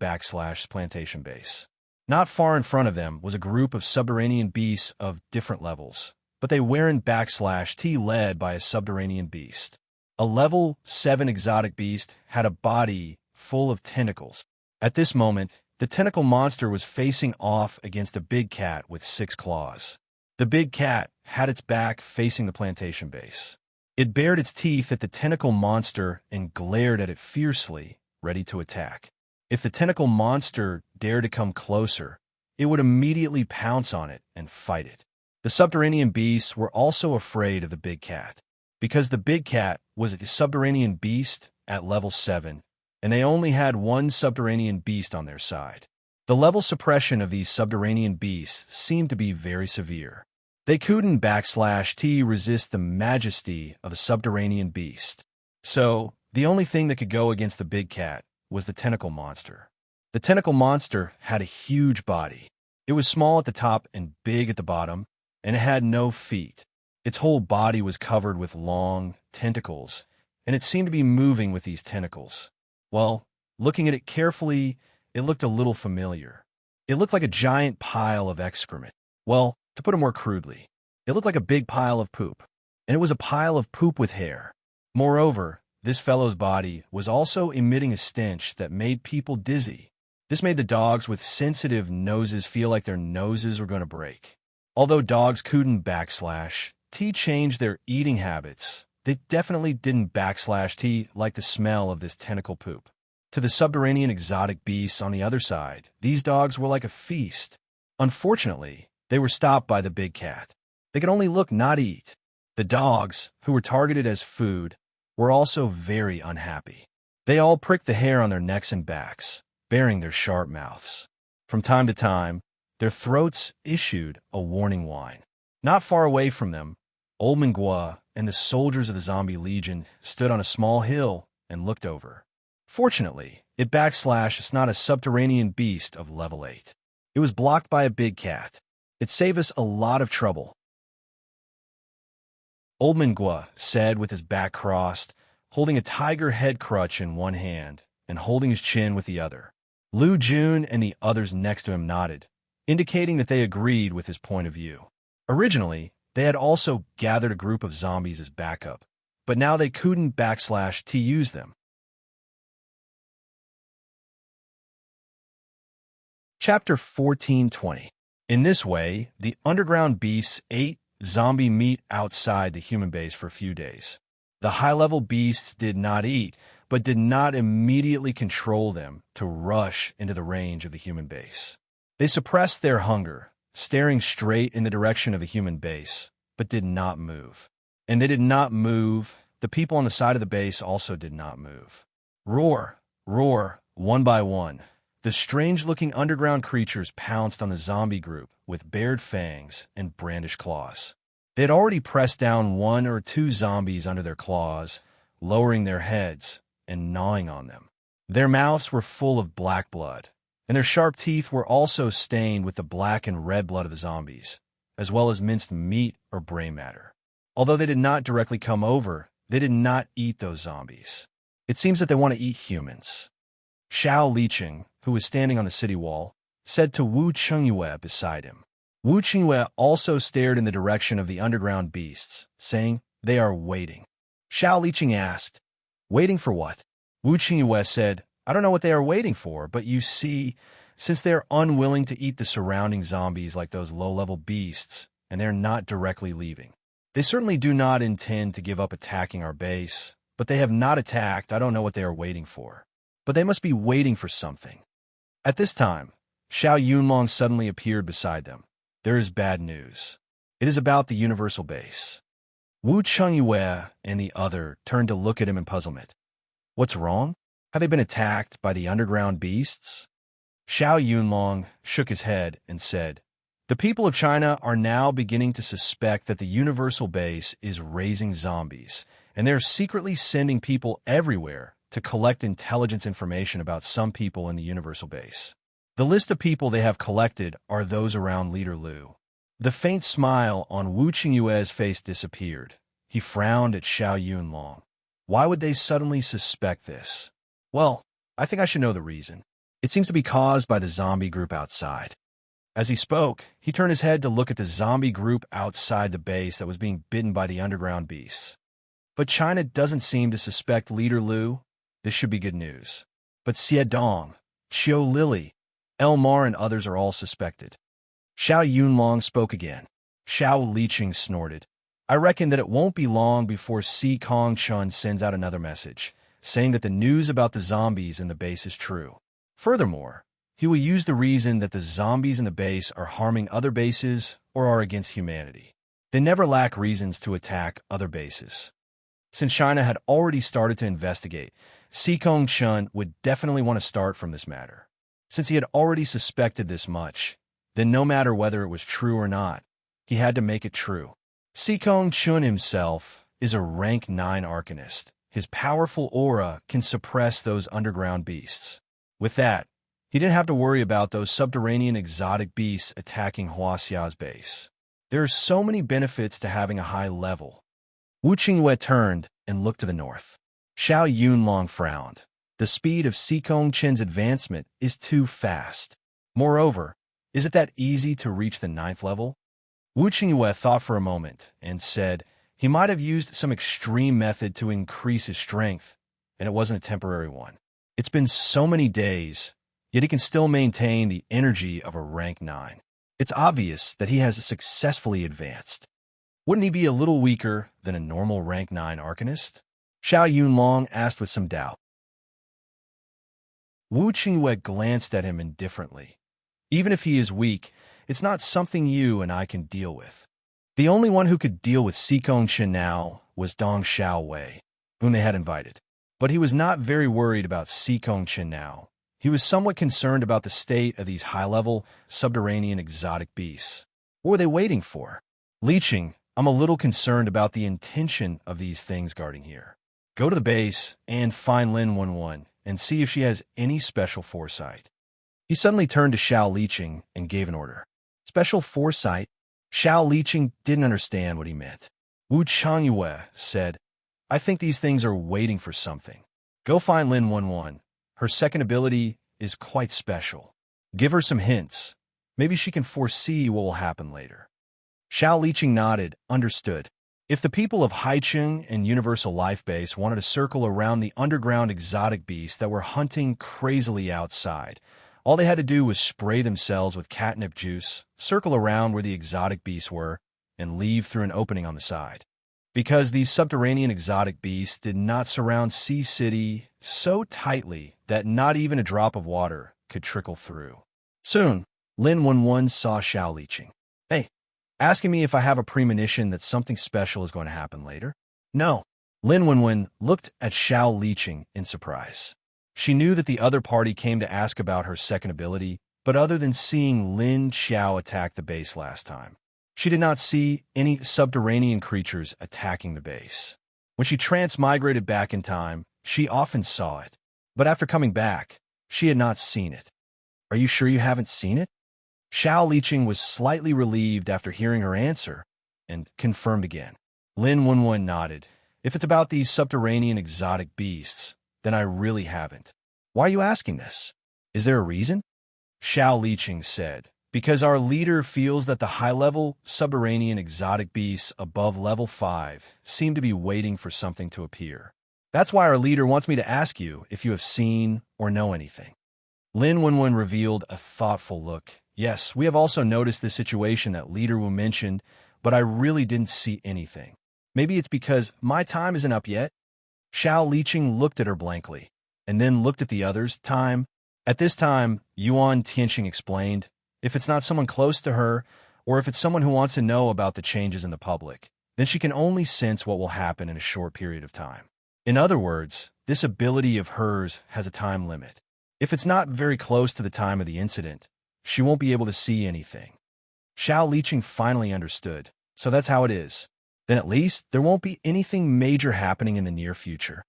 Plantation Base. Not far in front of them was a group of subterranean beasts of different levels, but they weren't led by a subterranean beast. A level 7 exotic beast had a body full of tentacles. At this moment, the tentacle monster was facing off against a big cat with 6 claws. The big cat had its back facing the plantation base. It bared its teeth at the tentacle monster and glared at it fiercely, ready to attack. If the tentacle monster dared to come closer, it would immediately pounce on it and fight it. The subterranean beasts were also afraid of the big cat, because the big cat was a subterranean beast at level 7, and they only had one subterranean beast on their side. The level suppression of these subterranean beasts seemed to be very severe. They couldn't resist the majesty of a subterranean beast. So, the only thing that could go against the big cat was the tentacle monster. The tentacle monster had a huge body. It was small at the top and big at the bottom, and it had no feet. Its whole body was covered with long tentacles, and it seemed to be moving with these tentacles. Well, looking at it carefully, it looked a little familiar. It looked like a giant pile of excrement. Well, to put it more crudely, it looked like a big pile of poop, and it was a pile of poop with hair. Moreover, this fellow's body was also emitting a stench that made people dizzy. This made the dogs with sensitive noses feel like their noses were going to break. Although dogs couldn't change their eating habits, they definitely didn't like the smell of this tentacle poop. To the subterranean exotic beasts on the other side, these dogs were like a feast. Unfortunately, they were stopped by the big cat. They could only look, not eat. The dogs, who were targeted as food, were also very unhappy. They all pricked the hair on their necks and backs, baring their sharp mouths. From time to time, their throats issued a warning whine. Not far away from them, Old Mingua and the soldiers of the Zombie Legion stood on a small hill and looked over. Fortunately, it's not a subterranean beast of level 8. It was blocked by a big cat. It saved us a lot of trouble. Old Mingua said with his back crossed, holding a tiger head crutch in one hand and holding his chin with the other. Lu Jun and the others next to him nodded, indicating that they agreed with his point of view. Originally, they had also gathered a group of zombies as backup, but now they couldn't use them. Chapter 14:20. In this way, the underground beasts ate zombie meat outside the human base for a few days. The high-level beasts did not eat, but did not immediately control them to rush into the range of the human base. They suppressed their hunger, staring straight in the direction of the human base, but did not move. And they did not move. The people on the side of the base also did not move. Roar, roar, one by one. The strange-looking underground creatures pounced on the zombie group with bared fangs and brandished claws. They had already pressed down 1 or 2 zombies under their claws, lowering their heads and gnawing on them. Their mouths were full of black blood, and their sharp teeth were also stained with the black and red blood of the zombies, as well as minced meat or brain matter. Although they did not directly come over, they did not eat those zombies. It seems that they want to eat humans. Xiao Liqing, who was standing on the city wall, said to Wu Chengyue beside him. Wu Chengyue also stared in the direction of the underground beasts, saying, "They are waiting." Xiao Liqing asked, "Waiting for what?" Wu Chengyue said, "I don't know what they are waiting for, but you see, since they are unwilling to eat the surrounding zombies like those low-level beasts, and they are not directly leaving. They certainly do not intend to give up attacking our base, but they have not attacked. I don't know what they are waiting for. But they must be waiting for something." At this time, Xiao Yunlong suddenly appeared beside them. "There is bad news. It is about the universal base." Wu Chengyue and the other turned to look at him in puzzlement. "What's wrong? Have they been attacked by the underground beasts?" Xiao Yunlong shook his head and said, The people of China are now beginning to suspect that the Universal Base is raising zombies, and they're secretly sending people everywhere to collect intelligence information about some people in the Universal Base. The list of people they have collected are those around Leader Lu. The faint smile on Wu Qingyue's face disappeared. He frowned at Xiao Yunlong. Why would they suddenly suspect this? Well, I think I should know the reason. It seems to be caused by the zombie group outside. As he spoke, he turned his head to look at the zombie group outside the base that was being bitten by the underground beasts. But China doesn't seem to suspect Leader Lu. This should be good news. But Xie Dong, Qiu Lily, Elmar and others are all suspected. Xiao Yunlong spoke again. Xiao Liqing snorted. I reckon that it won't be long before Si Kongchun sends out another message, saying that the news about the zombies in the base is true. Furthermore, he will use the reason that the zombies in the base are harming other bases or are against humanity. They never lack reasons to attack other bases. Since China had already started to investigate, Si Kongchun would definitely want to start from this matter. Since he had already suspected this much, then no matter whether it was true or not, he had to make it true. Si Kongchun himself is a rank 9 arcanist. His powerful aura can suppress those underground beasts. With that, he didn't have to worry about those subterranean exotic beasts attacking Huaxia's base. There are so many benefits to having a high level. Wu Qingyue turned and looked to the north. Xiao Yunlong frowned. The speed of Si Kongchun's advancement is too fast. Moreover, is it that easy to reach the 9th level? Wu Qingyue thought for a moment and said he might have used some extreme method to increase his strength, and it wasn't a temporary one. It's been so many days, yet he can still maintain the energy of a rank 9. It's obvious that he has successfully advanced. Wouldn't he be a little weaker than a normal rank 9 arcanist? Xiao Yunlong asked with some doubt. Wu Qingyue glanced at him indifferently. Even if he is weak, it's not something you and I can deal with. The only one who could deal with Si Kongchun now was Dong Xiaowei, whom they had invited. But he was not very worried about Si Kongchun now. He was somewhat concerned about the state of these high-level, subterranean exotic beasts. What were they waiting for? Liqing, I'm a little concerned about the intention of these things guarding here. Go to the base and find Lin 11 and see if she has any special foresight. He suddenly turned to Xiao Liqing and gave an order. Special foresight? Xiao Liqing didn't understand what he meant. Wu Qingyue said, I think these things are waiting for something. Go find Lin 11. Her second ability is quite special. Give her some hints. Maybe she can foresee what will happen later. Xiao Liqing nodded, understood. If the people of Haicheng and Universal Life Base wanted to circle around the underground exotic beasts that were hunting crazily outside, all they had to do was spray themselves with catnip juice, circle around where the exotic beasts were, and leave through an opening on the side. Because these subterranean exotic beasts did not surround Sea City so tightly that not even a drop of water could trickle through. Soon, Lin 11 saw Xiao Liqing. Hey, asking me if I have a premonition that something special is going to happen later? No. Lin 11 looked at Xiao Liqing in surprise. She knew that the other party came to ask about her second ability, but other than seeing Lin Xiao attack the base last time, she did not see any subterranean creatures attacking the base. When she transmigrated back in time, she often saw it, but after coming back, she had not seen it. Are you sure you haven't seen it? Xiao Liqing was slightly relieved after hearing her answer, and confirmed again. Lin 11 nodded. If it's about these subterranean exotic beasts, then I really haven't. Why are you asking this? Is there a reason? Xiao Liqing said, because our leader feels that the high-level subterranean exotic beasts above level 5 seem to be waiting for something to appear. That's why our leader wants me to ask you if you have seen or know anything. Lin 11 revealed a thoughtful look. Yes, we have also noticed this situation that Leader Wu mentioned, but I really didn't see anything. Maybe it's because my time isn't up yet. Xiao Liqing looked at her blankly, and then looked at the others. Time. At this time, Yuan Tianqing explained, if it's not someone close to her, or if it's someone who wants to know about the changes in the public, then she can only sense what will happen in a short period of time. In other words, this ability of hers has a time limit. If it's not very close to the time of the incident, she won't be able to see anything. Xiao Liqing finally understood. So that's how it is. Then at least there won't be anything major happening in the near future.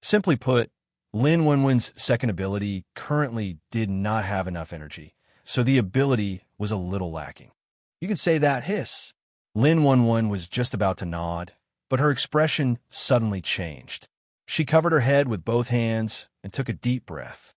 Simply put, Lin Wenwen's second ability currently did not have enough energy, so the ability was a little lacking. You can say that hiss. Lin Wenwen was just about to nod, but her expression suddenly changed. She covered her head with both hands and took a deep breath.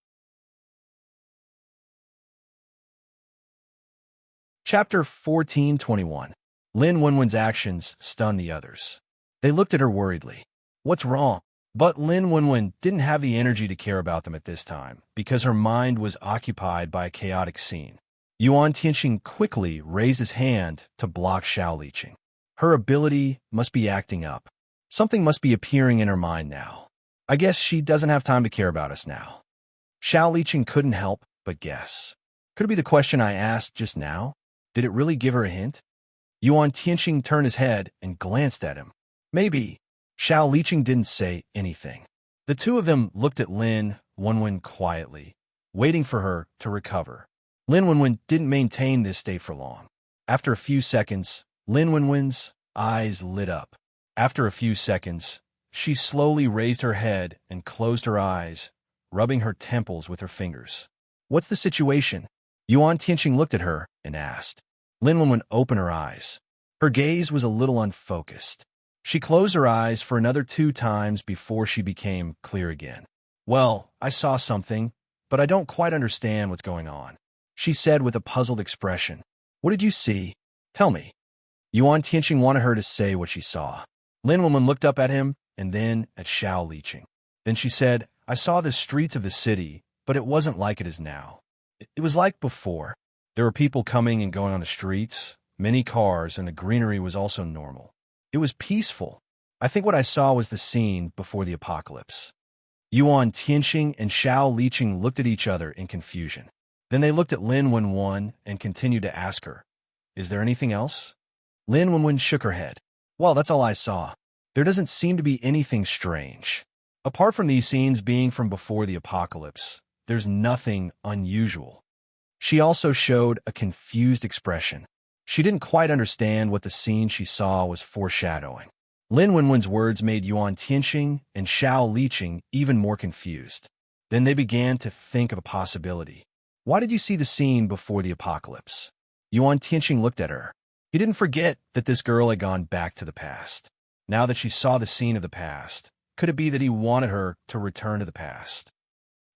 Chapter 1421. Lin Wenwen's actions stunned the others. They looked at her worriedly. What's wrong? But Lin Wenwen didn't have the energy to care about them at this time, because her mind was occupied by a chaotic scene. Yuan Tianxing quickly raised his hand to block Xiao Liqing. Her ability must be acting up. Something must be appearing in her mind now. I guess she doesn't have time to care about us now. Xiao Liqing couldn't help but guess. Could it be the question I asked just now? Did it really give her a hint? Yuan Tianxing turned his head and glanced at him. Maybe. Xiao Liqing didn't say anything. The two of them looked at Lin Wenwen quietly, waiting for her to recover. Lin Wenwen didn't maintain this state for long. After a few seconds, Lin Wenwen's eyes lit up. After a few seconds, she slowly raised her head and closed her eyes, rubbing her temples with her fingers. What's the situation? Yuan Tianxing looked at her and asked. Lin Wenwen opened her eyes. Her gaze was a little unfocused. She closed her eyes for another 2 times before she became clear again. Well, I saw something, but I don't quite understand what's going on, she said with a puzzled expression. What did you see? Tell me. Yuan Tianxing wanted her to say what she saw. Lin Wenwen looked up at him and then at Xiao Liqing. Then she said, I saw the streets of the city, but it wasn't like it is now. It was like before. There were people coming and going on the streets, many cars, and the greenery was also normal. It was peaceful. I think what I saw was the scene before the apocalypse. Yuan Tianxing and Xiao Liqing looked at each other in confusion. Then they looked at Lin Wenwen and continued to ask her, Is there anything else? Lin Wenwen shook her head. Well, that's all I saw. There doesn't seem to be anything strange. Apart from these scenes being from before the apocalypse, there's nothing unusual. She also showed a confused expression. She didn't quite understand what the scene she saw was foreshadowing. Lin Wenwen's words made Yuan Tianxing and Xiao Liqing even more confused. Then they began to think of a possibility. Why did you see the scene before the apocalypse? Yuan Tianxing looked at her. He didn't forget that this girl had gone back to the past. Now that she saw the scene of the past, could it be that he wanted her to return to the past?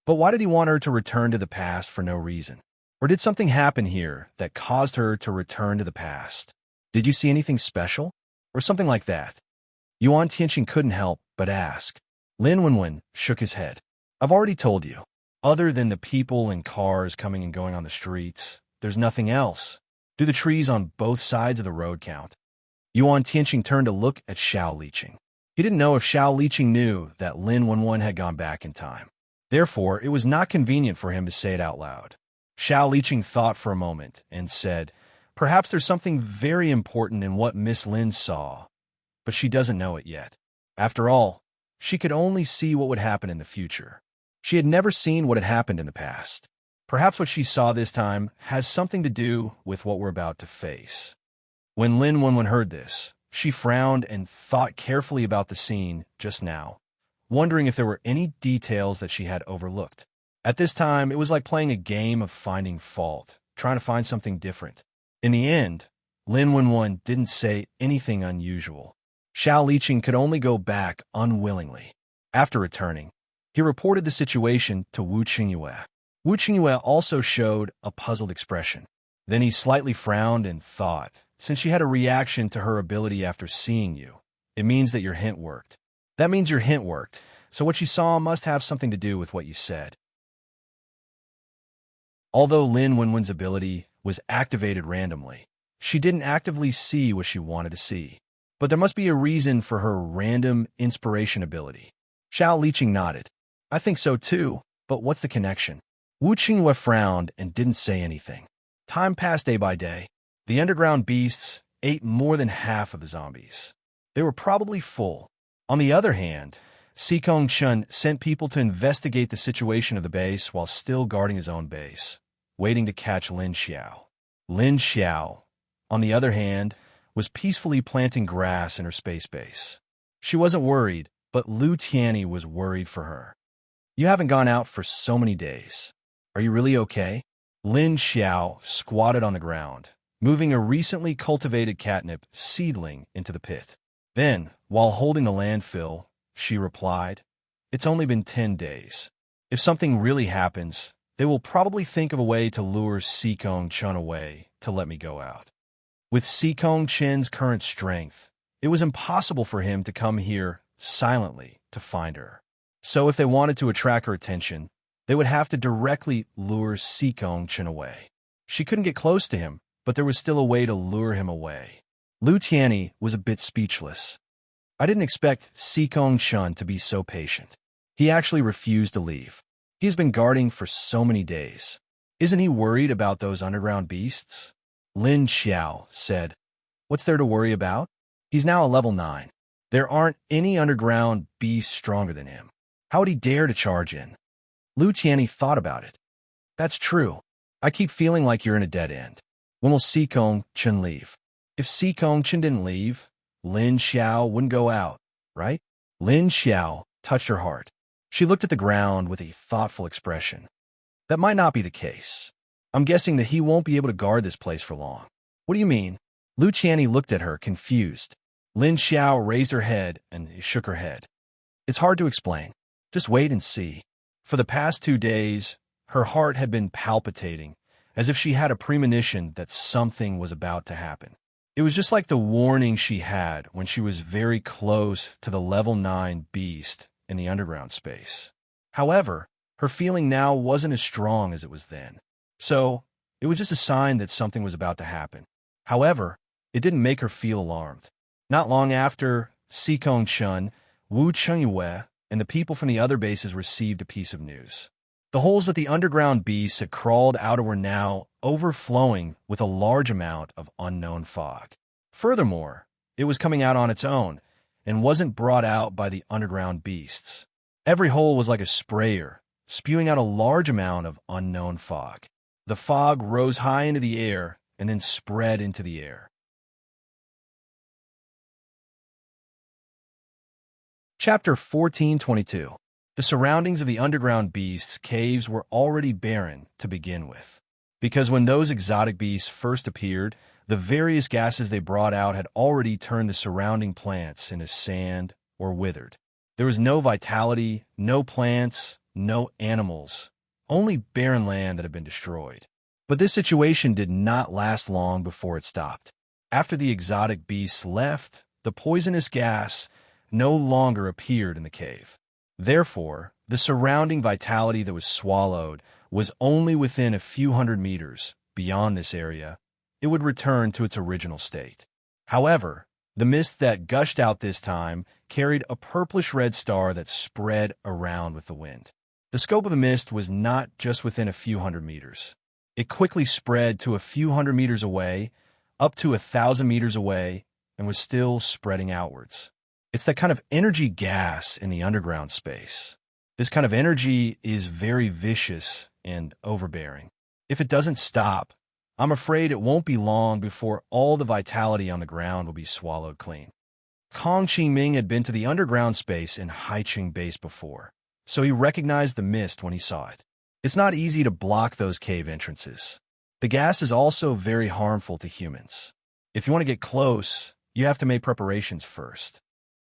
But why did he want her to return to the past for no reason? Or did something happen here that caused her to return to the past? Did you see anything special? Or something like that? Yuan Tianxing couldn't help but ask. Lin Wenwen shook his head. I've already told you. Other than the people and cars coming and going on the streets, there's nothing else. Do the trees on both sides of the road count? Yuan Tianxing turned to look at Xiao Liqing. He didn't know if Xiao Liqing knew that Lin Wenwen had gone back in time. Therefore, it was not convenient for him to say it out loud. Xiao Liqing thought for a moment and said, Perhaps there's something very important in what Miss Lin saw, but she doesn't know it yet. After all, she could only see what would happen in the future. She had never seen what had happened in the past. Perhaps what she saw this time has something to do with what we're about to face. When Lin Wenwen heard this, she frowned and thought carefully about the scene just now, wondering if there were any details that she had overlooked. At this time, it was like playing a game of finding fault, trying to find something different. In the end, Lin Wenwen didn't say anything unusual. Xiao Liqing could only go back unwillingly. After returning, he reported the situation to Wu Qingyue. Wu Qingyue also showed a puzzled expression. Then he slightly frowned and thought, since she had a reaction to her ability after seeing you, it means that your hint worked. That means your hint worked, so what she saw must have something to do with what you said. Although Lin Wenwen's ability was activated randomly, she didn't actively see what she wanted to see. But there must be a reason for her random inspiration ability. Xiao Liqing nodded. I think so too, but what's the connection? Wu Qingyue frowned and didn't say anything. Time passed day by day. The underground beasts ate more than half of the zombies. They were probably full. On the other hand, Sikong Chun sent people to investigate the situation of the base while still guarding his own base. waiting to catch Lin Xiao. Lin Xiao, on the other hand, was peacefully planting grass in her space base. She wasn't worried, but Lu Tianyi was worried for her. "You haven't gone out for so many days. Are you really okay?" Lin Xiao squatted on the ground, moving a recently cultivated catnip seedling into the pit. Then, while holding the landfill, she replied, "It's only been 10 days. If something really happens, they will probably think of a way to lure Sikong Chun away to let me go out." With Sikong Chen's current strength, it was impossible for him to come here silently to find her. So if they wanted to attract her attention, they would have to directly lure Sikong Chen away. She couldn't get close to him, but there was still a way to lure him away. Lu Tianyi was a bit speechless. "I didn't expect Sikong Chen to be so patient. He actually refused to leave. He's been guarding for so many days. Isn't he worried about those underground beasts?" Lin Xiao said, "What's there to worry about? He's now a level 9. There aren't any underground beasts stronger than him. How would he dare to charge in?" Lu Tianyi thought about it. "That's true. I keep feeling like you're in a dead end. When will Sikong Chen leave?" If Sikong Chen didn't leave, Lin Xiao wouldn't go out, right? Lin Xiao touched her heart. She looked at the ground with a thoughtful expression. "That might not be the case. I'm guessing that he won't be able to guard this place for long." "What do you mean?" Lu Tianyi looked at her, confused. Lin Xiao raised her head and shook her head. "It's hard to explain. Just wait and see." For the past 2 days, her heart had been palpitating, as if she had a premonition that something was about to happen. It was just like the warning she had when she was very close to the level 9 beast in the underground space. However, her feeling now wasn't as strong as it was then. So, it was just a sign that something was about to happen. However, it didn't make her feel alarmed. Not long after, Sikong Chun, Wu Chengyue, and the people from the other bases received a piece of news. The holes that the underground beasts had crawled out of were now overflowing with a large amount of unknown fog. Furthermore, it was coming out on its own and wasn't brought out by the underground beasts. Every hole was like a sprayer, spewing out a large amount of unknown fog. The fog rose high into the air and then spread into the air. Chapter 1422. The surroundings of the underground beasts' caves were already barren to begin with, because when those exotic beasts first appeared, the various gases they brought out had already turned the surrounding plants into sand or withered. There was no vitality, no plants, no animals, only barren land that had been destroyed. But this situation did not last long before it stopped. After the exotic beasts left, the poisonous gas no longer appeared in the cave. Therefore, the surrounding vitality that was swallowed was only within a few hundred meters. Beyond this area, it would return to its original state. However, the mist that gushed out this time carried a purplish-red star that spread around with the wind. The scope of the mist was not just within a few hundred meters. It quickly spread to a few hundred meters away, up to 1,000 meters away, and was still spreading outwards. It's that kind of energy gas in the underground space. This kind of energy is very vicious and overbearing. If it doesn't stop, I'm afraid it won't be long before all the vitality on the ground will be swallowed clean. Kong Qingming had been to the underground space in Haicheng Base before, so he recognized the mist when he saw it. It's not easy to block those cave entrances. The gas is also very harmful to humans. If you want to get close, you have to make preparations first.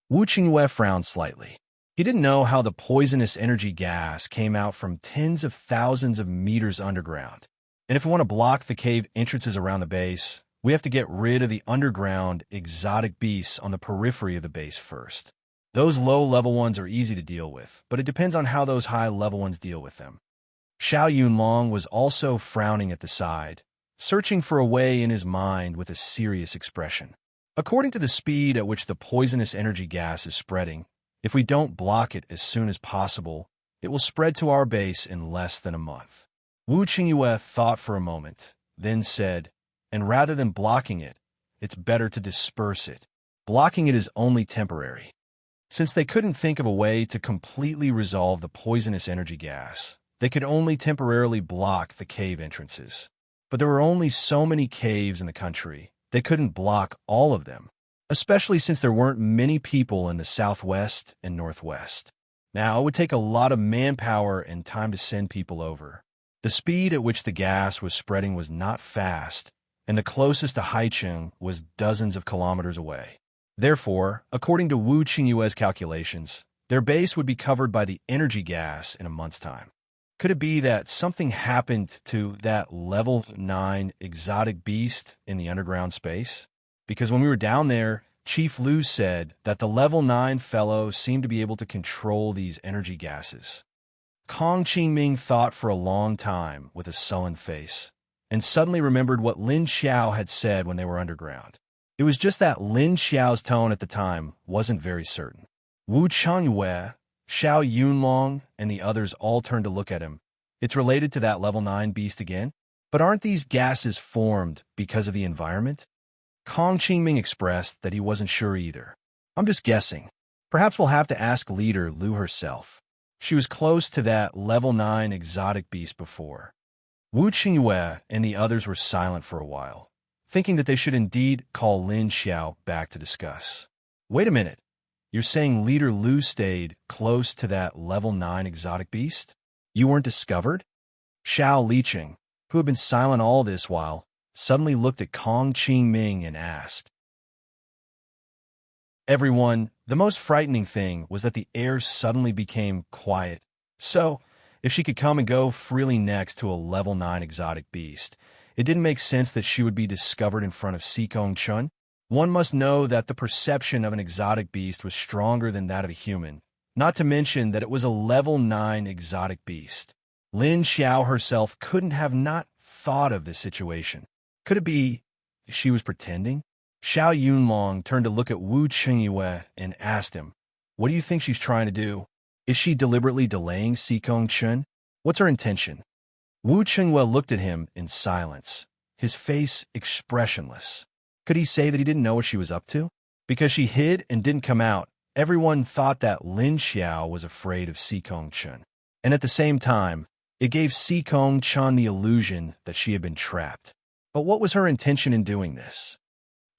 Wu Qingyue frowned slightly. He didn't know how the poisonous energy gas came out from tens of thousands of meters underground. And if we want to block the cave entrances around the base, we have to get rid of the underground exotic beasts on the periphery of the base first. Those low-level ones are easy to deal with, but it depends on how those high-level ones deal with them. Xiao Yunlong was also frowning at the side, searching for a way in his mind with a serious expression. According to the speed at which the poisonous energy gas is spreading, if we don't block it as soon as possible, it will spread to our base in less than a month. Wu Qingyue thought for a moment, then said, "And rather than blocking it, it's better to disperse it. Blocking it is only temporary." Since they couldn't think of a way to completely resolve the poisonous energy gas, They could only temporarily block the cave entrances. But there were only so many caves in the country. They couldn't block all of them, especially since there weren't many people in the southwest and northwest. Now, it would take a lot of manpower and time to send people over. The speed at which the gas was spreading was not fast, and the closest to Haicheng was dozens of kilometers away. Therefore, according to Wu Qingyue's calculations, their base would be covered by the energy gas in a month's time. Could it be that something happened to that level 9 exotic beast in the underground space? Because when we were down there, Chief Lu said that the level 9 fellow seemed to be able to control these energy gases. Kong Qingming thought for a long time with a sullen face, and suddenly remembered what Lin Xiao had said when they were underground. It was just that Lin Xiao's tone at the time wasn't very certain. Wu Changyue, Xiao Yunlong, and the others all turned to look at him. It's related to that level 9 beast again? But aren't these gases formed because of the environment? Kong Qingming expressed that he wasn't sure either. I'm just guessing. Perhaps we'll have to ask leader Lu herself. She was close to that level 9 exotic beast before. Wu Qingyue and the others were silent for a while, thinking that they should indeed call Lin Xiao back to discuss. Wait a minute. You're saying leader Lu stayed close to that level 9 exotic beast? You weren't discovered? Xiao Liqing, who had been silent all this while, suddenly looked at Kong Qingming and asked. Everyone, the most frightening thing was that the air suddenly became quiet. So, if she could come and go freely next to a level 9 exotic beast, it didn't make sense that she would be discovered in front of Sikong Chun. One must know that the perception of an exotic beast was stronger than that of a human, not to mention that it was a level 9 exotic beast. Lin Xiao herself couldn't have not thought of this situation. Could it be she was pretending? Xiao Yunlong turned to look at Wu Qingyue and asked him, "What do you think she's trying to do? Is she deliberately delaying Sikong Chun? What's her intention?" Wu Qingyue looked at him in silence, his face expressionless. Could he say that he didn't know what she was up to? Because she hid and didn't come out, everyone thought that Lin Xiao was afraid of Sikong Chun. And at the same time, it gave Sikong Chun the illusion that she had been trapped. But what was her intention in doing this?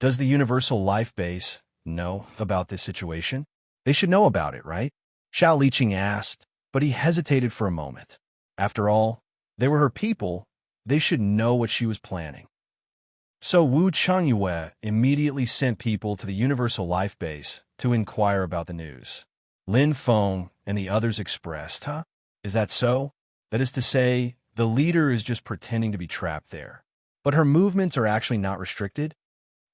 Does the Universal Life Base know about this situation? They should know about it, right? Xiao Liqing asked, but he hesitated for a moment. After all, they were her people. They should know what she was planning. So Wu Changyue immediately sent people to the Universal Life Base to inquire about the news. Lin Feng and the others expressed, Is that so? That is to say, the leader is just pretending to be trapped there. But her movements are actually not restricted?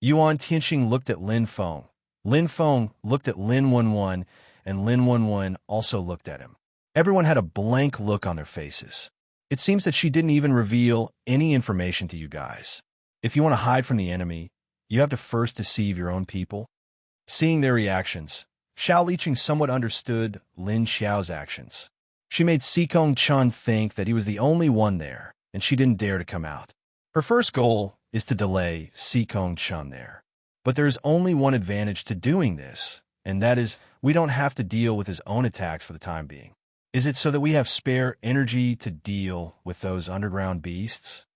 Yuan Tianxing looked at Lin Feng. Lin Feng looked at Lin Wenwen, and Lin Wenwen also looked at him. Everyone had a blank look on their faces. It seems that she didn't even reveal any information to you guys. If you want to hide from the enemy, you have to first deceive your own people. Seeing their reactions, Xiao Liqing somewhat understood Lin Xiao's actions. She made Sikong Chun think that he was the only one there, and she didn't dare to come out. Her first goal is to delay Sikong Chun there. But there is only one advantage to doing this, and that is we don't have to deal with his own attacks for the time being. Is it so that we have spare energy to deal with those underground beasts?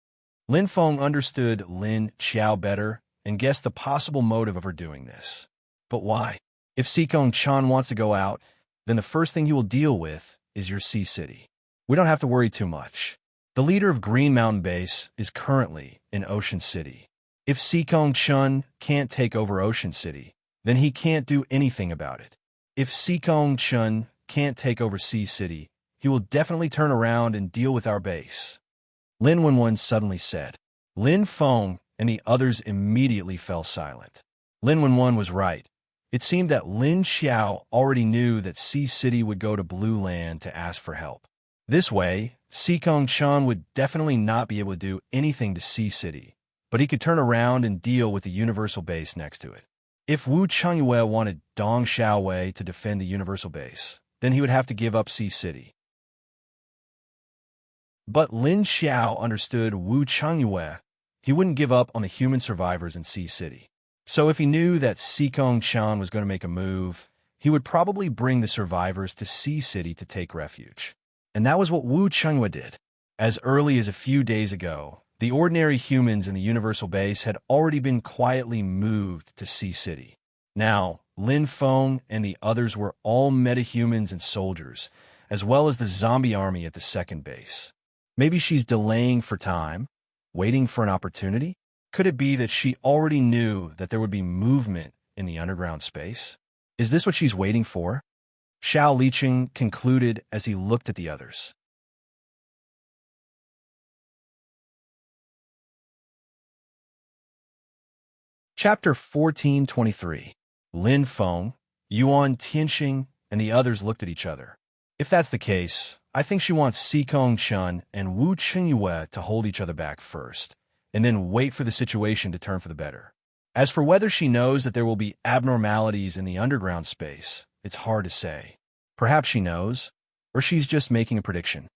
Lin Feng understood Lin Xiao better and guessed the possible motive of her doing this. But why? If Sikong Chun wants to go out, then the first thing he will deal with is your Sea City. We don't have to worry too much. The leader of Green Mountain Base is currently in Ocean City. If Sikong Chun can't take over Ocean City, then he can't do anything about it. If Sikong Chun can't take over Sea City, he will definitely turn around and deal with our base. Lin Wenwen suddenly said. Lin Feng and the others immediately fell silent. Lin Wenwen was right. It seemed that Lin Xiao already knew that Sea City would go to Blue Land to ask for help. This way, Sikong Chun would definitely not be able to do anything to Sea City, but he could turn around and deal with the Universal Base next to it. If Wu Changyue wanted Dong Xiaowei to defend the Universal Base, then he would have to give up Sea City. But Lin Xiao understood Wu Changyue. He wouldn't give up on the human survivors in Sea City. So if he knew that Sikong Chun was going to make a move, he would probably bring the survivors to Sea City to take refuge. And that was what Wu Chenghua did. As early as a few days ago, the ordinary humans in the Universal Base had already been quietly moved to Sea City. Now, Lin Feng and the others were all metahumans and soldiers, as well as the zombie army at the second base. Maybe she's delaying for time, waiting for an opportunity? Could it be that she already knew that there would be movement in the underground space? Is this what she's waiting for? Xiao Liqing concluded as he looked at the others. Chapter 1423. Lin Feng, Yuan Tianxing, and the others looked at each other. If that's the case, I think she wants Xikong Chun and Wu Chengyue to hold each other back first, and then wait for the situation to turn for the better. As for whether she knows that there will be abnormalities in the underground space, it's hard to say. Perhaps she knows, or she's just making a prediction.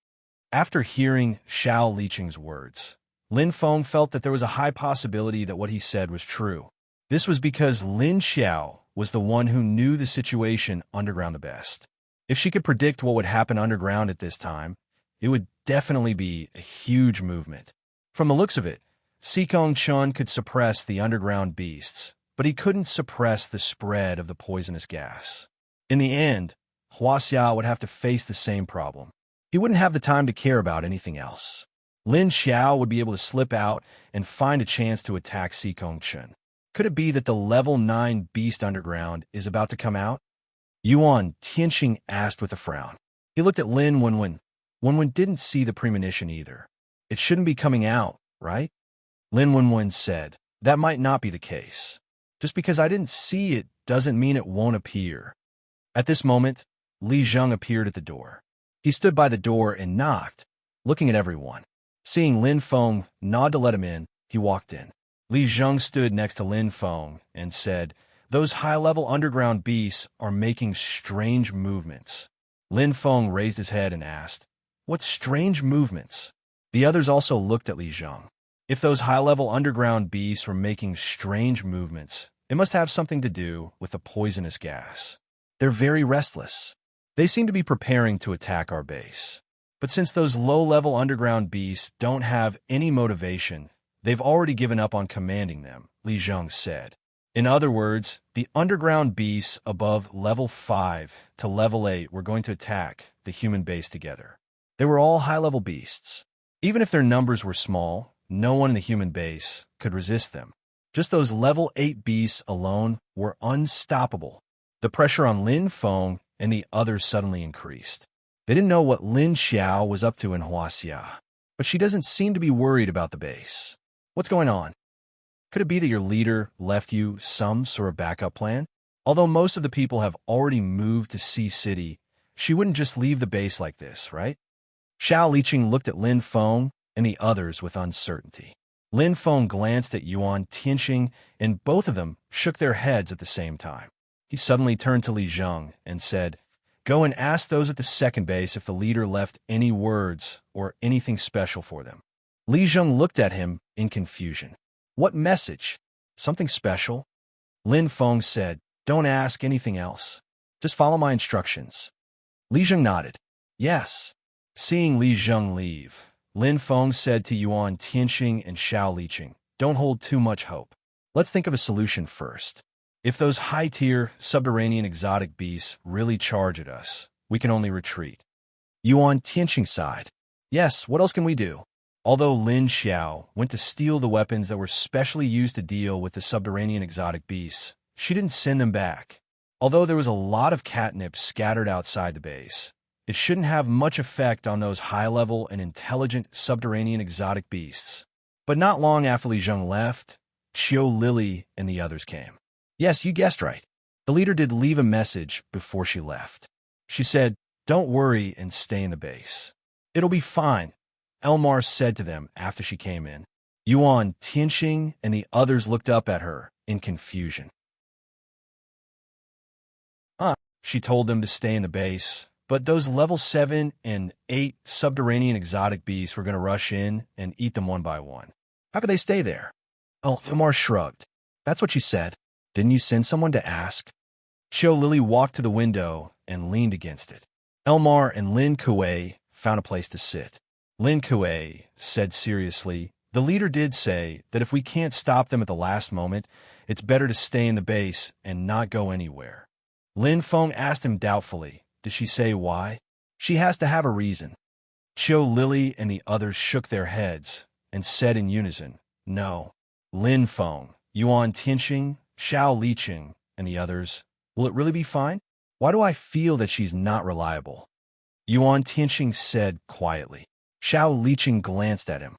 After hearing Xiao Liqing's words, Lin Feng felt that there was a high possibility that what he said was true. This was because Lin Xiao was the one who knew the situation underground the best. If she could predict what would happen underground at this time, it would definitely be a huge movement. From the looks of it, Xikong Chun could suppress the underground beasts, but he couldn't suppress the spread of the poisonous gas. In the end, Huaxia would have to face the same problem. He wouldn't have the time to care about anything else. Lin Xiao would be able to slip out and find a chance to attack Xikong Chun. Could it be that the level 9 beast underground is about to come out? Yuan Tianxing asked with a frown. He looked at Lin Wenwen. Wenwen didn't see the premonition either. It shouldn't be coming out, right? Lin Wenwen said, that might not be the case. Just because I didn't see it doesn't mean it won't appear. At this moment, Li Zheng appeared at the door. He stood by the door and knocked, looking at everyone. Seeing Lin Feng nod to let him in, he walked in. Li Zheng stood next to Lin Feng and said, those high-level underground beasts are making strange movements. Lin Feng raised his head and asked, what strange movements? The others also looked at Li Zheng. If those high-level underground beasts were making strange movements, it must have something to do with the poisonous gas. They're very restless. They seem to be preparing to attack our base. But since those low-level underground beasts don't have any motivation, they've already given up on commanding them, Li Zheng said. In other words, the underground beasts above level 5 to level 8 were going to attack the human base together. They were all high-level beasts. Even if their numbers were small, no one in the human base could resist them. Just those level 8 beasts alone were unstoppable. The pressure on Lin Feng and the others suddenly increased. They didn't know what Lin Xiao was up to in Huaxia, but she doesn't seem to be worried about the base. What's going on? Could it be that your leader left you some sort of backup plan? Although most of the people have already moved to Sea City, she wouldn't just leave the base like this, right? Xiao Liqing looked at Lin Feng and the others with uncertainty. Lin Feng glanced at Yuan Tianxing, and both of them shook their heads at the same time. He suddenly turned to Li Zheng and said, go and ask those at the second base if the leader left any words or anything special for them. Li Zheng looked at him in confusion. What message? Something special? Lin Feng said, don't ask anything else. Just follow my instructions. Li Zheng nodded. Yes. Seeing Li Zheng leave, Lin Feng said to Yuan Tianxing and Xiao Liqing, don't hold too much hope. Let's think of a solution first. If those high-tier, subterranean exotic beasts really charge at us, we can only retreat. Yuan Tianxing sighed. Yes, what else can we do? Although Lin Xiao went to steal the weapons that were specially used to deal with the subterranean exotic beasts, she didn't send them back. Although there was a lot of catnip scattered outside the base, it shouldn't have much effect on those high-level and intelligent subterranean exotic beasts. But not long after Li Zheng left, Qiu Lily and the others came. Yes, you guessed right. The leader did leave a message before she left. She said, don't worry and stay in the base. It'll be fine, Elmar said to them after she came in. Yuan Tianxing and the others looked up at her in confusion. She told them to stay in the base, but those level 7 and 8 subterranean exotic beasts were going to rush in and eat them one by one. How could they stay there? Oh, Elmar shrugged. That's what she said. Didn't you send someone to ask? Qiu Lily walked to the window and leaned against it. Elmar and Lin Kuei found a place to sit. Lin Kuei said seriously, "The leader did say that if we can't stop them at the last moment, it's better to stay in the base and not go anywhere." Lin Feng asked him doubtfully, "Did she say why?" "She has to have a reason." Qiu Lily and the others shook their heads and said in unison, "No." Lin Feng, Yuan Tianxing, Xiao Liqing, and the others, "Will it really be fine? Why do I feel that she's not reliable?" Yuan Tianxing said quietly. Xiao Liqing glanced at him.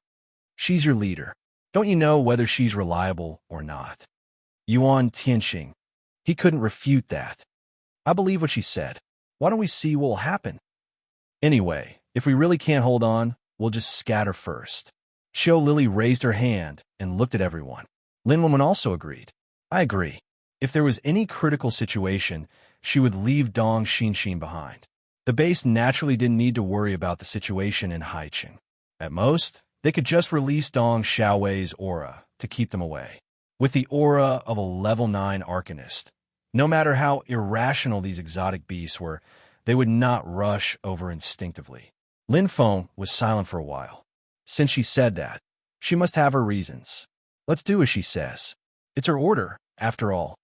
"She's your leader. Don't you know whether she's reliable or not?" Yuan Tianxing. He couldn't refute that. "I believe what she said. Why don't we see what will happen? Anyway, if we really can't hold on, we'll just scatter first." Qiu Lily raised her hand and looked at everyone. Lin Wenwen also agreed. "I agree. If there was any critical situation, she would leave Dong Xinxin behind. The base naturally didn't need to worry about the situation in Haiqing. At most, they could just release Dong Xiaowei's aura to keep them away. With the aura of a level 9 arcanist, no matter how irrational these exotic beasts were, they would not rush over instinctively." Lin Feng was silent for a while. Since she said that, she must have her reasons. Let's do as she says. It's her order, after all.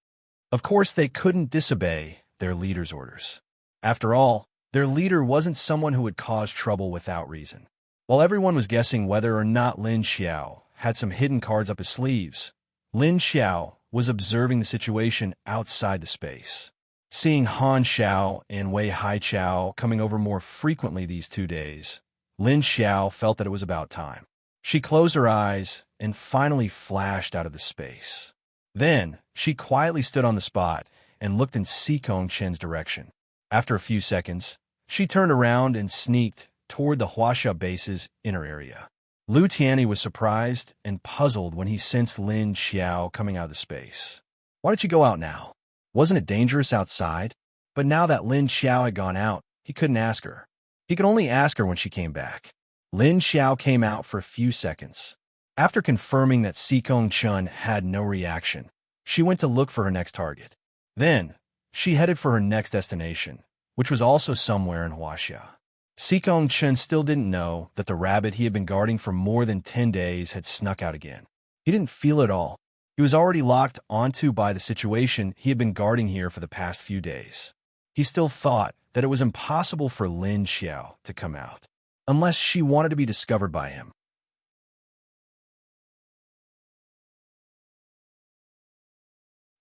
Of course, they couldn't disobey their leader's orders. After all, their leader wasn't someone who would cause trouble without reason. While everyone was guessing whether or not Lin Xiao had some hidden cards up his sleeves, Lin Xiao was observing the situation outside the space. Seeing Han Xiao and Wei Haiqiao coming over more frequently these 2 days, Lin Xiao felt that it was about time. She closed her eyes and finally flashed out of the space. Then, she quietly stood on the spot and looked in Sikong Chen's direction. After a few seconds, she turned around and sneaked toward the Huaxia base's inner area. Lu Tianyi was surprised and puzzled when he sensed Lin Xiao coming out of the space. "Why did you go out now? Wasn't it dangerous outside?" But now that Lin Xiao had gone out, he couldn't ask her. He could only ask her when she came back. Lin Xiao came out for a few seconds. After confirming that Sikong Chun had no reaction, she went to look for her next target. Then, she headed for her next destination, which was also somewhere in Huaxia. Sikong Chun still didn't know that the rabbit he had been guarding for more than 10 days had snuck out again. He didn't feel it all. He was already locked onto by the situation he had been guarding here for the past few days. He still thought that it was impossible for Lin Xiao to come out, unless she wanted to be discovered by him.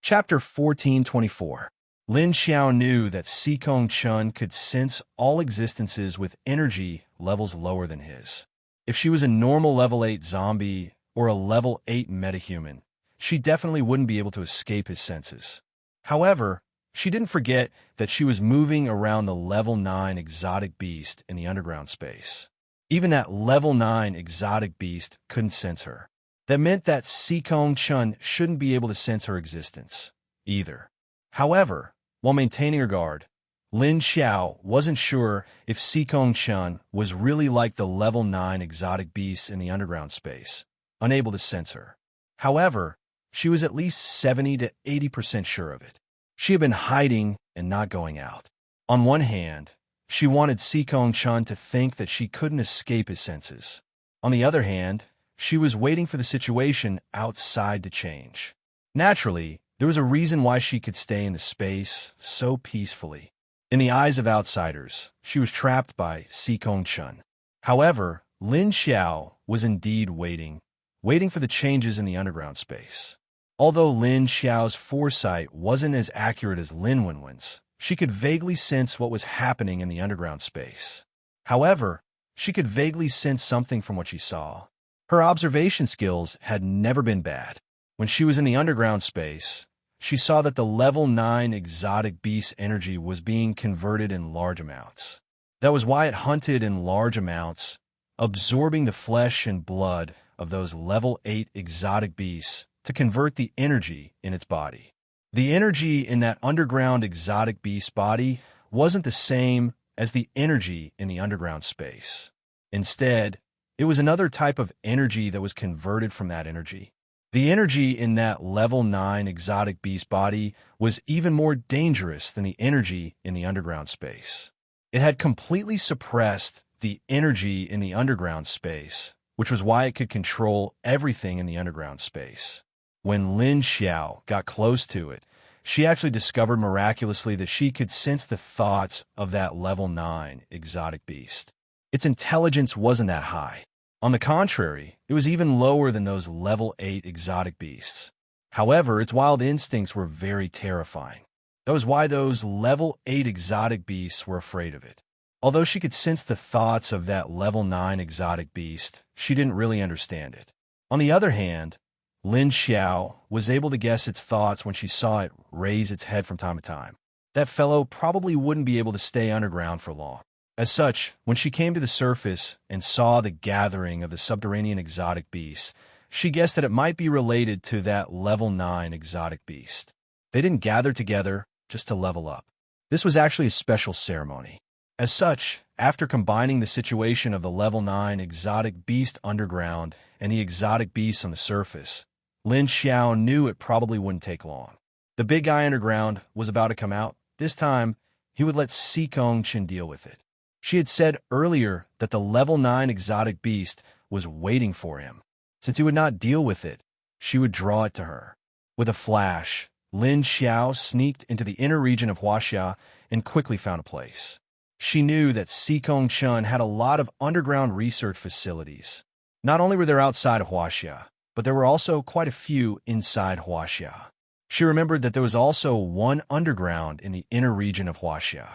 Chapter 1424. Lin Xiao knew that Sikong Chun could sense all existences with energy levels lower than his. If she was a normal level 8 zombie or a level 8 metahuman, she definitely wouldn't be able to escape his senses. However, she didn't forget that she was moving around the level 9 exotic beast in the underground space. Even that level 9 exotic beast couldn't sense her. That meant that Sikong Chun shouldn't be able to sense her existence either. However, while maintaining her guard, Lin Xiao wasn't sure if Sikong Chun was really like the level 9 exotic beasts in the underground space, unable to sense her. However, she was at least 70 to 80% sure of it. She had been hiding and not going out. On one hand, she wanted Sikong Chun to think that she couldn't escape his senses. On the other hand, she was waiting for the situation outside to change. Naturally, there was a reason why she could stay in the space so peacefully. In the eyes of outsiders, she was trapped by Sikong Chun. However, Lin Xiao was indeed waiting for the changes in the underground space. Although Lin Xiao's foresight wasn't as accurate as Lin Wenwen's, she could vaguely sense what was happening in the underground space. However, she could vaguely sense something from what she saw. Her observation skills had never been bad. When she was in the underground space, she saw that the level 9 exotic beast energy was being converted in large amounts. That was why it hunted in large amounts, absorbing the flesh and blood of those level 8 exotic beasts to convert the energy in its body. The energy in that underground exotic beast body wasn't the same as the energy in the underground space. Instead, it was another type of energy that was converted from that energy. The energy in that level 9 exotic beast body was even more dangerous than the energy in the underground space. It had completely suppressed the energy in the underground space, which was why it could control everything in the underground space. When Lin Xiao got close to it, she actually discovered miraculously that she could sense the thoughts of that level 9 exotic beast. Its intelligence wasn't that high. On the contrary, it was even lower than those level 8 exotic beasts. However, its wild instincts were very terrifying. That was why those level 8 exotic beasts were afraid of it. Although she could sense the thoughts of that level 9 exotic beast, she didn't really understand it. On the other hand, Lin Xiao was able to guess its thoughts when she saw it raise its head from time to time. That fellow probably wouldn't be able to stay underground for long. As such, when she came to the surface and saw the gathering of the subterranean exotic beasts, she guessed that it might be related to that level 9 exotic beast. They didn't gather together just to level up. This was actually a special ceremony. As such, after combining the situation of the level 9 exotic beast underground and the exotic beasts on the surface, Lin Xiao knew it probably wouldn't take long. The big guy underground was about to come out. This time, he would let Xikongchen deal with it. She had said earlier that the level 9 exotic beast was waiting for him. Since he would not deal with it, she would draw it to her. With a flash, Lin Xiao sneaked into the inner region of Huaxia and quickly found a place. She knew that Xikongchen had a lot of underground research facilities. Not only were there outside of Huaxia, but there were also quite a few inside Huaxia. She remembered that there was also one underground in the inner region of Huaxia.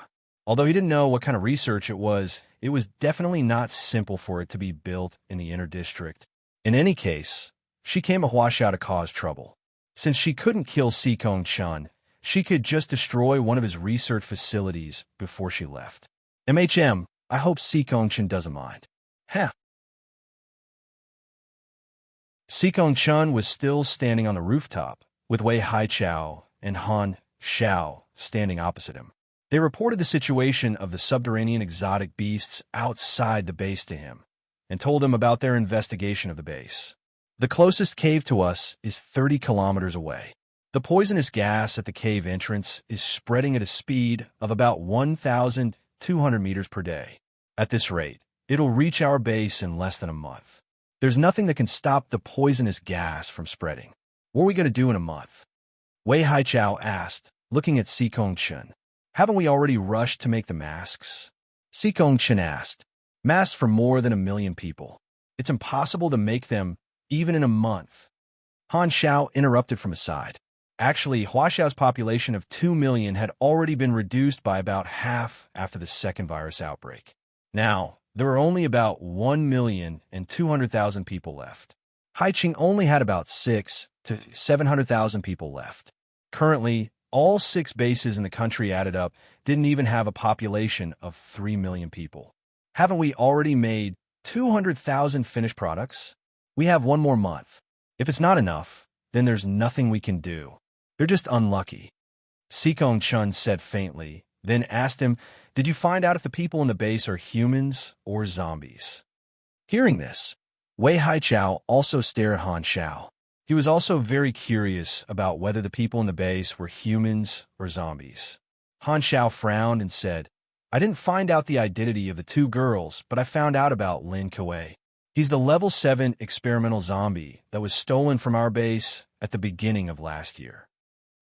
Although he didn't know what kind of research it was definitely not simple for it to be built in the inner district. In any case, she came to Huaxia to cause trouble. Since she couldn't kill Xikongchen, she could just destroy one of his research facilities before she left. I hope Xikongchen doesn't mind. Heh. Xikongchen was still standing on the rooftop, with Wei Haichao and Han Xiao standing opposite him. They reported the situation of the subterranean exotic beasts outside the base to him, and told him about their investigation of the base. The closest cave to us is 30 kilometers away. The poisonous gas at the cave entrance is spreading at a speed of about 1,200 meters per day. At this rate, it'll reach our base in less than a month. There's nothing that can stop the poisonous gas from spreading. What are we going to do in a month? Wei Haichao asked, looking at Xikongchen. Haven't we already rushed to make the masks? Xikongchen asked. Masks for more than 1 million people. It's impossible to make them even in a month. Han Xiao interrupted from his side. Actually, Huaxia's population of 2 million had already been reduced by about half after the second virus outbreak. Now, there are only about 1,200,000 people left. Haiqing only had about 600,000 to 700,000 people left. Currently, all 6 bases in the country added up didn't even have a population of 3 million people. Haven't we already made 200,000 finished products? We have 1 more month. If it's not enough, then there's nothing we can do. They're just unlucky. Xikongchen said faintly, then asked him, Did you find out if the people in the base are humans or zombies? Hearing this, Wei Haichao also stared at Han Xiao. He was also very curious about whether the people in the base were humans or zombies. Han Xiao frowned and said, I didn't find out the identity of the 2 girls, but I found out about Lin Kuei. He's the level 7 experimental zombie that was stolen from our base at the beginning of last year.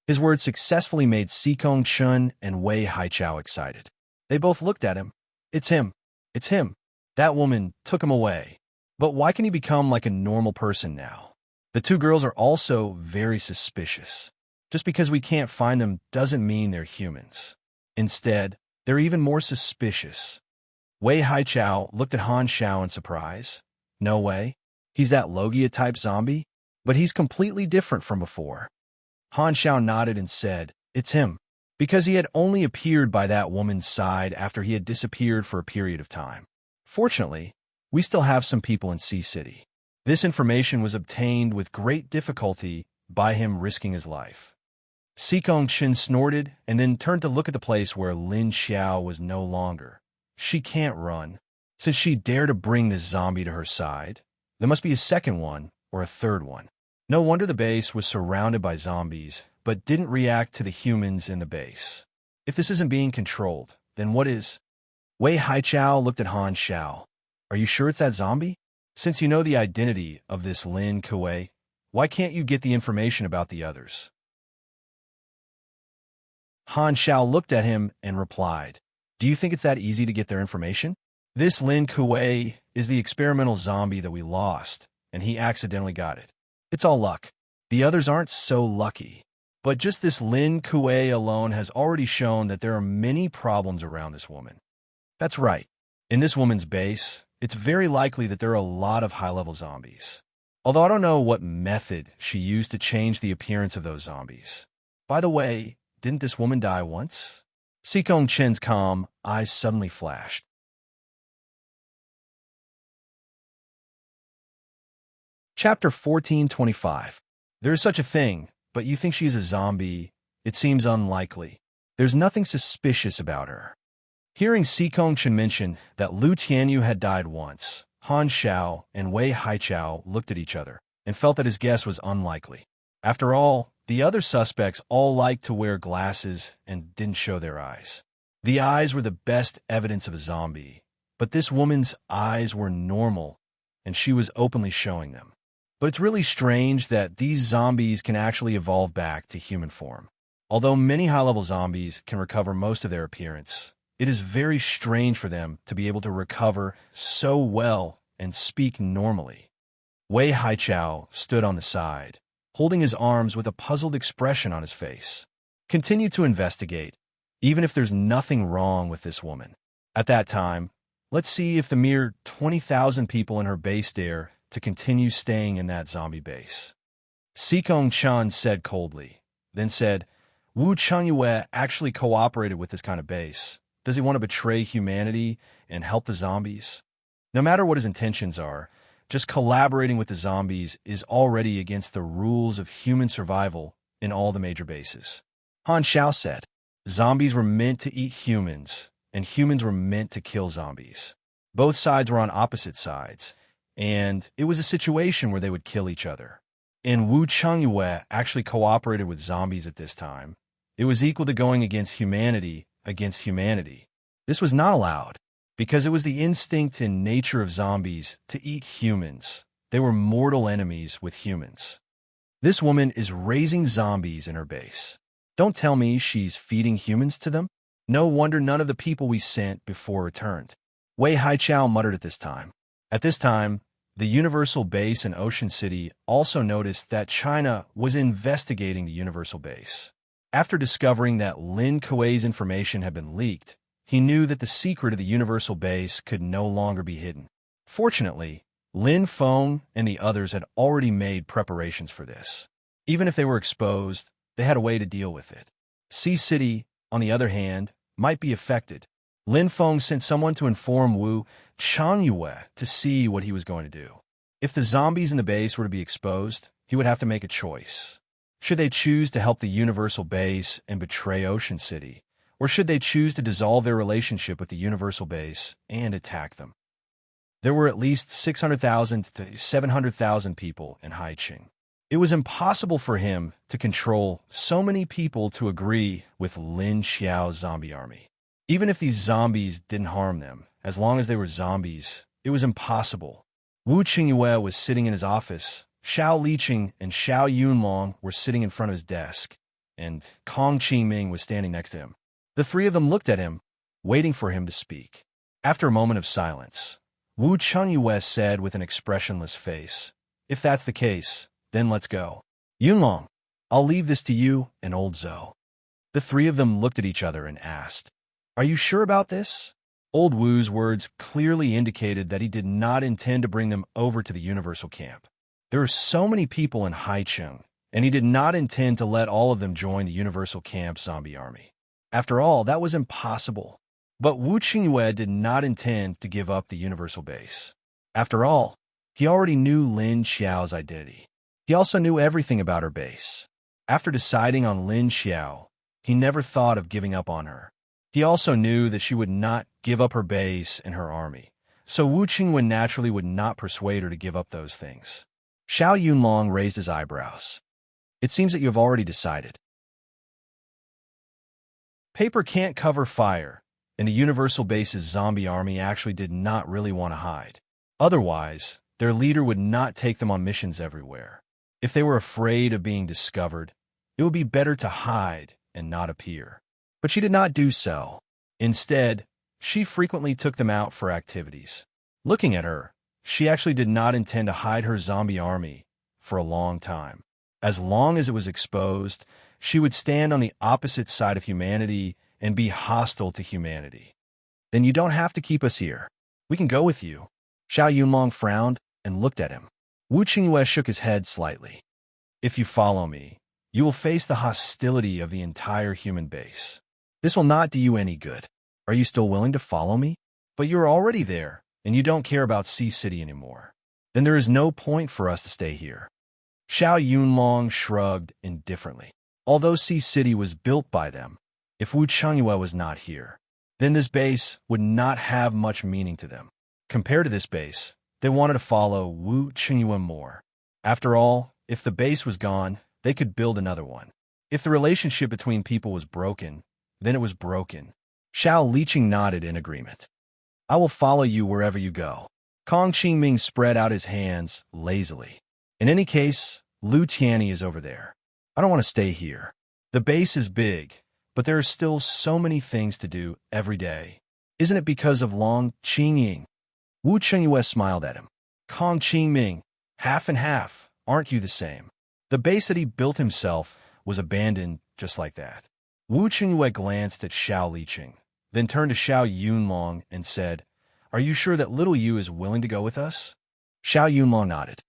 His words successfully made Xikongchen and Wei Haichao excited. They both looked at him. It's him. It's him. That woman took him away. But why can he become like a normal person now? The 2 girls are also very suspicious. Just because we can't find them doesn't mean they're humans. Instead, they're even more suspicious. Wei Haichao looked at Han Xiao in surprise. No way. He's that Logia-type zombie? But he's completely different from before. Han Xiao nodded and said, It's him. Because he had only appeared by that woman's side after he had disappeared for a period of time. Fortunately, we still have some people in Sea City. This information was obtained with great difficulty by him risking his life. Xikongchen snorted and then turned to look at the place where Lin Xiao was no longer. She can't run. Since she dared to bring this zombie to her side, there must be a second one or a third one. No wonder the base was surrounded by zombies, but didn't react to the humans in the base. If this isn't being controlled, then what is? Wei Haichao looked at Han Xiao. Are you sure it's that zombie? Since you know the identity of this Lin Kuei, why can't you get the information about the others? Han Xiao looked at him and replied, Do you think it's that easy to get their information? This Lin Kuei is the experimental zombie that we lost, and he accidentally got it. It's all luck. The others aren't so lucky. But just this Lin Kuei alone has already shown that there are many problems around this woman. That's right. In this woman's base, it's very likely that there are a lot of high-level zombies. Although I don't know what method she used to change the appearance of those zombies. By the way, didn't this woman die once? Sikong Chen's calm eyes suddenly flashed. Chapter 1425. There is such a thing, but you think she's a zombie. It seems unlikely. There's nothing suspicious about her. Hearing Sikong Chen mention that Lu Tianyu had died once, Han Xiao and Wei Haichao looked at each other and felt that his guess was unlikely. After all, the other suspects all liked to wear glasses and didn't show their eyes. The eyes were the best evidence of a zombie, but this woman's eyes were normal, and she was openly showing them. But it's really strange that these zombies can actually evolve back to human form. Although many high-level zombies can recover most of their appearance, it is very strange for them to be able to recover so well and speak normally. Wei Haichao stood on the side, holding his arms with a puzzled expression on his face. Continue to investigate, even if there's nothing wrong with this woman. At that time, let's see if the mere 20,000 people in her base dare to continue staying in that zombie base. Sikong Chan said coldly, then said, Wu Changyue actually cooperated with this kind of base. Does he want to betray humanity and help the zombies? No matter what his intentions are, just collaborating with the zombies is already against the rules of human survival in all the major bases. Han Xiao said, Zombies were meant to eat humans, and humans were meant to kill zombies. Both sides were on opposite sides, and it was a situation where they would kill each other. And Wu Changyue actually cooperated with zombies at this time. It was equal to going against humanity. This was not allowed, because it was the instinct and nature of zombies to eat humans. They were mortal enemies with humans. This woman is raising zombies in her base. Don't tell me she's feeding humans to them? No wonder none of the people we sent before returned. Wei Haichao muttered at this time. At this time, the Universal Base in Ocean City also noticed that China was investigating the Universal Base. After discovering that Lin Kuei's information had been leaked, he knew that the secret of the Universal Base could no longer be hidden. Fortunately, Lin Feng and the others had already made preparations for this. Even if they were exposed, they had a way to deal with it. Sea City, on the other hand, might be affected. Lin Feng sent someone to inform Wu Changyue to see what he was going to do. If the zombies in the base were to be exposed, he would have to make a choice. Should they choose to help the Universal Base and betray Ocean City, or should they choose to dissolve their relationship with the Universal Base and attack them? There were at least 600,000 to 700,000 people in Haicheng. It was impossible for him to control so many people to agree with Lin Xiao's zombie army. Even if these zombies didn't harm them, as long as they were zombies, it was impossible. Wu Qingyue was sitting in his office, Xiao Liqing and Xiao Yunlong were sitting in front of his desk, and Kong Qingming was standing next to him. The three of them looked at him, waiting for him to speak. After a moment of silence, Wu Changyue said with an expressionless face, If that's the case, then let's go. Yunlong, I'll leave this to you and old Zhou. The three of them looked at each other and asked, Are you sure about this? Old Wu's words clearly indicated that he did not intend to bring them over to the Universal Camp. There are so many people in Haicheng, and he did not intend to let all of them join the Universal Camp zombie army. After all, that was impossible. But Wu Qingyue did not intend to give up the Universal Base. After all, he already knew Lin Xiao's identity. He also knew everything about her base. After deciding on Lin Xiao, he never thought of giving up on her. He also knew that she would not give up her base and her army, so Wu Qingyue naturally would not persuade her to give up those things. Xiao Yunlong raised his eyebrows. It seems that you have already decided. Paper can't cover fire, and the Universal Base's zombie army actually did not really want to hide. Otherwise, their leader would not take them on missions everywhere. If they were afraid of being discovered, it would be better to hide and not appear. But she did not do so. Instead, she frequently took them out for activities. Looking at her, she actually did not intend to hide her zombie army for a long time. As long as it was exposed, she would stand on the opposite side of humanity and be hostile to humanity. Then you don't have to keep us here. We can go with you. Xiao Yunlong frowned and looked at him. Wu Qingyue shook his head slightly. If you follow me, you will face the hostility of the entire human base. This will not do you any good. Are you still willing to follow me? But you're already there, and you don't care about Sea City anymore. Then there is no point for us to stay here. Xiao Yunlong shrugged indifferently. Although Sea City was built by them, if Wu Qingyue was not here, then this base would not have much meaning to them. Compared to this base, they wanted to follow Wu Qingyue more. After all, if the base was gone, they could build another one. If the relationship between people was broken, then it was broken. Xiao Liqing nodded in agreement. I will follow you wherever you go. Kong Qingming spread out his hands lazily. In any case, Lu Tianyi is over there. I don't want to stay here. The base is big, but there are still so many things to do every day. Isn't it because of Long Qingying? Wu Qingyue smiled at him. Kong Qingming, half and half, aren't you the same? The base that he built himself was abandoned just like that. Wu Qingyue glanced at Xiao Liqing, then turned to Xiao Yunlong and said, Are you sure that little Yu is willing to go with us? Xiao Yunlong nodded.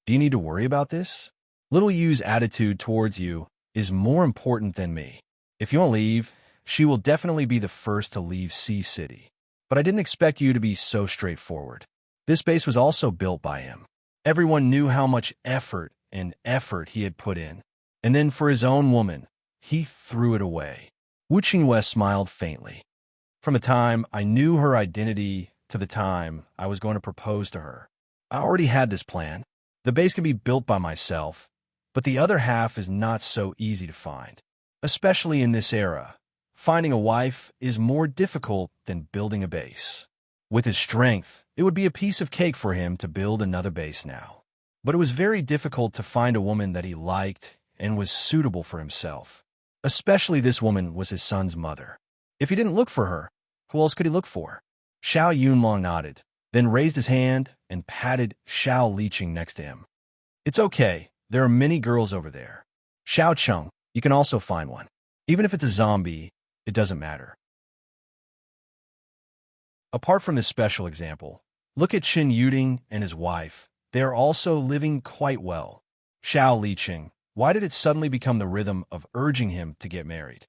Do you need to worry about this? Little Yu's attitude towards you is more important than me. If you won't leave, she will definitely be the first to leave Sea City. But I didn't expect you to be so straightforward. This base was also built by him. Everyone knew how much effort he had put in. And then for his own woman, he threw it away. Wu Qingyue smiled faintly. From the time I knew her identity to the time I was going to propose to her, I already had this plan. The base can be built by myself, but the other half is not so easy to find. Especially in this era, finding a wife is more difficult than building a base. With his strength, it would be a piece of cake for him to build another base now. But it was very difficult to find a woman that he liked and was suitable for himself. Especially this woman was his son's mother. If he didn't look for her, who else could he look for? Xiao Yunlong nodded, then raised his hand and patted Xiao Liqing next to him. It's okay, there are many girls over there. Xiao Cheng, you can also find one. Even if it's a zombie, it doesn't matter. Apart from this special example, look at Qin Yuding and his wife. They are also living quite well. Xiao Liqing, why did it suddenly become the rhythm of urging him to get married?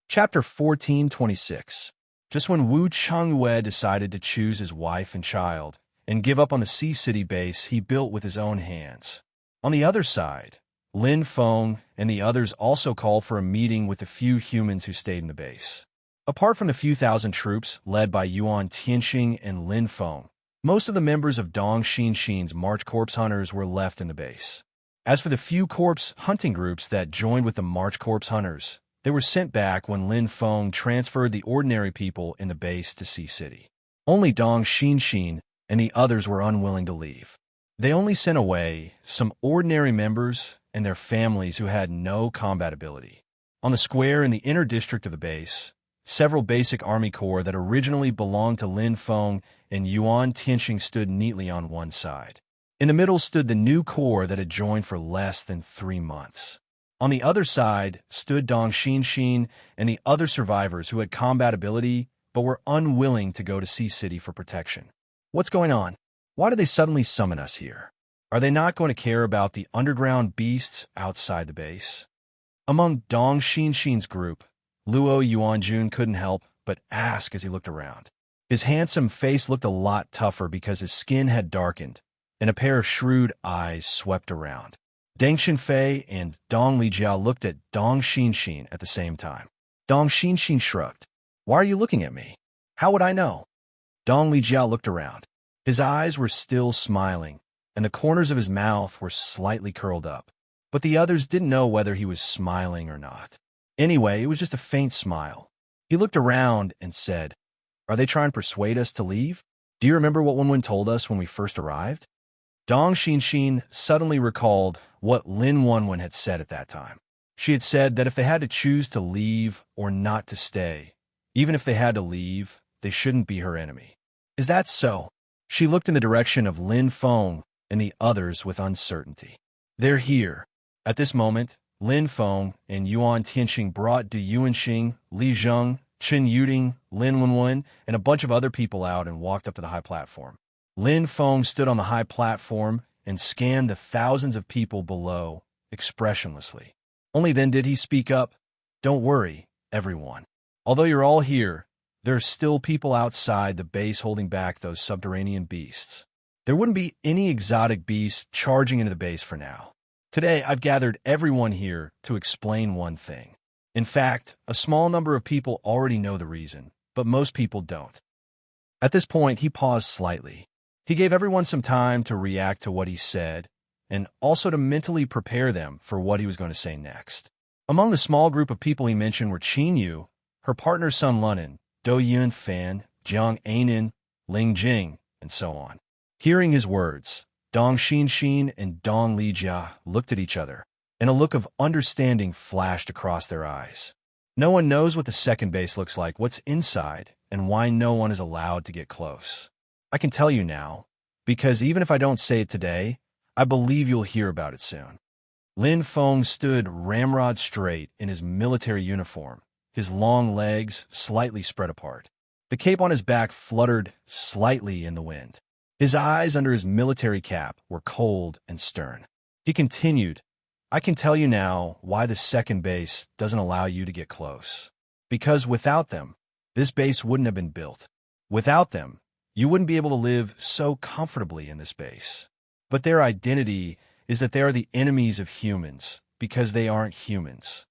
Chapter 1426. Just when Wu Qingyue decided to choose his wife and child and give up on the Sea City base he built with his own hands. On the other side, Lin Feng and the others also called for a meeting with the few humans who stayed in the base. Apart from the few thousand troops led by Yuan Tianxing and Lin Feng, most of the members of Dong Xinxin's March Corps hunters were left in the base. As for the few corpse hunting groups that joined with the March Corps hunters, they were sent back when Lin Feng transferred the ordinary people in the base to Sea City. Only Dong Xinxin and the others were unwilling to leave. They only sent away some ordinary members and their families who had no combat ability. On the square in the inner district of the base, several basic army corps that originally belonged to Lin Feng and Yuan Tianxing stood neatly on one side. In the middle stood the new corps that had joined for less than 3 months. On the other side stood Dong Xinxin and the other survivors who had combat ability but were unwilling to go to Sea City for protection. What's going on? Why did they suddenly summon us here? Are they not going to care about the underground beasts outside the base? Among Dong Xinxin's group, Luo Yuanjun couldn't help but ask as he looked around. His handsome face looked a lot tougher because his skin had darkened, and a pair of shrewd eyes swept around. Deng Xinfei and Dong Lijiao looked at Dong Xinxin at the same time. Dong Xinxin shrugged. Why are you looking at me? How would I know? Dong Lijiao looked around. His eyes were still smiling, and the corners of his mouth were slightly curled up. but the others didn't know whether he was smiling or not. Anyway, it was just a faint smile. He looked around and said, "Are they trying to persuade us to leave? Do you remember what Wenwen told us when we first arrived?" Dong Xin suddenly recalled what Lin Wenwen had said at that time. She had said that if they had to choose to leave or not to stay, even if they had to leave, they shouldn't be her enemy. Is that so? She looked in the direction of Lin Feng and the others with uncertainty. They're here. At this moment, Lin Feng and Yuan Tianxing brought Du Yuanxing, Li Zheng, Chen Yuding, Lin Wenwen, and a bunch of other people out and walked up to the high platform. Lin Feng stood on the high platform and scanned the thousands of people below, expressionlessly. Only then did he speak up. "Don't worry, everyone. Although you're all here, there are still people outside the base holding back those subterranean beasts. There wouldn't be any exotic beasts charging into the base for now. Today, I've gathered everyone here to explain one thing. In fact, a small number of people already know the reason, but most people don't." At this point, he paused slightly. He gave everyone some time to react to what he said, and also to mentally prepare them for what he was going to say next. Among the small group of people he mentioned were Qin Yu, her partner Sun Lunan, Do Yun Fan, Jiang Ainin, Ling Jing, and so on. Hearing his words, Dong Xin and Dong Lijia looked at each other, and a look of understanding flashed across their eyes. No one knows what the second base looks like, what's inside, and why no one is allowed to get close. I can tell you now, because even if I don't say it today, I believe you'll hear about it soon. Lin Feng stood ramrod straight in his military uniform, his long legs slightly spread apart. The cape on his back fluttered slightly in the wind. His eyes under his military cap were cold and stern. He continued, "I can tell you now why the second base doesn't allow you to get close. Because without them, this base wouldn't have been built. Without them, you wouldn't be able to live so comfortably in this base. But their identity is that they are the enemies of humans because they aren't humans.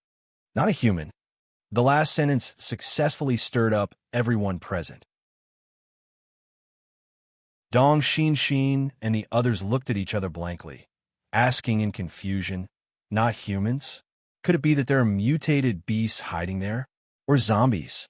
Not a human." The last sentence successfully stirred up everyone present. Dong Xin and the others looked at each other blankly, asking in confusion, "Not humans? Could it be that there are mutated beasts hiding there? Or zombies?"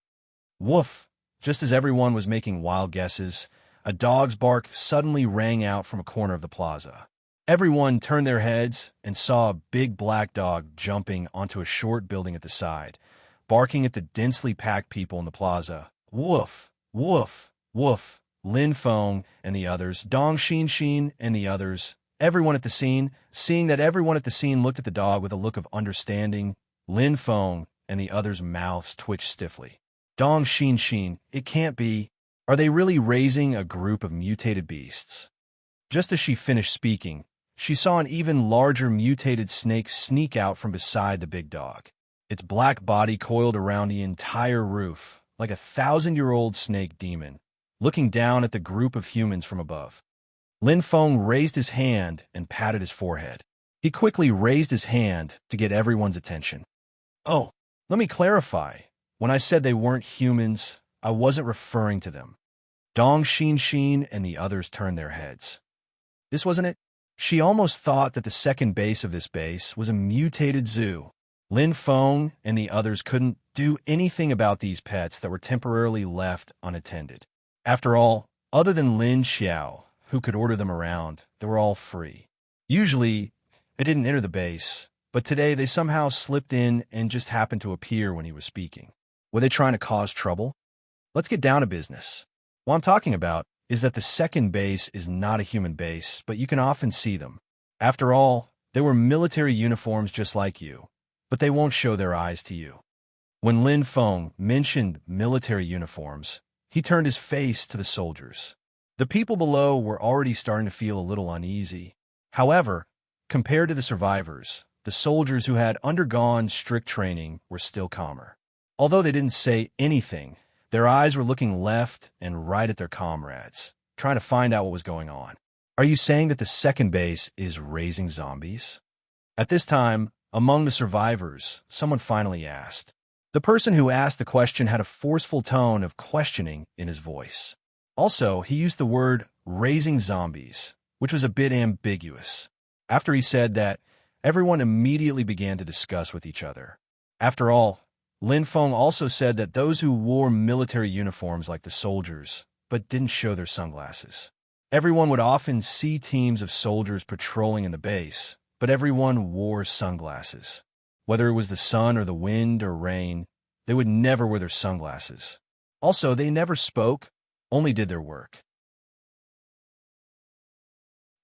Woof! Just as everyone was making wild guesses, a dog's bark suddenly rang out from a corner of the plaza. Everyone turned their heads and saw a big black dog jumping onto a short building at the side, barking at the densely packed people in the plaza. Woof! Woof! Woof! Lin Feng and the others, Dong Xin and the others, everyone at the scene, seeing that everyone at the scene looked at the dog with a look of understanding, Lin Feng and the others' mouths twitched stiffly. Dong Xin, it can't be. Are they really raising a group of mutated beasts? Just as she finished speaking, she saw an even larger mutated snake sneak out from beside the big dog. Its black body coiled around the entire roof, like a 1,000-year-old snake demon, looking down at the group of humans from above. Lin Feng raised his hand and patted his forehead. He quickly raised his hand to get everyone's attention. "Oh, let me clarify. When I said they weren't humans, I wasn't referring to them." Dong Xin and the others turned their heads. This wasn't it. She almost thought that the second base of this base was a mutated zoo. Lin Feng and the others couldn't do anything about these pets that were temporarily left unattended. After all, other than Lin Xiao, who could order them around, they were all free. Usually, they didn't enter the base, but today they somehow slipped in and just happened to appear when he was speaking. Were they trying to cause trouble? Let's get down to business. What I'm talking about is that the second base is not a human base, but you can often see them. After all, they wear military uniforms just like you, but they won't show their eyes to you. When Lin Feng mentioned military uniforms, he turned his face to the soldiers. The people below were already starting to feel a little uneasy. However, compared to the survivors, the soldiers who had undergone strict training were still calmer. Although they didn't say anything, their eyes were looking left and right at their comrades, trying to find out what was going on. "Are you saying that the second base is raising zombies?" At this time, among the survivors, someone finally asked. The person who asked the question had a forceful tone of questioning in his voice. Also, he used the word raising zombies, which was a bit ambiguous. After he said that, Everyone immediately began to discuss with each other. After all, Lin Feng also said that those who wore military uniforms like the soldiers, but didn't show their sunglasses. Everyone would often see teams of soldiers patrolling in the base, but everyone wore sunglasses. Whether it was the sun or the wind or rain, they would never wear their sunglasses. Also, they never spoke, only did their work.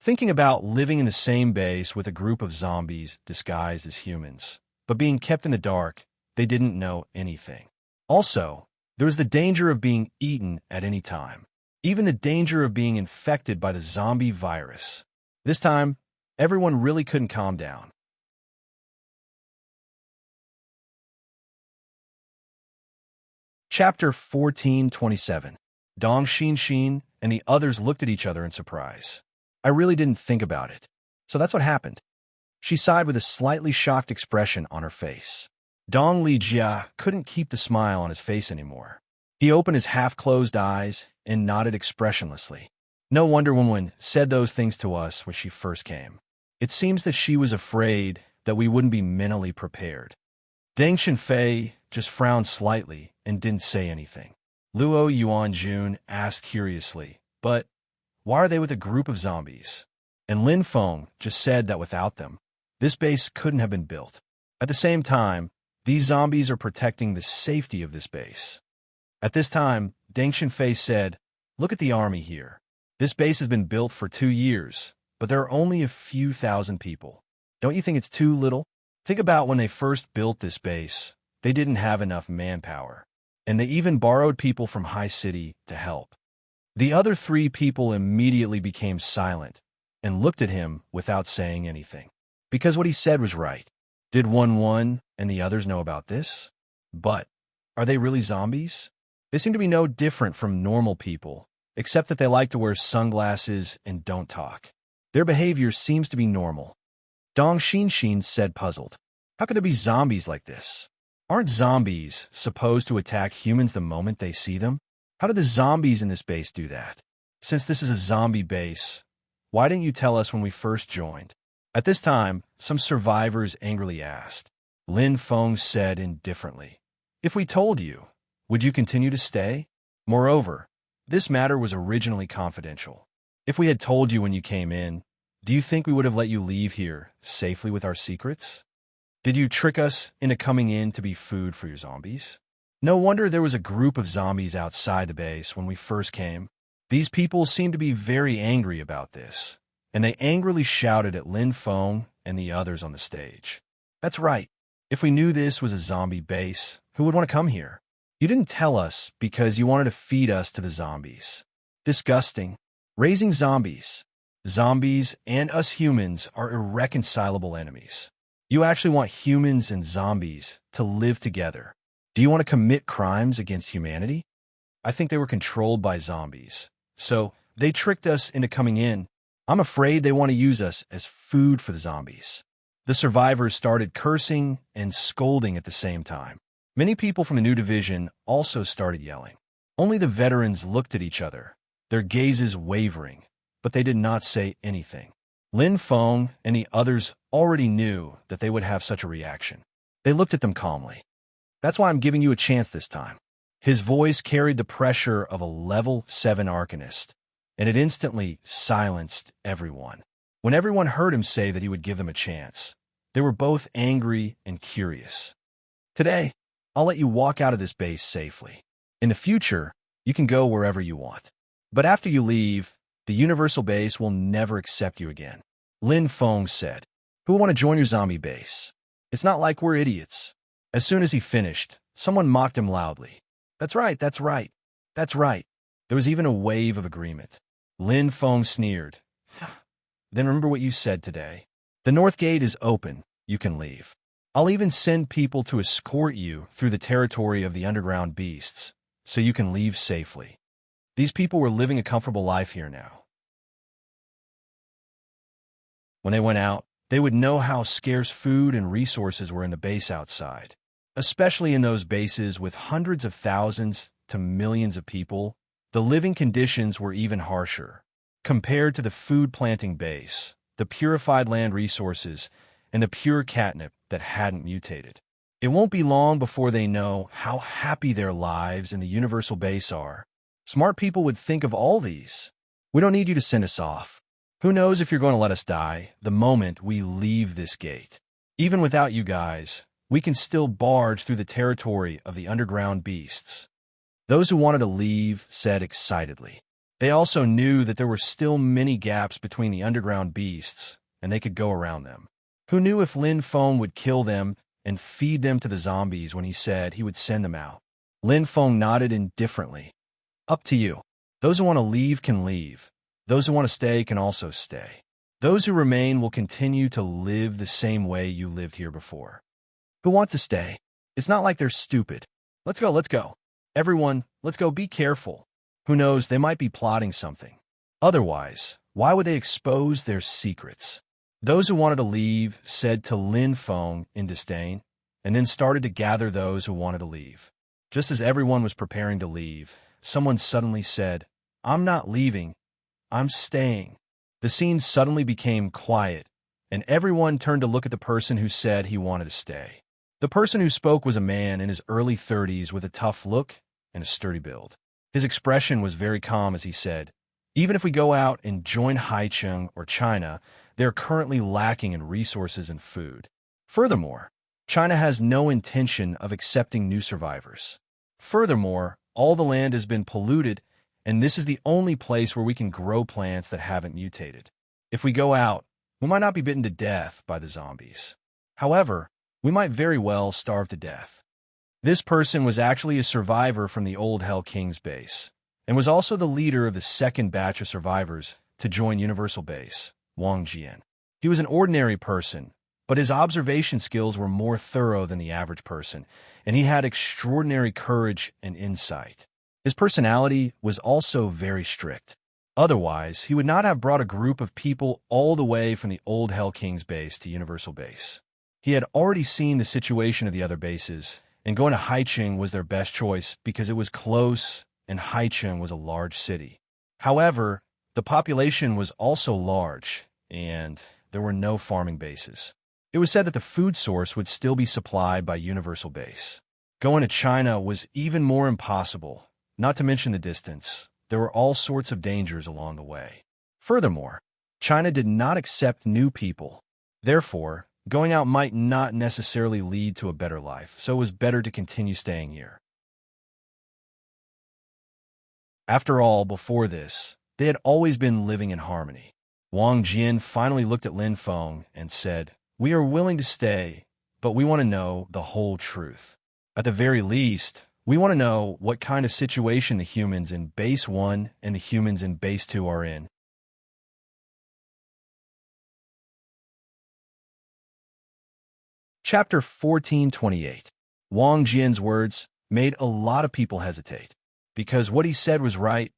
Thinking about living in the same base with a group of zombies disguised as humans, but being kept in the dark, they didn't know anything. Also, there was the danger of being eaten at any time. Even the danger of being infected by the zombie virus. This time, everyone really couldn't calm down. Chapter 14:27. Dong Xin and the others looked at each other in surprise. I really didn't think about it. So that's what happened. She sighed with a slightly shocked expression on her face. Dong Lijia couldn't keep the smile on his face anymore. He opened his half-closed eyes and nodded expressionlessly. No wonder Wenwen said those things to us when she first came. It seems that she was afraid that we wouldn't be mentally prepared. Deng Shenfei just frowned slightly and didn't say anything. Luo Yuanjun asked curiously, but why are they with a group of zombies? And Lin Feng just said that without them, this base couldn't have been built. At the same time, these zombies are protecting the safety of this base. At this time, Deng Shenfei said, look at the army here. This base has been built for 2 years, but there are only a few thousand people. Don't you think it's too little? Think about when they first built this base, they didn't have enough manpower. And they even borrowed people from High City to help. The other 3 people immediately became silent and looked at him without saying anything. Because what he said was right. Did One and the others know about this? But are they really zombies? They seem to be no different from normal people, except that they like to wear sunglasses and don't talk. Their behavior seems to be normal. Dong Xin said, puzzled. How could there be zombies like this? Aren't zombies supposed to attack humans the moment they see them? How did the zombies in this base do that? Since this is a zombie base, why didn't you tell us when we first joined? At this time, some survivors angrily asked. Lin Feng said indifferently, if we told you, would you continue to stay? Moreover, this matter was originally confidential. If we had told you when you came in, do you think we would have let you leave here safely with our secrets? Did you trick us into coming in to be food for your zombies? No wonder there was a group of zombies outside the base when we first came. These people seemed to be very angry about this, and they angrily shouted at Lin Feng and the others on the stage. That's right. If we knew this was a zombie base, who would want to come here? You didn't tell us because you wanted to feed us to the zombies. Disgusting. Raising zombies. Zombies and us humans are irreconcilable enemies. You actually want humans and zombies to live together. Do you want to commit crimes against humanity? I think they were controlled by zombies. So, they tricked us into coming in. I'm afraid they want to use us as food for the zombies. The survivors started cursing and scolding at the same time. Many people from the new division also started yelling. Only the veterans looked at each other, their gazes wavering, but they did not say anything. Lin Feng and the others already knew that they would have such a reaction. They looked at them calmly. That's why I'm giving you a chance this time. His voice carried the pressure of a level 7 arcanist, and it instantly silenced everyone. When everyone heard him say that he would give them a chance, they were both angry and curious. Today, I'll let you walk out of this base safely. In the future, you can go wherever you want. But after you leave, the Universal Base will never accept you again. Lin Feng said, who will want to join your zombie base? It's not like we're idiots. As soon as he finished, someone mocked him loudly. That's right, that's right, that's right. There was even a wave of agreement. Lin Feng sneered. Then remember what you said today. The North Gate is open. You can leave. I'll even send people to escort you through the territory of the underground beasts, so you can leave safely. These people were living a comfortable life here now. When they went out, they would know how scarce food and resources were in the base outside. Especially in those bases with hundreds of thousands to millions of people, the living conditions were even harsher. Compared to the food planting base, the purified land resources, and the pure catnip that hadn't mutated. It won't be long before they know how happy their lives in the universal base are. Smart people would think of all these. We don't need you to send us off. Who knows if you're going to let us die the moment we leave this gate. Even without you guys, we can still barge through the territory of the underground beasts. Those who wanted to leave said excitedly. They also knew that there were still many gaps between the underground beasts, and they could go around them. Who knew if Lin Feng would kill them and feed them to the zombies when he said he would send them out? Lin Feng nodded indifferently. Up to you. Those who want to leave can leave. Those who want to stay can also stay. Those who remain will continue to live the same way you lived here before. Who wants to stay? It's not like they're stupid. Let's go, let's go. Everyone, let's go, be careful. Who knows, they might be plotting something. Otherwise, why would they expose their secrets? Those who wanted to leave said to Lin Feng in disdain, and then started to gather those who wanted to leave. Just as everyone was preparing to leave, someone suddenly said, I'm not leaving, I'm staying. The scene suddenly became quiet, and everyone turned to look at the person who said he wanted to stay. The person who spoke was a man in his early 30s with a tough look and a sturdy build. His expression was very calm as he said, even if we go out and join Haicheng or China, they are currently lacking in resources and food. Furthermore, China has no intention of accepting new survivors. Furthermore, all the land has been polluted, and this is the only place where we can grow plants that haven't mutated. If we go out, we might not be bitten to death by the zombies. However, we might very well starve to death. This person was actually a survivor from the old Hell King's base, and was also the leader of the second batch of survivors to join Universal Base, Wang Jian. He was an ordinary person, but his observation skills were more thorough than the average person, and he had extraordinary courage and insight. His personality was also very strict. Otherwise, he would not have brought a group of people all the way from the old Hell King's base to Universal Base. He had already seen the situation of the other bases, and going to Haicheng was their best choice because it was close and Haicheng was a large city. However, the population was also large, and there were no farming bases. It was said that the food source would still be supplied by Universal Base. Going to China was even more impossible, not to mention the distance. There were all sorts of dangers along the way. Furthermore, China did not accept new people. Therefore, going out might not necessarily lead to a better life, so it was better to continue staying here. After all, before this, they had always been living in harmony. Wang Jian finally looked at Lin Feng and said, We are willing to stay, but we want to know the whole truth. At the very least, we want to know what kind of situation the humans in Base 1 and the humans in Base 2 are in. Chapter 1428. Wang Jian's words made a lot of people hesitate, because what he said was right,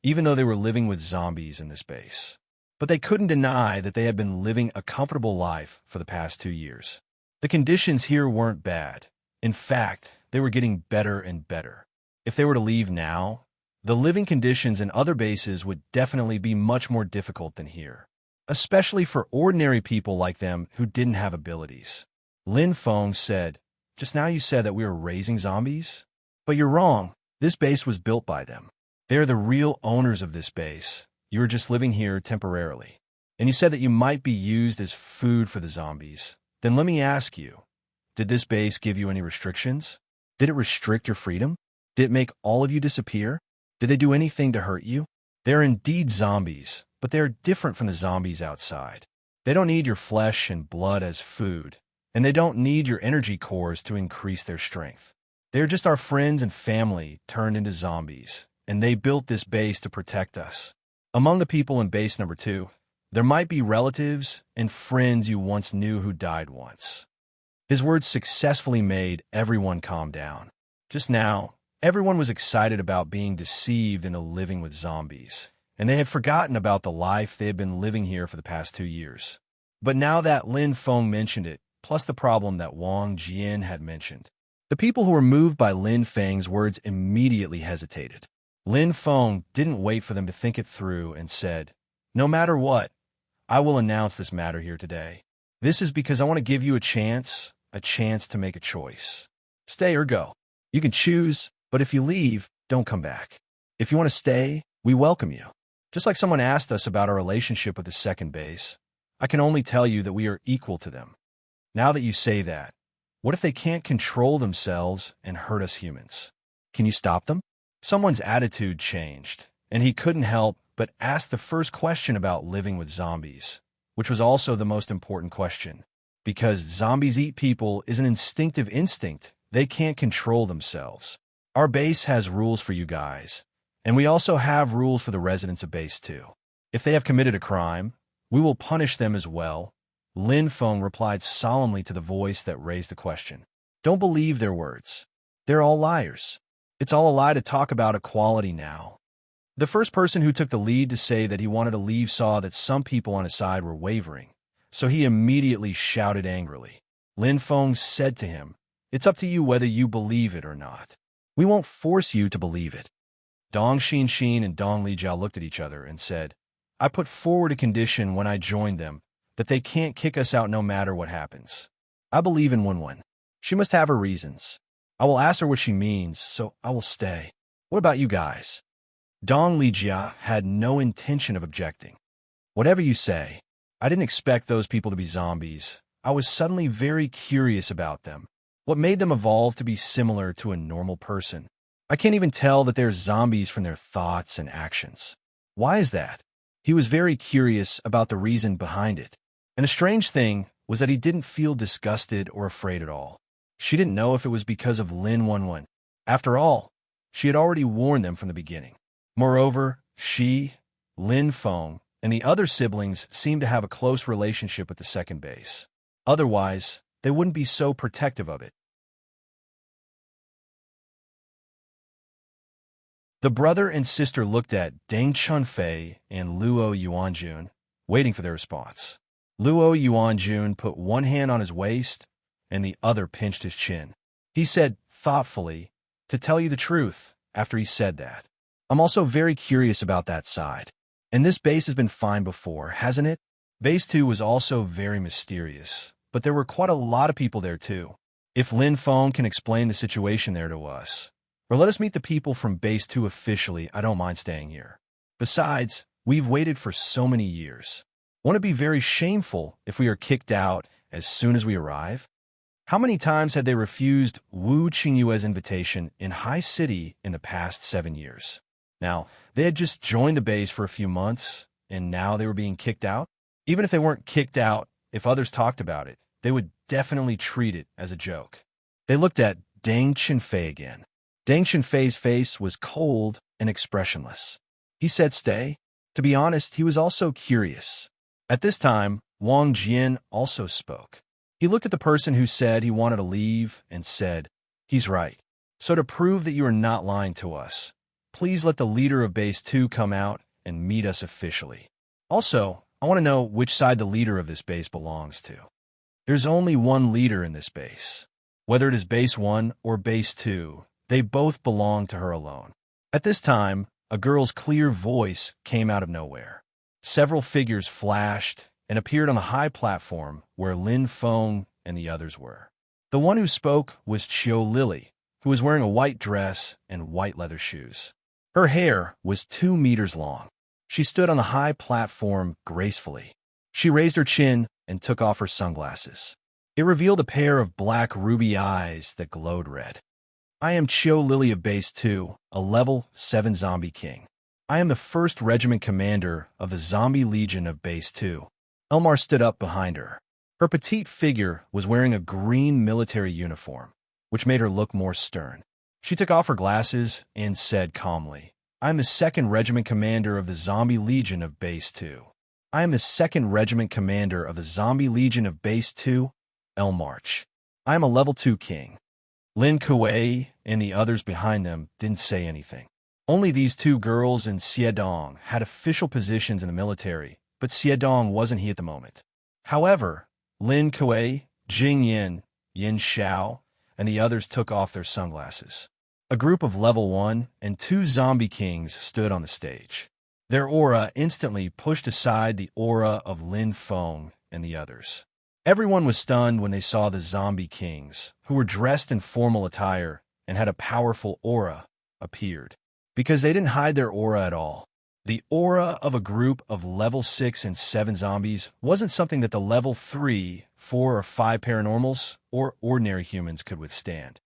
even though they were living with zombies in this base. But they couldn't deny that they had been living a comfortable life for the past 2 years. The conditions here weren't bad. In fact, they were getting better and better. If they were to leave now, the living conditions in other bases would definitely be much more difficult than here, especially for ordinary people like them who didn't have abilities. Lin Feng said, Just now you said that we were raising zombies? But you're wrong. This base was built by them. They are the real owners of this base. You are just living here temporarily. And you said that you might be used as food for the zombies. Then let me ask you, did this base give you any restrictions? Did it restrict your freedom? Did it make all of you disappear? Did they do anything to hurt you? They are indeed zombies, but they are different from the zombies outside. They don't need your flesh and blood as food, and they don't need your energy cores to increase their strength. They are just our friends and family turned into zombies, and they built this base to protect us. Among the people in base number 2, there might be relatives and friends you once knew who died once. His words successfully made everyone calm down. Just now, everyone was excited about being deceived into living with zombies, and they had forgotten about the life they had been living here for the past 2 years. But now that Lin Feng mentioned it, plus the problem that Wang Jian had mentioned, the people who were moved by Lin Feng's words immediately hesitated. Lin Feng didn't wait for them to think it through and said, No matter what, I will announce this matter here today. This is because I want to give you a chance to make a choice. Stay or go. You can choose, but if you leave, don't come back. If you want to stay, we welcome you. Just like someone asked us about our relationship with the second base, I can only tell you that we are equal to them. Now that you say that, what if they can't control themselves and hurt us humans? Can you stop them? Someone's attitude changed, and he couldn't help but ask the first question about living with zombies, which was also the most important question. Because zombies eat people is an instinctive instinct, they can't control themselves. Our base has rules for you guys, and we also have rules for the residents of Base 2. If they have committed a crime, we will punish them as well. Lin Feng replied solemnly to the voice that raised the question. Don't believe their words. They're all liars. It's all a lie to talk about equality now. The first person who took the lead to say that he wanted to leave saw that some people on his side were wavering, so he immediately shouted angrily. Lin Feng said to him, "It's up to you whether you believe it or not. We won't force you to believe it." Dong Xin and Dong Lijiao looked at each other and said, "I put forward a condition when I joined them, that they can't kick us out no matter what happens. I believe in Wenwen. She must have her reasons. I will ask her what she means, so I will stay. What about you guys?" Dong Lijia had no intention of objecting. "Whatever you say. I didn't expect those people to be zombies. I was suddenly very curious about them. What made them evolve to be similar to a normal person? I can't even tell that they're zombies from their thoughts and actions. Why is that?" He was very curious about the reason behind it. And the strange thing was that he didn't feel disgusted or afraid at all. She didn't know if it was because of Lin Wenwen. After all, she had already warned them from the beginning. Moreover, she, Lin Feng, and the other siblings seemed to have a close relationship with the second base. Otherwise, they wouldn't be so protective of it. The brother and sister looked at Deng Chunfei and Luo Yuanjun, waiting for their response. Luo Yuanjun put one hand on his waist, and the other pinched his chin. He said thoughtfully, "To tell you the truth," after he said that, "I'm also very curious about that side. And this base has been fine before, hasn't it?" Base 2 was also very mysterious, but there were quite a lot of people there too. If Lin Feng can explain the situation there to us, or let us meet the people from Base 2 officially, I don't mind staying here. Besides, we've waited for so many years. Won't it be very shameful if we are kicked out as soon as we arrive? How many times had they refused Wu Qingyue's invitation in High City in the past 7 years? Now, they had just joined the base for a few months, and now they were being kicked out? Even if they weren't kicked out, if others talked about it, they would definitely treat it as a joke. They looked at Deng Chunfei again. Deng Chunfei's face was cold and expressionless. He said stay. To be honest, he was also curious. At this time, Wang Jian also spoke. He looked at the person who said he wanted to leave and said, "He's right. So to prove that you are not lying to us, please let the leader of Base 2 come out and meet us officially. Also, I want to know which side the leader of this base belongs to. There's only one leader in this base. Whether it is Base 1 or Base 2, they both belong to her alone." At this time, a girl's clear voice came out of nowhere. Several figures flashed and appeared on the high platform where Lin Feng and the others were. The one who spoke was Chiu Lily, who was wearing a white dress and white leather shoes. Her hair was 2 meters long. She stood on the high platform gracefully. She raised her chin and took off her sunglasses. It revealed a pair of black ruby eyes that glowed red. "I am Chiu Lily of Base 2, a level 7 zombie king. I am the 1st Regiment Commander of the Zombie Legion of Base 2. Elmar stood up behind her. Her petite figure was wearing a green military uniform, which made her look more stern. She took off her glasses and said calmly, "I am the 2nd Regiment Commander of the Zombie Legion of Base 2. I am the 2nd Regiment Commander of the Zombie Legion of Base 2, Elmarch. I am a level 2 king." Lin Kuei and the others behind them didn't say anything. Only these 2 girls and Xiedong had official positions in the military, but Xiedong wasn't he at the moment. However, Lin Kuei, Jing Yin, Yin Xiao, and the others took off their sunglasses. A group of level 1 and 2 zombie kings stood on the stage. Their aura instantly pushed aside the aura of Lin Feng and the others. Everyone was stunned when they saw the zombie kings, who were dressed in formal attire and had a powerful aura, appeared. Because they didn't hide their aura at all. The aura of a group of level 6 and 7 zombies wasn't something that the level 3, 4, or 5 paranormals or ordinary humans could withstand.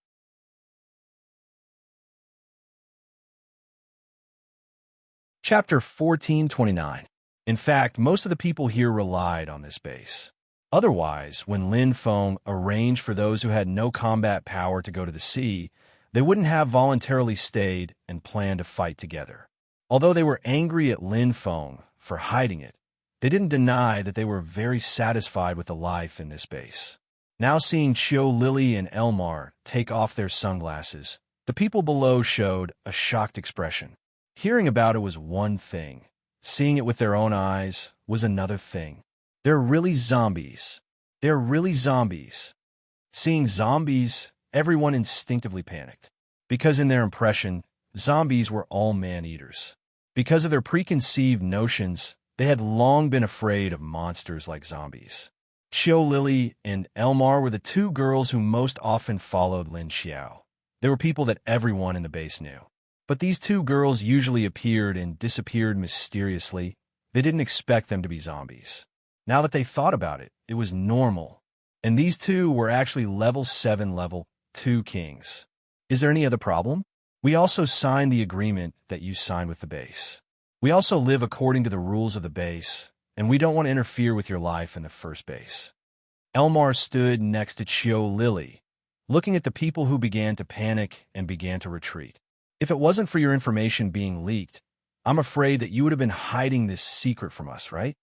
Chapter 1429. In fact, most of the people here relied on this base. Otherwise, when Lin Feng arranged for those who had no combat power to go to the sea, they wouldn't have voluntarily stayed and planned to fight together. Although they were angry at Lin Feng for hiding it, they didn't deny that they were very satisfied with the life in this base. Now seeing Qiu Lily and Elmar take off their sunglasses, the people below showed a shocked expression. Hearing about it was one thing. Seeing it with their own eyes was another thing. They're really zombies. They're really zombies. Seeing zombies, everyone instinctively panicked. Because in their impression, zombies were all man-eaters. Because of their preconceived notions, they had long been afraid of monsters like zombies. Qiu Lily and Elmar were the two girls who most often followed Lin Xiao. They were people that everyone in the base knew. But these two girls usually appeared and disappeared mysteriously. They didn't expect them to be zombies. Now that they thought about it, it was normal. And these two were actually level 7, level 2 kings. Is there any other problem? We also signed the agreement that you signed with the base. We also live according to the rules of the base, and we don't want to interfere with your life in the first base. Elmar stood next to Qiu Lily, looking at the people who began to panic and began to retreat. If it wasn't for your information being leaked, I'm afraid that you would have been hiding this secret from us, right?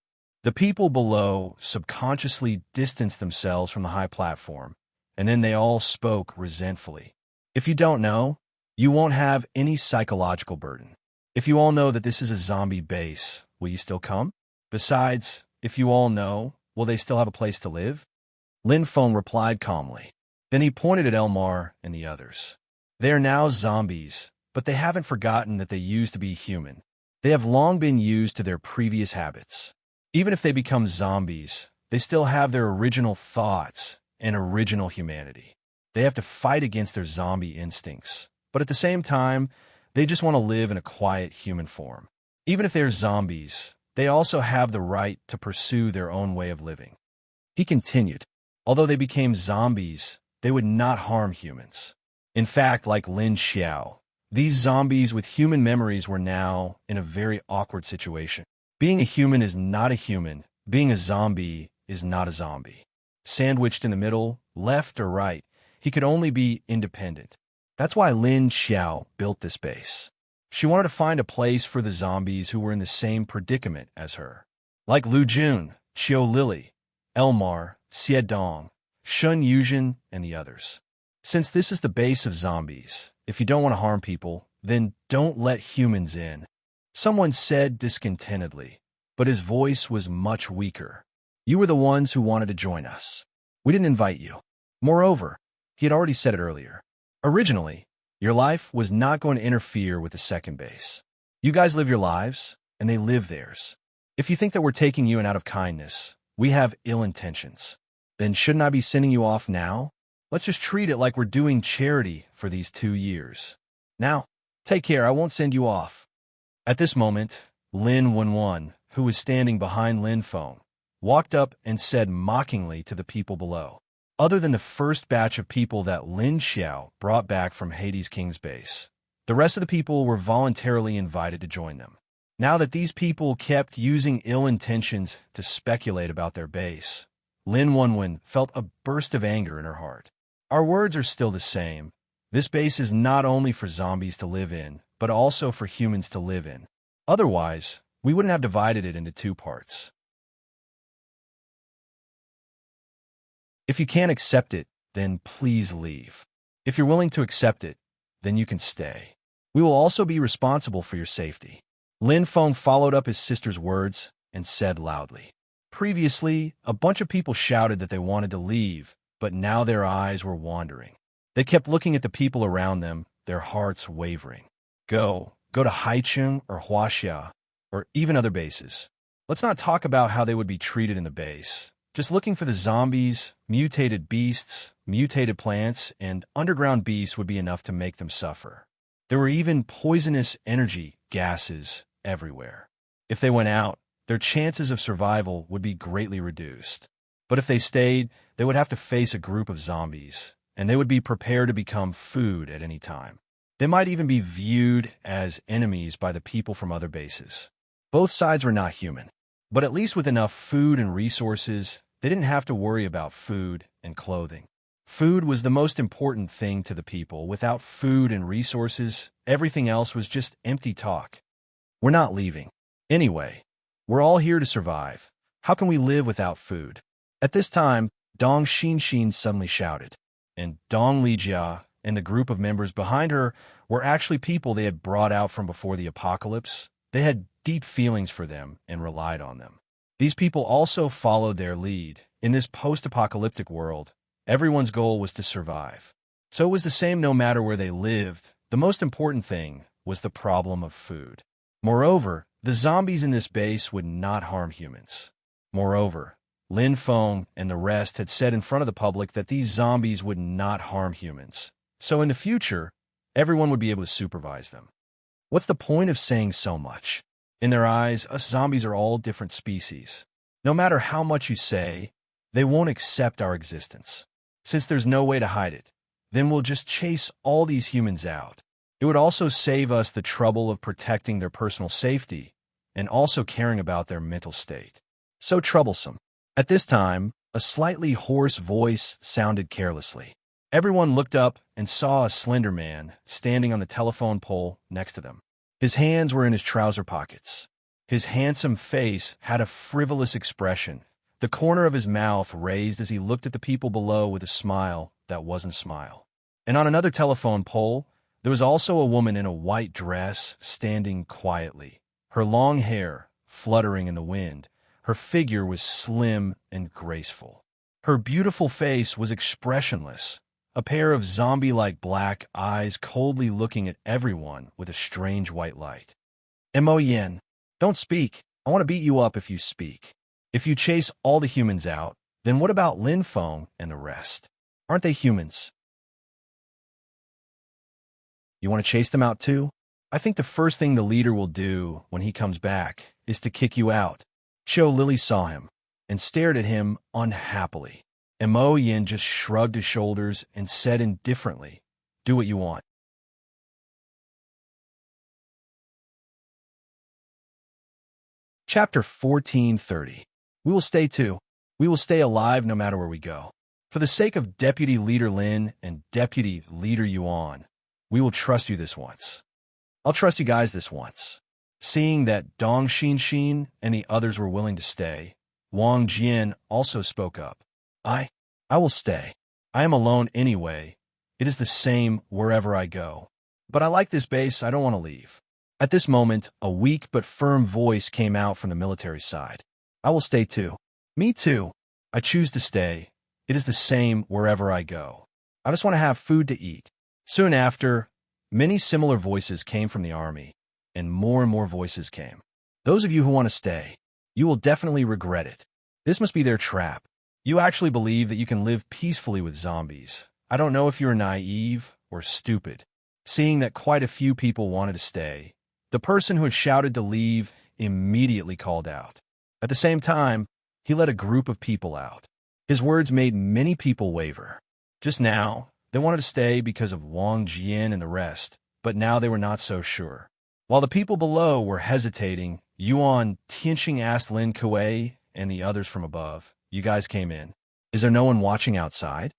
The people below subconsciously distanced themselves from the high platform, and then they all spoke resentfully. If you don't know, you won't have any psychological burden. If you all know that this is a zombie base, will you still come? Besides, if you all know, will they still have a place to live? Lin Feng replied calmly. Then he pointed at Elmar and the others. They are now zombies, but they haven't forgotten that they used to be human. They have long been used to their previous habits. Even if they become zombies, they still have their original thoughts and original humanity. They have to fight against their zombie instincts, but at the same time, they just want to live in a quiet human form. Even if they're zombies, they also have the right to pursue their own way of living. He continued, although they became zombies, they would not harm humans. In fact, like Lin Xiao, these zombies with human memories were now in a very awkward situation. Being a human is not a human. Being a zombie is not a zombie. Sandwiched in the middle, left or right, he could only be independent. That's why Lin Xiao built this base. She wanted to find a place for the zombies who were in the same predicament as her. Like Lu Jun, Qiu Lily, Elmar, Xie Dong, Shun Yuzhen, and the others. Since this is the base of zombies, if you don't want to harm people, then don't let humans in. Someone said discontentedly, but his voice was much weaker. You were the ones who wanted to join us. We didn't invite you. Moreover, he had already said it earlier. Originally, your life was not going to interfere with the second base. You guys live your lives, and they live theirs. If you think that we're taking you in out of kindness, we have ill intentions. Then shouldn't I be sending you off now? Let's just treat it like we're doing charity for these 2 years. Now, take care, I won't send you off. At this moment, Lin Wenwen, who was standing behind Lin Feng, walked up and said mockingly to the people below. Other than the first batch of people that Lin Xiao brought back from Hades King's base, the rest of the people were voluntarily invited to join them. Now that these people kept using ill intentions to speculate about their base, Lin Wenwen felt a burst of anger in her heart. Our words are still the same. This base is not only for zombies to live in, but also for humans to live in. Otherwise, we wouldn't have divided it into 2 parts. If you can't accept it, then please leave. If you're willing to accept it, then you can stay. We will also be responsible for your safety. Lin Feng followed up his sister's words and said loudly. Previously, a bunch of people shouted that they wanted to leave, but now their eyes were wandering. They kept looking at the people around them, their hearts wavering. Go to Haicheng or Huaxia, or even other bases. Let's not talk about how they would be treated in the base. just looking for the zombies, mutated beasts, mutated plants, and underground beasts would be enough to make them suffer. There were even poisonous energy gases everywhere. If they went out, their chances of survival would be greatly reduced. But if they stayed, they would have to face a group of zombies, and they would be prepared to become food at any time. They might even be viewed as enemies by the people from other bases. Both sides were not human, but at least with enough food and resources, they didn't have to worry about food and clothing. Food was the most important thing to the people. Without food and resources, everything else was just empty talk. We're not leaving. Anyway, we're all here to survive. How can we live without food? At this time, Dong Xin suddenly shouted, and Dong Lijia and the group of members behind her were actually people they had brought out from before the apocalypse. They had deep feelings for them and relied on them. These people also followed their lead. In this post-apocalyptic world, everyone's goal was to survive. So it was the same no matter where they lived. The most important thing was the problem of food. Moreover, the zombies in this base would not harm humans. Moreover, Lin Feng and the rest had said in front of the public that these zombies would not harm humans. So in the future, everyone would be able to supervise them. What's the point of saying so much? In their eyes, us zombies are all different species. No matter how much you say, they won't accept our existence. Since there's no way to hide it, then we'll just chase all these humans out. It would also save us the trouble of protecting their personal safety and also caring about their mental state. So troublesome. At this time, a slightly hoarse voice sounded carelessly. Everyone looked up and saw a slender man standing on the telephone pole next to them. His hands were in his trouser pockets. His handsome face had a frivolous expression, the corner of his mouth raised as he looked at the people below with a smile that wasn't a smile. And on another telephone pole, there was also a woman in a white dress standing quietly, her long hair fluttering in the wind. Her figure was slim and graceful. Her beautiful face was expressionless, a pair of zombie-like black eyes coldly looking at everyone with a strange white light. Mo Yin, don't speak. I want to beat you up if you speak. If you chase all the humans out, then what about Lin Feng and the rest? Aren't they humans? You want to chase them out too? I think the first thing the leader will do when he comes back is to kick you out. Qiu Lily saw him and stared at him unhappily. Mo Yin just shrugged his shoulders and said indifferently, "Do what you want." Chapter 1430. We will stay too. We will stay alive no matter where we go. For the sake of Deputy Leader Lin and Deputy Leader Yuan, we will trust you this once. I'll trust you guys this once. Seeing that Dong Xin and the others were willing to stay, Wang Jian also spoke up. I will stay. I am alone anyway. It is the same wherever I go. But I like this base. I don't want to leave. At this moment, a weak but firm voice came out from the military side. I will stay too. Me too. I choose to stay. It is the same wherever I go. I just want to have food to eat. Soon after, many similar voices came from the army, and more voices came. Those of you who want to stay, you will definitely regret it. This must be their trap. You actually believe that you can live peacefully with zombies. I don't know if you're naive or stupid. Seeing that quite a few people wanted to stay, the person who had shouted to leave immediately called out. At the same time, he let a group of people out. His words made many people waver. Just now, they wanted to stay because of Wang Jian and the rest, but now they were not so sure. While the people below were hesitating, Yuan Tianxing asked Lin Kuei and the others from above, "You guys came in. Is there no one watching outside?"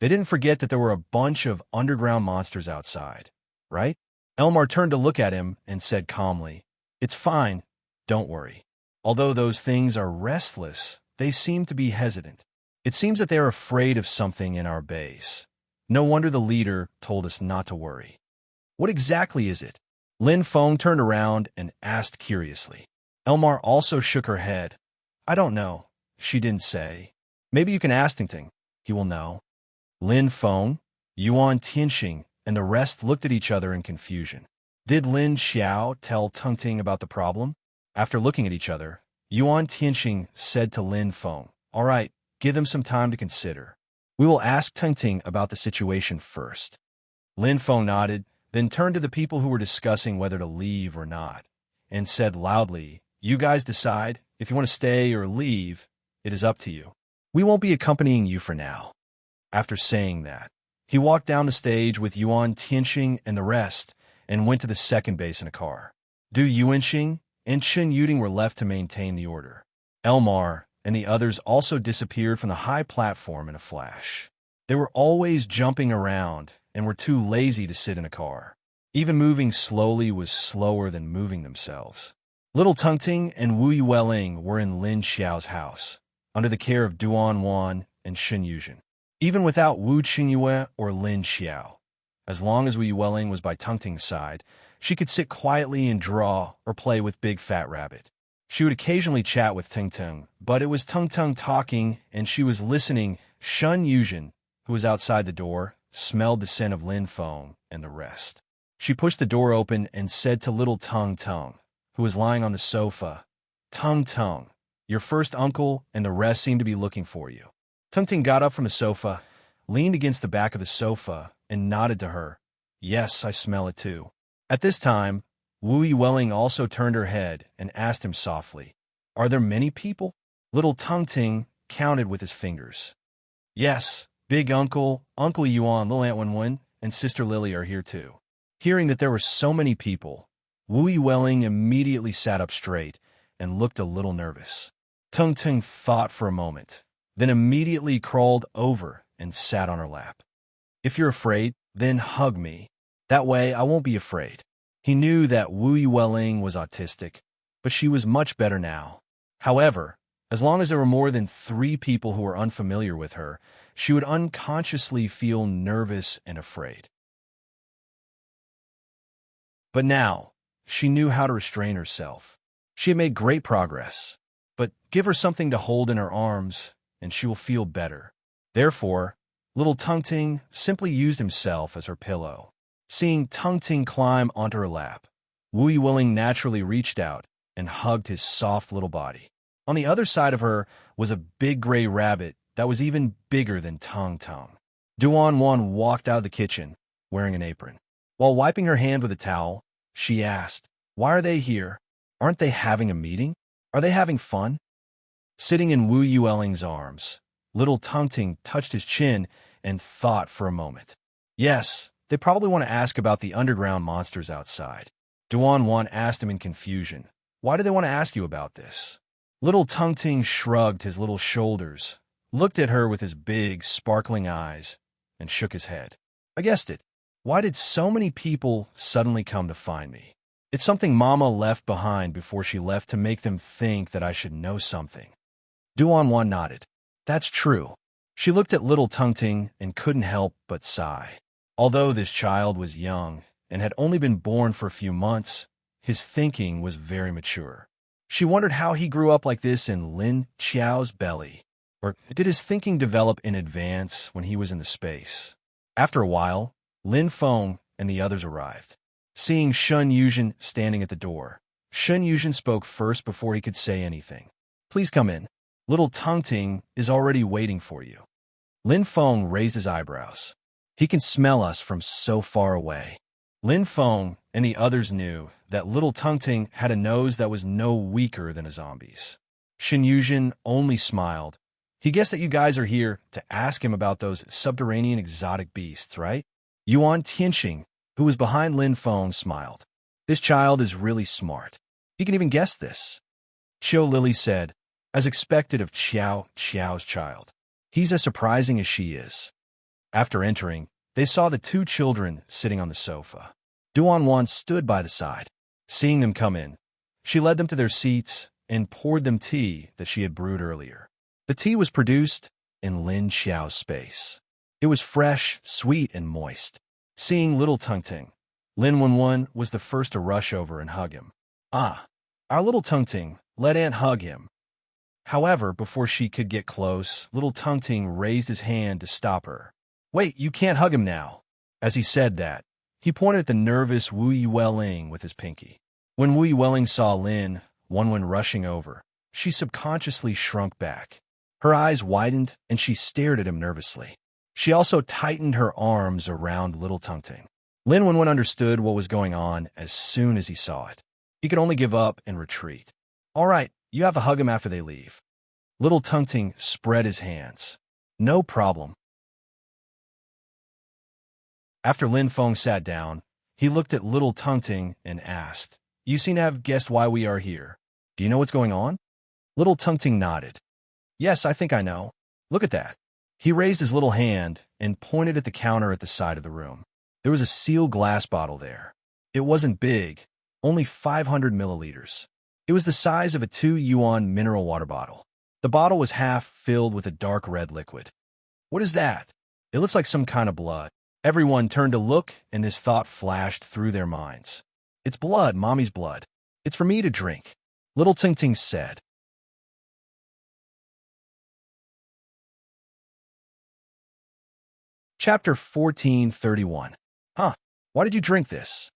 They didn't forget that there were a bunch of underground monsters outside, right? Elmar turned to look at him and said calmly, "It's fine. Don't worry." Although those things are restless, they seem to be hesitant. It seems that they are afraid of something in our base. No wonder the leader told us not to worry. What exactly is it? Lin Feng turned around and asked curiously. Elmar also shook her head. "I don't know," she didn't say. "Maybe you can ask Tingting. He will know." Lin Feng, Yuan Tianxing, and the rest looked at each other in confusion. Did Lin Xiao tell Tingting about the problem? After looking at each other, Yuan Tianxing said to Lin Feng, All right, give them some time to consider. We will ask Tingting about the situation first. Lin Feng nodded, then turned to the people who were discussing whether to leave or not, and said loudly, "You guys decide. If you want to stay or leave, it is up to you. We won't be accompanying you for now." After saying that, he walked down the stage with Yuan Tianxing and the rest and went to the second base in a car. Du Yuanxing and Chen Yuding were left to maintain the order. Elmar and the others also disappeared from the high platform in a flash. They were always jumping around and were too lazy to sit in a car. Even moving slowly was slower than moving themselves. Little Tungting and Wu Yueling were in Lin Xiao's house, under the care of Duan Wan and Shen Yuzhen. Even without Wu Qingyue or Lin Xiao, as long as Wu Yueling was by Tungting's side, she could sit quietly and draw or play with Big Fat Rabbit. She would occasionally chat with Tingting, but it was Tungtung talking and she was listening. Shen Yuzhen, who was outside the door, smelled the scent of Lin Feng and the rest. She pushed the door open and said to little Tung Tung, who was lying on the sofa, "Tung Tung, your first uncle and the rest seem to be looking for you." Tung Ting got up from the sofa, leaned against the back of the sofa, and nodded to her. "Yes, I smell it too." At this time, Wu Yueling also turned her head and asked him softly, "Are there many people?" Little Tung Ting counted with his fingers. "Yes, Big Uncle, Uncle Yuan, Little Aunt Wenwen, and Sister Lily are here too." Hearing that there were so many people, Wu Yueling immediately sat up straight and looked a little nervous. Tung Ting thought for a moment, then immediately crawled over and sat on her lap. "If you're afraid, then hug me. That way I won't be afraid." He knew that Wu Yueling was autistic, but she was much better now. However, as long as there were more than 3 people who were unfamiliar with her, she would unconsciously feel nervous and afraid. But now, she knew how to restrain herself. She had made great progress, but give her something to hold in her arms, and she will feel better. Therefore, little Tungting simply used himself as her pillow. Seeing Tungting climb onto her lap, Wu Yueling naturally reached out and hugged his soft little body. On the other side of her was a big gray rabbit that was even bigger than Tung Tung. Duan Wan walked out of the kitchen, wearing an apron. While wiping her hand with a towel, she asked, "Why are they here? Aren't they having a meeting? Are they having fun?" Sitting in Wu Yueling's arms, little Tungting touched his chin and thought for a moment. Yes, they probably want to ask about the underground monsters outside. Duan Wan asked him in confusion, "Why do they want to ask you about this?" Little Tungting shrugged his little shoulders, looked at her with his big, sparkling eyes, and shook his head. "I guessed it. Why did so many people suddenly come to find me? It's something Mama left behind before she left to make them think that I should know something." Duan Wan nodded. "That's true." She looked at little Tungting and couldn't help but sigh. Although this child was young and had only been born for a few months, his thinking was very mature. She wondered how he grew up like this in Lin Xiao's belly. Or did his thinking develop in advance when he was in the space? After a while, Lin Feng and the others arrived. Seeing Shen Yuzhen standing at the door, Shen Yuzhen spoke first before he could say anything. "Please come in. Little Tungting is already waiting for you." Lin Feng raised his eyebrows. "He can smell us from so far away." Lin Feng and the others knew that little Tungting had a nose that was no weaker than a zombie's. Shen Yuzhen only smiled. He guessed that you guys are here to ask him about those subterranean exotic beasts, right? Yuan Tianxing, who was behind Lin Feng, smiled. "This child is really smart. He can even guess this." Qiu Lily said, as expected of Xiao's child. "He's as surprising as she is." After entering, they saw the 2 children sitting on the sofa. Duan Wan stood by the side. Seeing them come in, she led them to their seats and poured them tea that she had brewed earlier. The tea was produced in Lin Xiao's space. It was fresh, sweet, and moist. Seeing little Tungting, Lin Wenwen was the first to rush over and hug him. "Ah, our little Tungting, let Aunt hug him." However, before she could get close, little Tungting raised his hand to stop her. "Wait, you can't hug him now." As he said that, he pointed at the nervous Wu Yueling with his pinky. When Wu Yueling saw Lin Wenwen rushing over, she subconsciously shrunk back. Her eyes widened, and she stared at him nervously. She also tightened her arms around little Tungting. Lin Wenwen understood what was going on as soon as he saw it. He could only give up and retreat. All right, you have to hug him after they leave. Little Tungting spread his hands. No problem. After Lin Feng sat down, he looked at little Tungting and asked, You seem to have guessed why we are here. Do you know what's going on? Little Tungting nodded. Yes, I think I know. Look at that. He raised his little hand and pointed at the counter at the side of the room. There was a sealed glass bottle there. It wasn't big, only 500 milliliters. It was the size of a 2 yuan mineral water bottle. The bottle was half filled with a dark red liquid. What is that? It looks like some kind of blood. Everyone turned to look, and this thought flashed through their minds. It's blood, Mommy's blood. It's for me to drink. Little Tungting said. Chapter 1431. Huh, why did you drink this?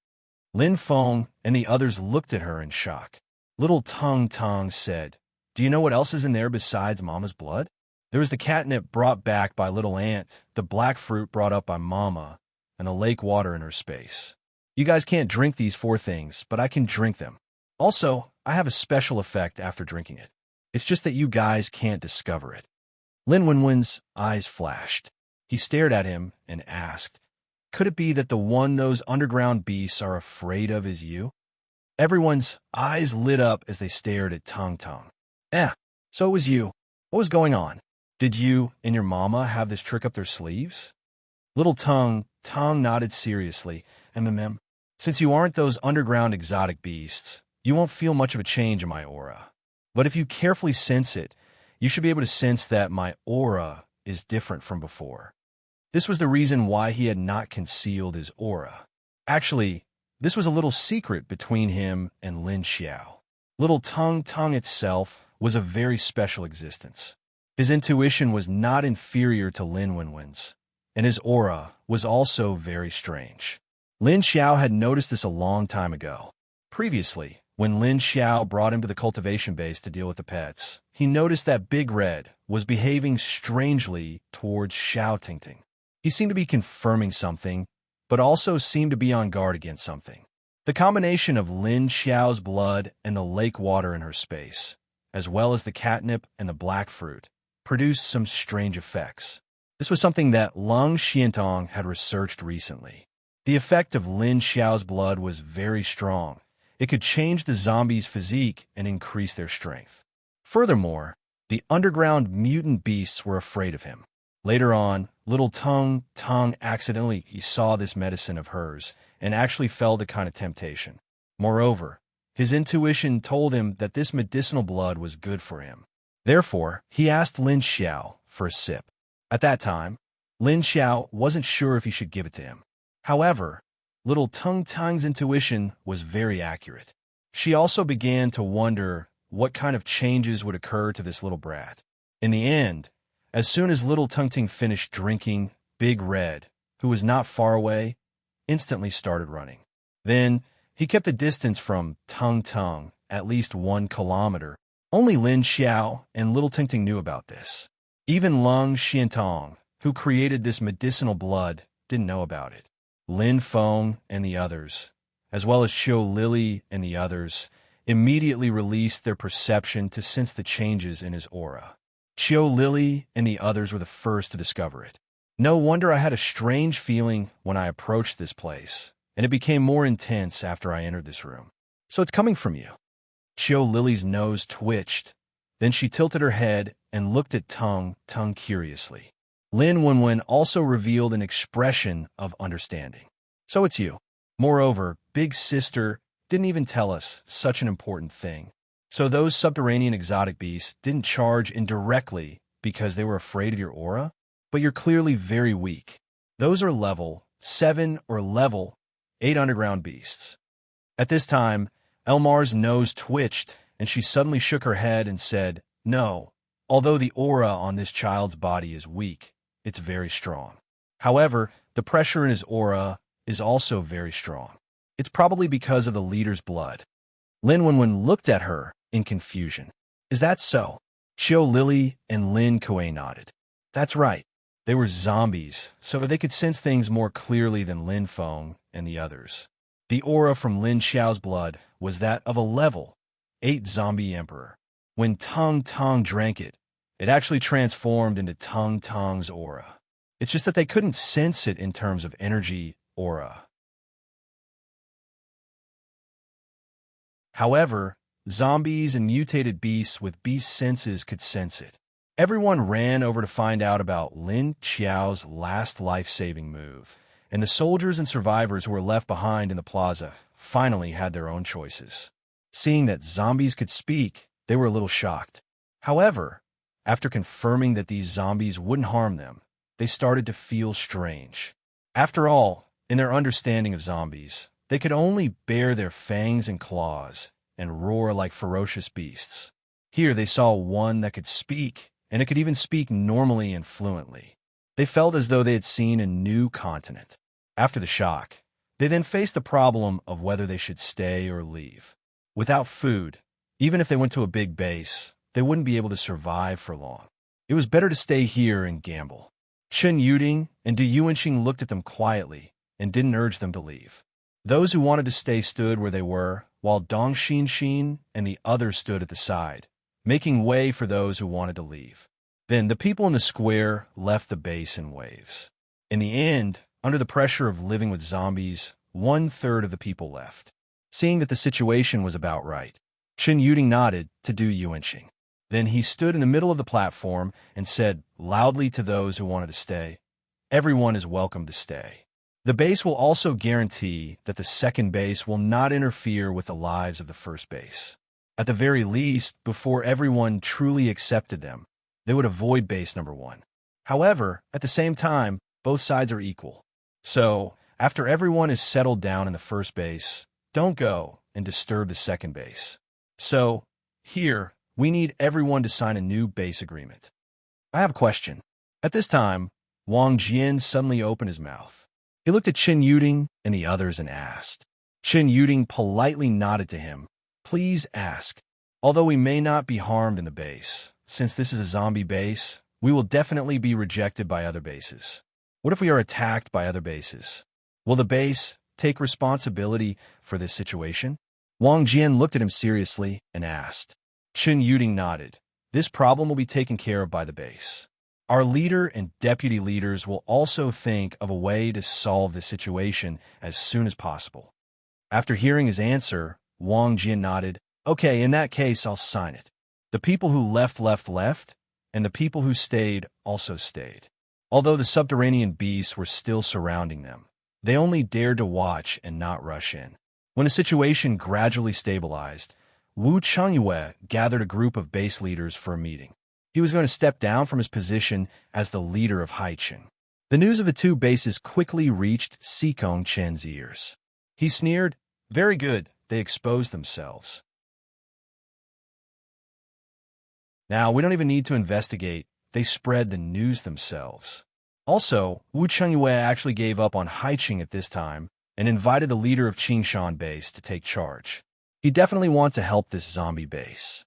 Lin Feng and the others looked at her in shock. Little Tungting said, Do you know what else is in there besides Mama's blood? There was the catnip brought back by Little Ant, the black fruit brought up by Mama, and the lake water in her space. You guys can't drink these 4 things, but I can drink them. Also, I have a special effect after drinking it. It's just that you guys can't discover it. Lin Wenwen's eyes flashed. He stared at him and asked, Could it be that the one those underground beasts are afraid of is you? Everyone's eyes lit up as they stared at Tungting. So it was you. What was going on? Did you and your mama have this trick up their sleeves? Little Tungting nodded seriously, Since you aren't those underground exotic beasts, you won't feel much of a change in my aura. But if you carefully sense it, you should be able to sense that my aura is different from before. This was the reason why he had not concealed his aura. Actually, this was a little secret between him and Lin Xiao. Little Tungting itself was a very special existence. His intuition was not inferior to Lin Wenwen's, and his aura was also very strange. Lin Xiao had noticed this a long time ago. Previously, when Lin Xiao brought him to the cultivation base to deal with the pets, he noticed that Big Red was behaving strangely towards Xiao Tingting. He seemed to be confirming something, but also seemed to be on guard against something. The combination of Lin Xiao's blood and the lake water in her space, as well as the catnip and the black fruit, produced some strange effects. This was something that Lung Xiantong had researched recently. The effect of Lin Xiao's blood was very strong. It could change the zombies' physique and increase their strength. Furthermore, the underground mutant beasts were afraid of him. Later on, Little Tungting accidentally saw this medicine of hers and actually fell to kind of temptation. Moreover, his intuition told him that this medicinal blood was good for him. Therefore, he asked Lin Xiao for a sip. At that time, Lin Xiao wasn't sure if he should give it to him. However, Little Tungting's intuition was very accurate. She also began to wonder what kind of changes would occur to this little brat. In the end, as soon as Little Tungting finished drinking, Big Red, who was not far away, instantly started running. Then, he kept a distance from Tungting, at least 1 kilometer. Only Lin Xiao and Little Tungting knew about this. Even Lung Xiantong, who created this medicinal blood, didn't know about it. Lin Feng and the others, as well as Xiao Lily and the others, immediately released their perception to sense the changes in his aura. Xiao Lily and the others were the first to discover it. No wonder I had a strange feeling when I approached this place, and it became more intense after I entered this room. So it's coming from you. Xiao Lily's nose twitched. Then she tilted her head and looked at Tungting curiously. Lin Wenwen also revealed an expression of understanding. So it's you. Moreover, Big Sister didn't even tell us such an important thing. So those subterranean exotic beasts didn't charge indirectly because they were afraid of your aura? But you're clearly very weak. Those are level 7 or level 8 underground beasts. At this time, Elmar's nose twitched, and she suddenly shook her head and said, No, although the aura on this child's body is weak, it's very strong. However, the pressure in his aura is also very strong. It's probably because of the leader's blood. Lin Wenwen looked at her in confusion. Is that so? Chiu Lily and Lin Kuei nodded. That's right. They were zombies, so they could sense things more clearly than Lin Feng and the others. The aura from Lin Xiao's blood was that of a level 8 zombie emperor. When Tong Tong drank it, it actually transformed into Tong Tong's aura. It's just that they couldn't sense it in terms of energy aura. However, zombies and mutated beasts with beast senses could sense it. Everyone ran over to find out about Lin Xiao's last life-saving move, and the soldiers and survivors who were left behind in the plaza finally had their own choices. Seeing that zombies could speak, they were a little shocked. However, after confirming that these zombies wouldn't harm them, they started to feel strange. After all, in their understanding of zombies, they could only bare their fangs and claws and roar like ferocious beasts. Here they saw one that could speak, and it could even speak normally and fluently. They felt as though they had seen a new continent. After the shock, they then faced the problem of whether they should stay or leave. Without food, even if they went to a big base, they wouldn't be able to survive for long. It was better to stay here and gamble. Chen Yuding and Du Yuanxing looked at them quietly and didn't urge them to leave. Those who wanted to stay stood where they were, while Dong Xinxin and the others stood at the side, making way for those who wanted to leave. Then the people in the square left the base in waves. In the end, under the pressure of living with zombies, 1/3 of the people left. Seeing that the situation was about right, Chen Yuding nodded to Du Yuanxing. Then he stood in the middle of the platform and said loudly to those who wanted to stay, "Everyone is welcome to stay. The base will also guarantee that the second base will not interfere with the lives of the first base. At the very least, before everyone truly accepted them, they would avoid base number 1. However, at the same time, both sides are equal. So, after everyone is settled down in the first base, don't go and disturb the second base. So, here, we need everyone to sign a new base agreement." I have a question. At this time, Wang Jian suddenly opened his mouth. He looked at Chen Yuding and the others and asked. Chen Yuding politely nodded to him. "Please ask. Although we may not be harmed in the base, since this is a zombie base, we will definitely be rejected by other bases. What if we are attacked by other bases? Will the base take responsibility for this situation?" Wang Jian looked at him seriously and asked. Chen Yuding nodded. "This problem will be taken care of by the base. Our leader and deputy leaders will also think of a way to solve this situation as soon as possible." After hearing his answer, Wang Jian nodded. "Okay, in that case, I'll sign it." The people who left, and the people who stayed also stayed. Although the subterranean beasts were still surrounding them, they only dared to watch and not rush in. When the situation gradually stabilized, Wu Changyue gathered a group of base leaders for a meeting. He was going to step down from his position as the leader of Haicheng. The news of the two bases quickly reached Sikong Chen's ears. He sneered, "Very good, they exposed themselves. Now, we don't even need to investigate. They spread the news themselves." Also, Wu Changyue actually gave up on Haicheng at this time and invited the leader of Qingshan base to take charge. He definitely wants to help this zombie base.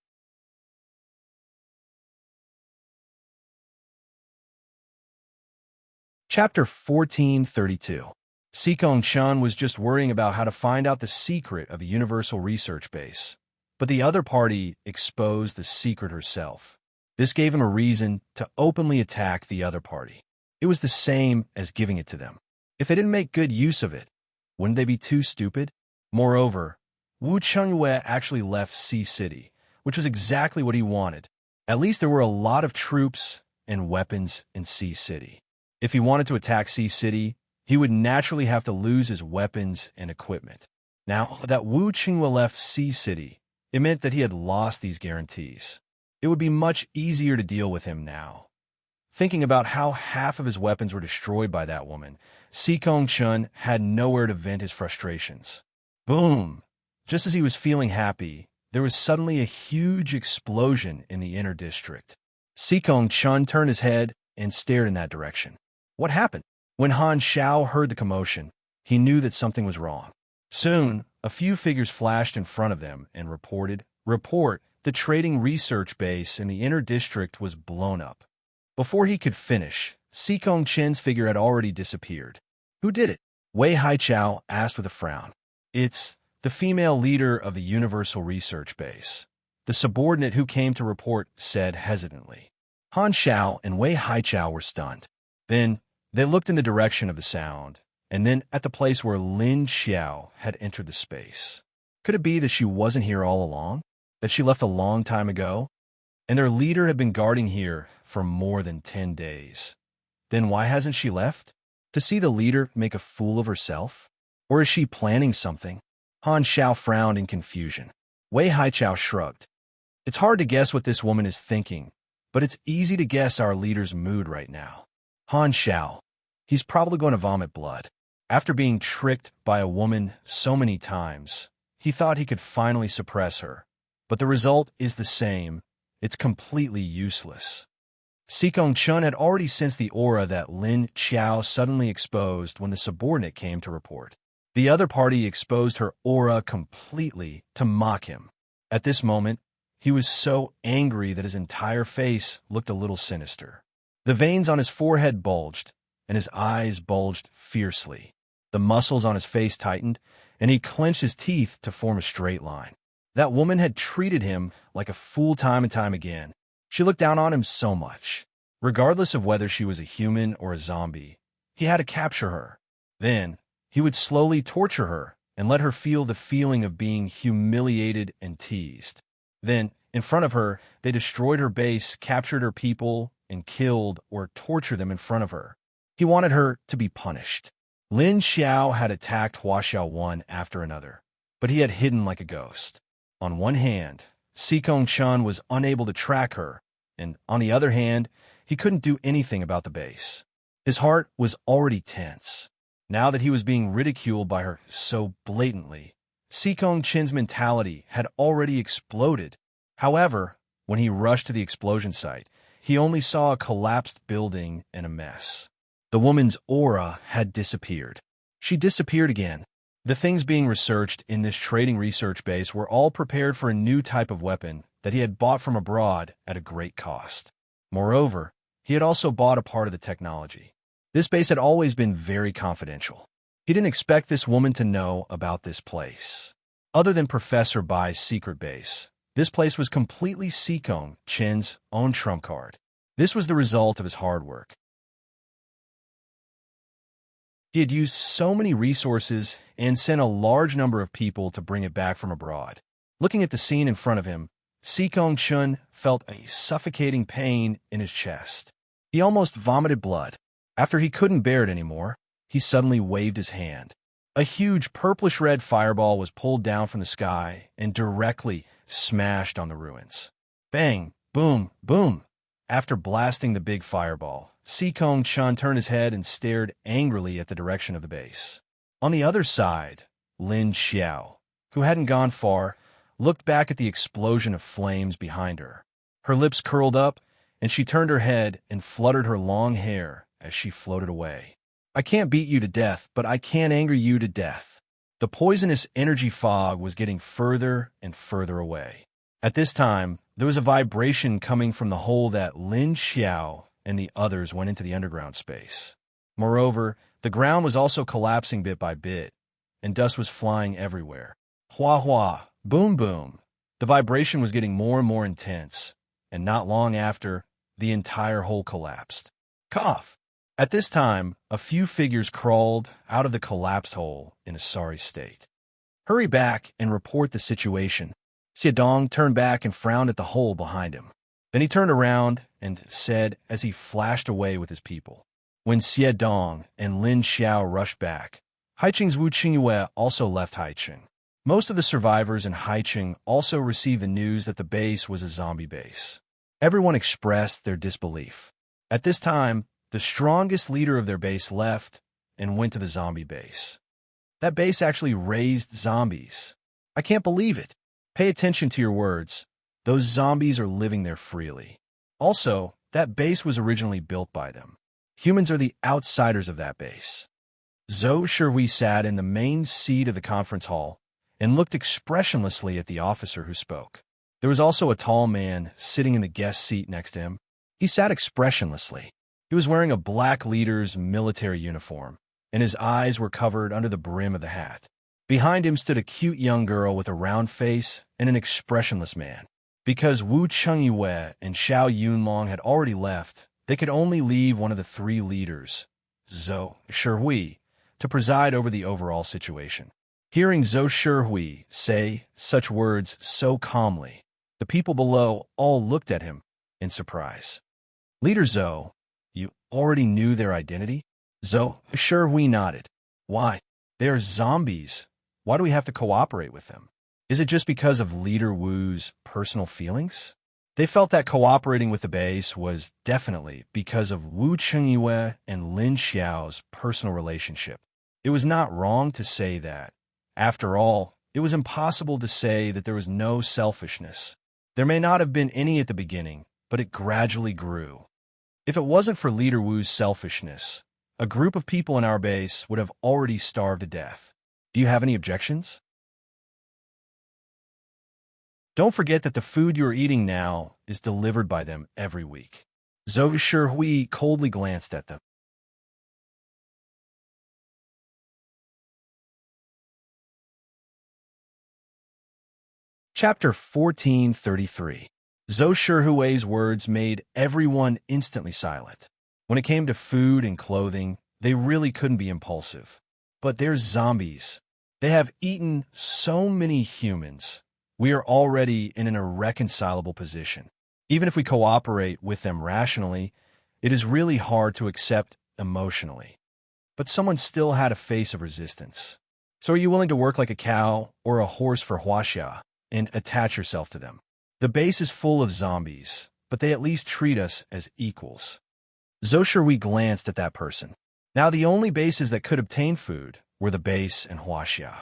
Chapter 1432. Sikong Chun was just worrying about how to find out the secret of a universal research base, but the other party exposed the secret herself. This gave him a reason to openly attack the other party. It was the same as giving it to them. If they didn't make good use of it, wouldn't they be too stupid? Moreover, Wu Changyue actually left Sea City, which was exactly what he wanted. At least there were a lot of troops and weapons in Sea City. If he wanted to attack Sea City, he would naturally have to lose his weapons and equipment. Now that Wu Qinghua left Sea City, it meant that he had lost these guarantees. It would be much easier to deal with him now. Thinking about how half of his weapons were destroyed by that woman, Sikong Chun had nowhere to vent his frustrations. Boom! Just as he was feeling happy, there was suddenly a huge explosion in the inner district. Sikong Chun turned his head and stared in that direction. What happened? When Han Xiao heard the commotion, he knew that something was wrong. Soon, a few figures flashed in front of them and reported, report, the trading research base in the inner district was blown up. Before he could finish, Sikong Chen's figure had already disappeared. Who did it? Wei Haichao asked with a frown. It's the female leader of the Universal Research Base. The subordinate who came to report said hesitantly. Han Xiao and Wei Haichao were stunned. Then they looked in the direction of the sound, and then at the place where Lin Xiao had entered the space. Could it be that she wasn't here all along? That she left a long time ago? And their leader had been guarding here for more than 10 days. Then why hasn't she left? To see the leader make a fool of herself? Or is she planning something? Han Xiao frowned in confusion. Wei Haichao shrugged. It's hard to guess what this woman is thinking, but it's easy to guess our leader's mood right now. Han Xiao. He's probably going to vomit blood. After being tricked by a woman so many times, he thought he could finally suppress her. But the result is the same. It's completely useless. Sikong Chun had already sensed the aura that Lin Xiao suddenly exposed when the subordinate came to report. The other party exposed her aura completely to mock him. At this moment, he was so angry that his entire face looked a little sinister. The veins on his forehead bulged, and his eyes bulged fiercely. The muscles on his face tightened, and he clenched his teeth to form a straight line. That woman had treated him like a fool time and time again. She looked down on him so much. Regardless of whether she was a human or a zombie, he had to capture her. Then, he would slowly torture her and let her feel the feeling of being humiliated and teased. Then, in front of her, they destroyed her base, captured her people, and killed or tortured them in front of her. He wanted her to be punished. Lin Xiao had attacked Huaxiao one after another, but he had hidden like a ghost. On one hand, Sikong Chun was unable to track her, and on the other hand, he couldn't do anything about the base. His heart was already tense. Now that he was being ridiculed by her so blatantly, Sikong Chin's mentality had already exploded. However, when he rushed to the explosion site, he only saw a collapsed building and a mess. The woman's aura had disappeared. She disappeared again. The things being researched in this trading research base were all prepared for a new type of weapon that he had bought from abroad at a great cost. Moreover, he had also bought a part of the technology. This base had always been very confidential. He didn't expect this woman to know about this place. Other than Professor Bai's secret base, this place was completely Sikong Chin's own trump card. This was the result of his hard work. He had used so many resources and sent a large number of people to bring it back from abroad. Looking at the scene in front of him, Sikong Chun felt a suffocating pain in his chest. He almost vomited blood. After he couldn't bear it anymore, he suddenly waved his hand. A huge purplish-red fireball was pulled down from the sky and directly smashed on the ruins. Bang! Boom! Boom! After blasting the big fireball, Sikong Chun turned his head and stared angrily at the direction of the base. On the other side, Lin Xiao, who hadn't gone far, looked back at the explosion of flames behind her. Her lips curled up, and she turned her head and fluttered her long hair as she floated away. I can't beat you to death, but I can anger you to death. The poisonous energy fog was getting further and further away. At this time, there was a vibration coming from the hole that Lin Xiao and the others went into the underground space. Moreover, the ground was also collapsing bit by bit, and dust was flying everywhere. Hua hua, boom boom. The vibration was getting more and more intense, and not long after, the entire hole collapsed. Cough! At this time, a few figures crawled out of the collapsed hole in a sorry state. Hurry back and report the situation. Xiedong turned back and frowned at the hole behind him. Then he turned around and said as he flashed away with his people. When Xiedong and Lin Xiao rushed back, Haicheng's Wu Qingyue also left Haicheng. Most of the survivors in Haicheng also received the news that the base was a zombie base. Everyone expressed their disbelief. At this time, the strongest leader of their base left and went to the zombie base. That base actually raised zombies. I can't believe it. Pay attention to your words. Those zombies are living there freely. Also, that base was originally built by them. Humans are the outsiders of that base. Zhou Shui sat in the main seat of the conference hall and looked expressionlessly at the officer who spoke. There was also a tall man sitting in the guest seat next to him. He sat expressionlessly. He was wearing a black leader's military uniform, and his eyes were covered under the brim of the hat. Behind him stood a cute young girl with a round face and an expressionless man. Because Wu Chengyue and Xiao Yunlong had already left, they could only leave one of the three leaders, Zhou Shihui, to preside over the overall situation. Hearing Zhou Shihui say such words so calmly, the people below all looked at him in surprise. Leader Zhou, you already knew their identity? Zhou Shihui nodded. Why? They are zombies. Why do we have to cooperate with them? Is it just because of Leader Wu's personal feelings? They felt that cooperating with the base was definitely because of Wu Chengyue and Lin Xiao's personal relationship. It was not wrong to say that. After all, it was impossible to say that there was no selfishness. There may not have been any at the beginning, but it gradually grew. If it wasn't for Leader Wu's selfishness, a group of people in our base would have already starved to death. Do you have any objections? Don't forget that the food you are eating now is delivered by them every week. Zhou Shihui coldly glanced at them. Chapter 1433. Zhou Shihui's words made everyone instantly silent. When it came to food and clothing, they really couldn't be impulsive. But they're zombies. They have eaten so many humans. We are already in an irreconcilable position. Even if we cooperate with them rationally, it is really hard to accept emotionally. But someone still had a face of resistance. So are you willing to work like a cow or a horse for Huaxia and attach yourself to them? The base is full of zombies, but they at least treat us as equals. Zhou Shihui glanced at that person. Now the only bases that could obtain food were the base and Huaxia.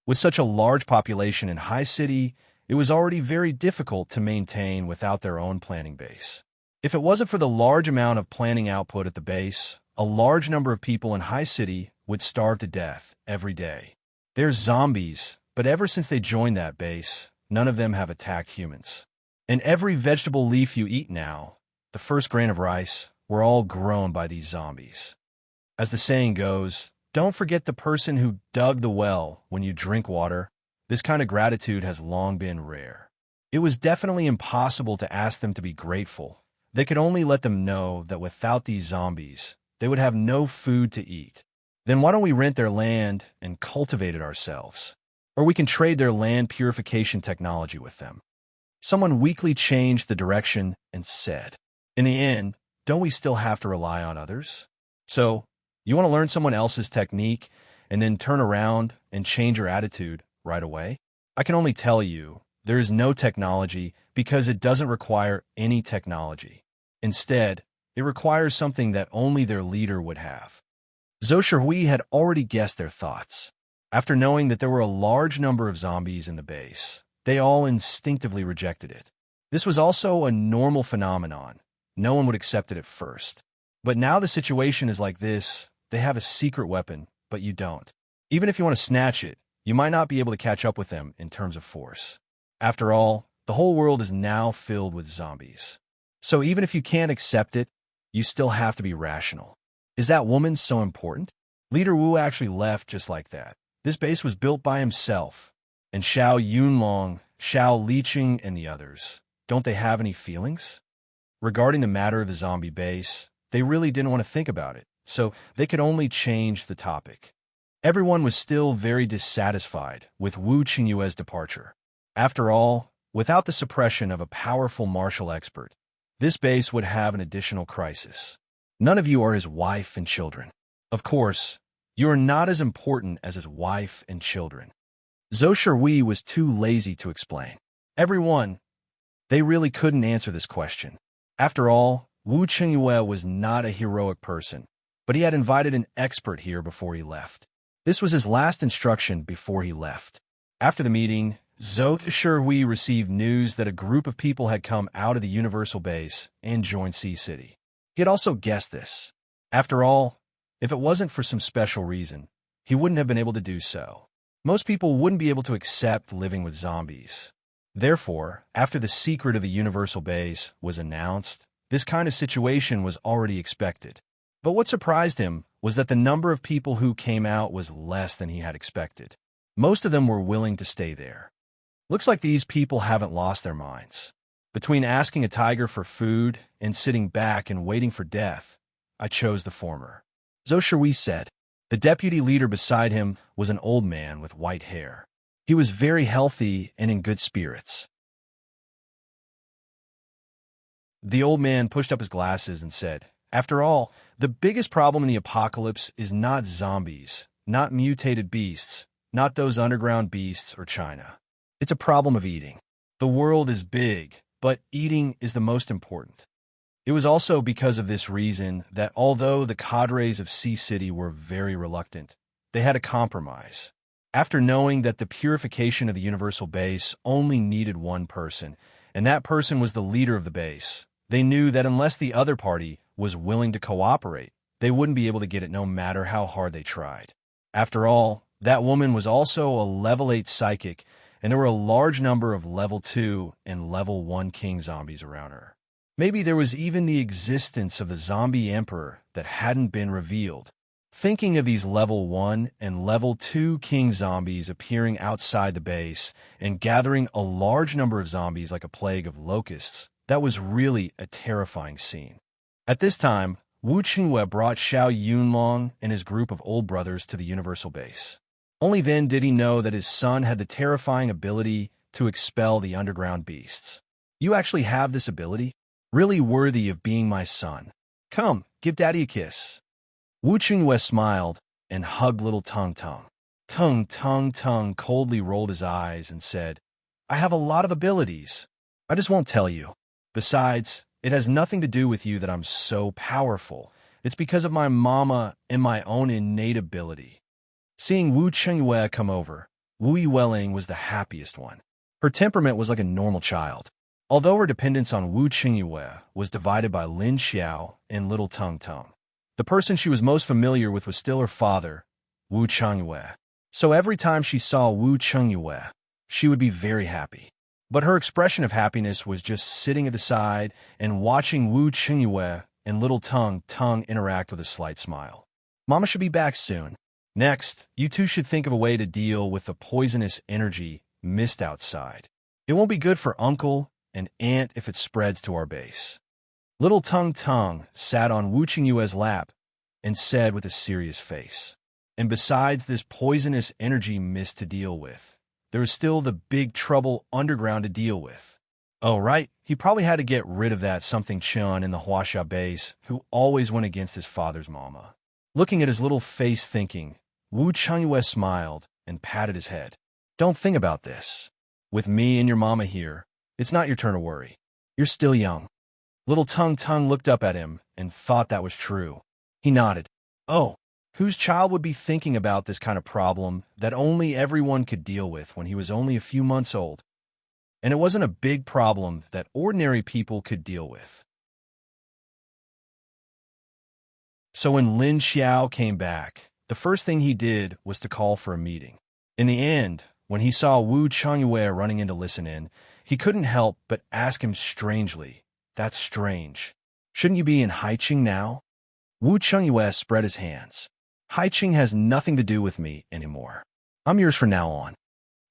With such a large population in High City, it was already very difficult to maintain without their own planning base. If it wasn't for the large amount of planning output at the base, a large number of people in High City would starve to death every day. They're zombies, but ever since they joined that base, none of them have attacked humans. And every vegetable leaf you eat now, the first grain of rice, were all grown by these zombies. As the saying goes, don't forget the person who dug the well when you drink water. This kind of gratitude has long been rare. It was definitely impossible to ask them to be grateful. They could only let them know that without these zombies, they would have no food to eat. Then why don't we rent their land and cultivate it ourselves? Or we can trade their land purification technology with them. Someone weakly changed the direction and said, in the end, don't we still have to rely on others? So, you want to learn someone else's technique and then turn around and change your attitude right away? I can only tell you, there is no technology because it doesn't require any technology. Instead, it requires something that only their leader would have. Zhou Shihui had already guessed their thoughts. After knowing that there were a large number of zombies in the base, they all instinctively rejected it. This was also a normal phenomenon. No one would accept it at first. But now the situation is like this. They have a secret weapon, but you don't. Even if you want to snatch it, you might not be able to catch up with them in terms of force. After all, the whole world is now filled with zombies. So even if you can't accept it, you still have to be rational. Is that woman so important? Leader Wu actually left just like that. This base was built by himself. And Xiao Yunlong, Xiao Liqing, and the others, don't they have any feelings? Regarding the matter of the zombie base, they really didn't want to think about it, so they could only change the topic. Everyone was still very dissatisfied with Wu Qingyue's departure. After all, without the suppression of a powerful martial expert, this base would have an additional crisis. None of you are his wife and children. Of course, you are not as important as his wife and children. Zhou Shihui was too lazy to explain. Everyone, they really couldn't answer this question. After all, Wu Qingyue was not a heroic person, but he had invited an expert here before he left. This was his last instruction before he left. After the meeting, Zhou Shihui received news that a group of people had come out of the Universal Base and joined Sea City. He had also guessed this. After all, if it wasn't for some special reason, he wouldn't have been able to do so. Most people wouldn't be able to accept living with zombies. Therefore, after the secret of the universal base was announced, this kind of situation was already expected. But what surprised him was that the number of people who came out was less than he had expected. Most of them were willing to stay there. Looks like these people haven't lost their minds. Between asking a tiger for food and sitting back and waiting for death, I chose the former. Zoshui said. The deputy leader beside him was an old man with white hair. He was very healthy and in good spirits. The old man pushed up his glasses and said, "After all, the biggest problem in the apocalypse is not zombies, not mutated beasts, not those underground beasts or China. It's a problem of eating. The world is big, but eating is the most important." It was also because of this reason that although the cadres of Sea City were very reluctant, they had a compromise. After knowing that the purification of the universal base only needed one person, and that person was the leader of the base, they knew that unless the other party was willing to cooperate, they wouldn't be able to get it no matter how hard they tried. After all, that woman was also a level 8 psychic, and there were a large number of level 2 and level 1 king zombies around her. Maybe there was even the existence of the zombie emperor that hadn't been revealed. Thinking of these level 1 and level 2 king zombies appearing outside the base and gathering a large number of zombies like a plague of locusts, that was really a terrifying scene. At this time, Wu Qinghue brought Xiao Yunlong and his group of old brothers to the universal base. Only then did he know that his son had the terrifying ability to expel the underground beasts. "You actually have this ability? Really worthy of being my son. Come, give Daddy a kiss." Wu Qinghue smiled and hugged little Tung Tung. Tung coldly rolled his eyes and said, "I have a lot of abilities. I just won't tell you. Besides, it has nothing to do with you that I'm so powerful. It's because of my mama and my own innate ability." Seeing Wu Qinghue come over, Wu Yiweling was the happiest one. Her temperament was like a normal child. Although her dependence on Wu Qinghue was divided by Lin Xiao and little Tung Tung, the person she was most familiar with was still her father, Wu Qinghue. So every time she saw Wu Qinghue, she would be very happy. But her expression of happiness was just sitting at the side and watching Wu Qinghue and little Tung Tung interact with a slight smile. Mama should be back soon. Next, you two should think of a way to deal with the poisonous energy mist outside. It won't be good for Uncle and Aunt if it spreads to our base. Little Tung Tung sat on Wu Qinghue's lap and said with a serious face, "And besides this poisonous energy mist to deal with, there is still the big trouble underground to deal with." Oh, right, he probably had to get rid of that something Chun in the Huaxia base who always went against his father's mama. Looking at his little face thinking, Wu Qinghue smiled and patted his head. "Don't think about this. With me and your mama here, it's not your turn to worry. You're still young." Little Tung Tung looked up at him and thought that was true. He nodded. Oh, whose child would be thinking about this kind of problem that only everyone could deal with when he was only a few months old? And it wasn't a big problem that ordinary people could deal with. So when Lin Xiao came back, the first thing he did was to call for a meeting. In the end, when he saw Wu Qinghue running in to listen in, he couldn't help but ask him strangely, "That's strange. Shouldn't you be in Haiqing now?" Wu Qinghue spread his hands. "Haiqing has nothing to do with me anymore. I'm yours from now on."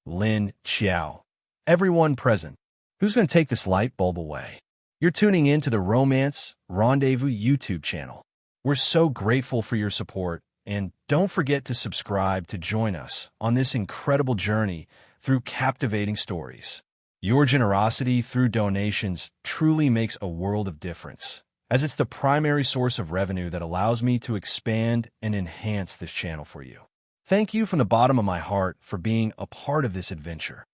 Lin Xiao. Everyone present. Who's going to take this light bulb away? You're tuning in to the Romance Rendezvous YouTube channel. We're so grateful for your support, and don't forget to subscribe to join us on this incredible journey through captivating stories. Your generosity through donations truly makes a world of difference, as it's the primary source of revenue that allows me to expand and enhance this channel for you. Thank you from the bottom of my heart for being a part of this adventure.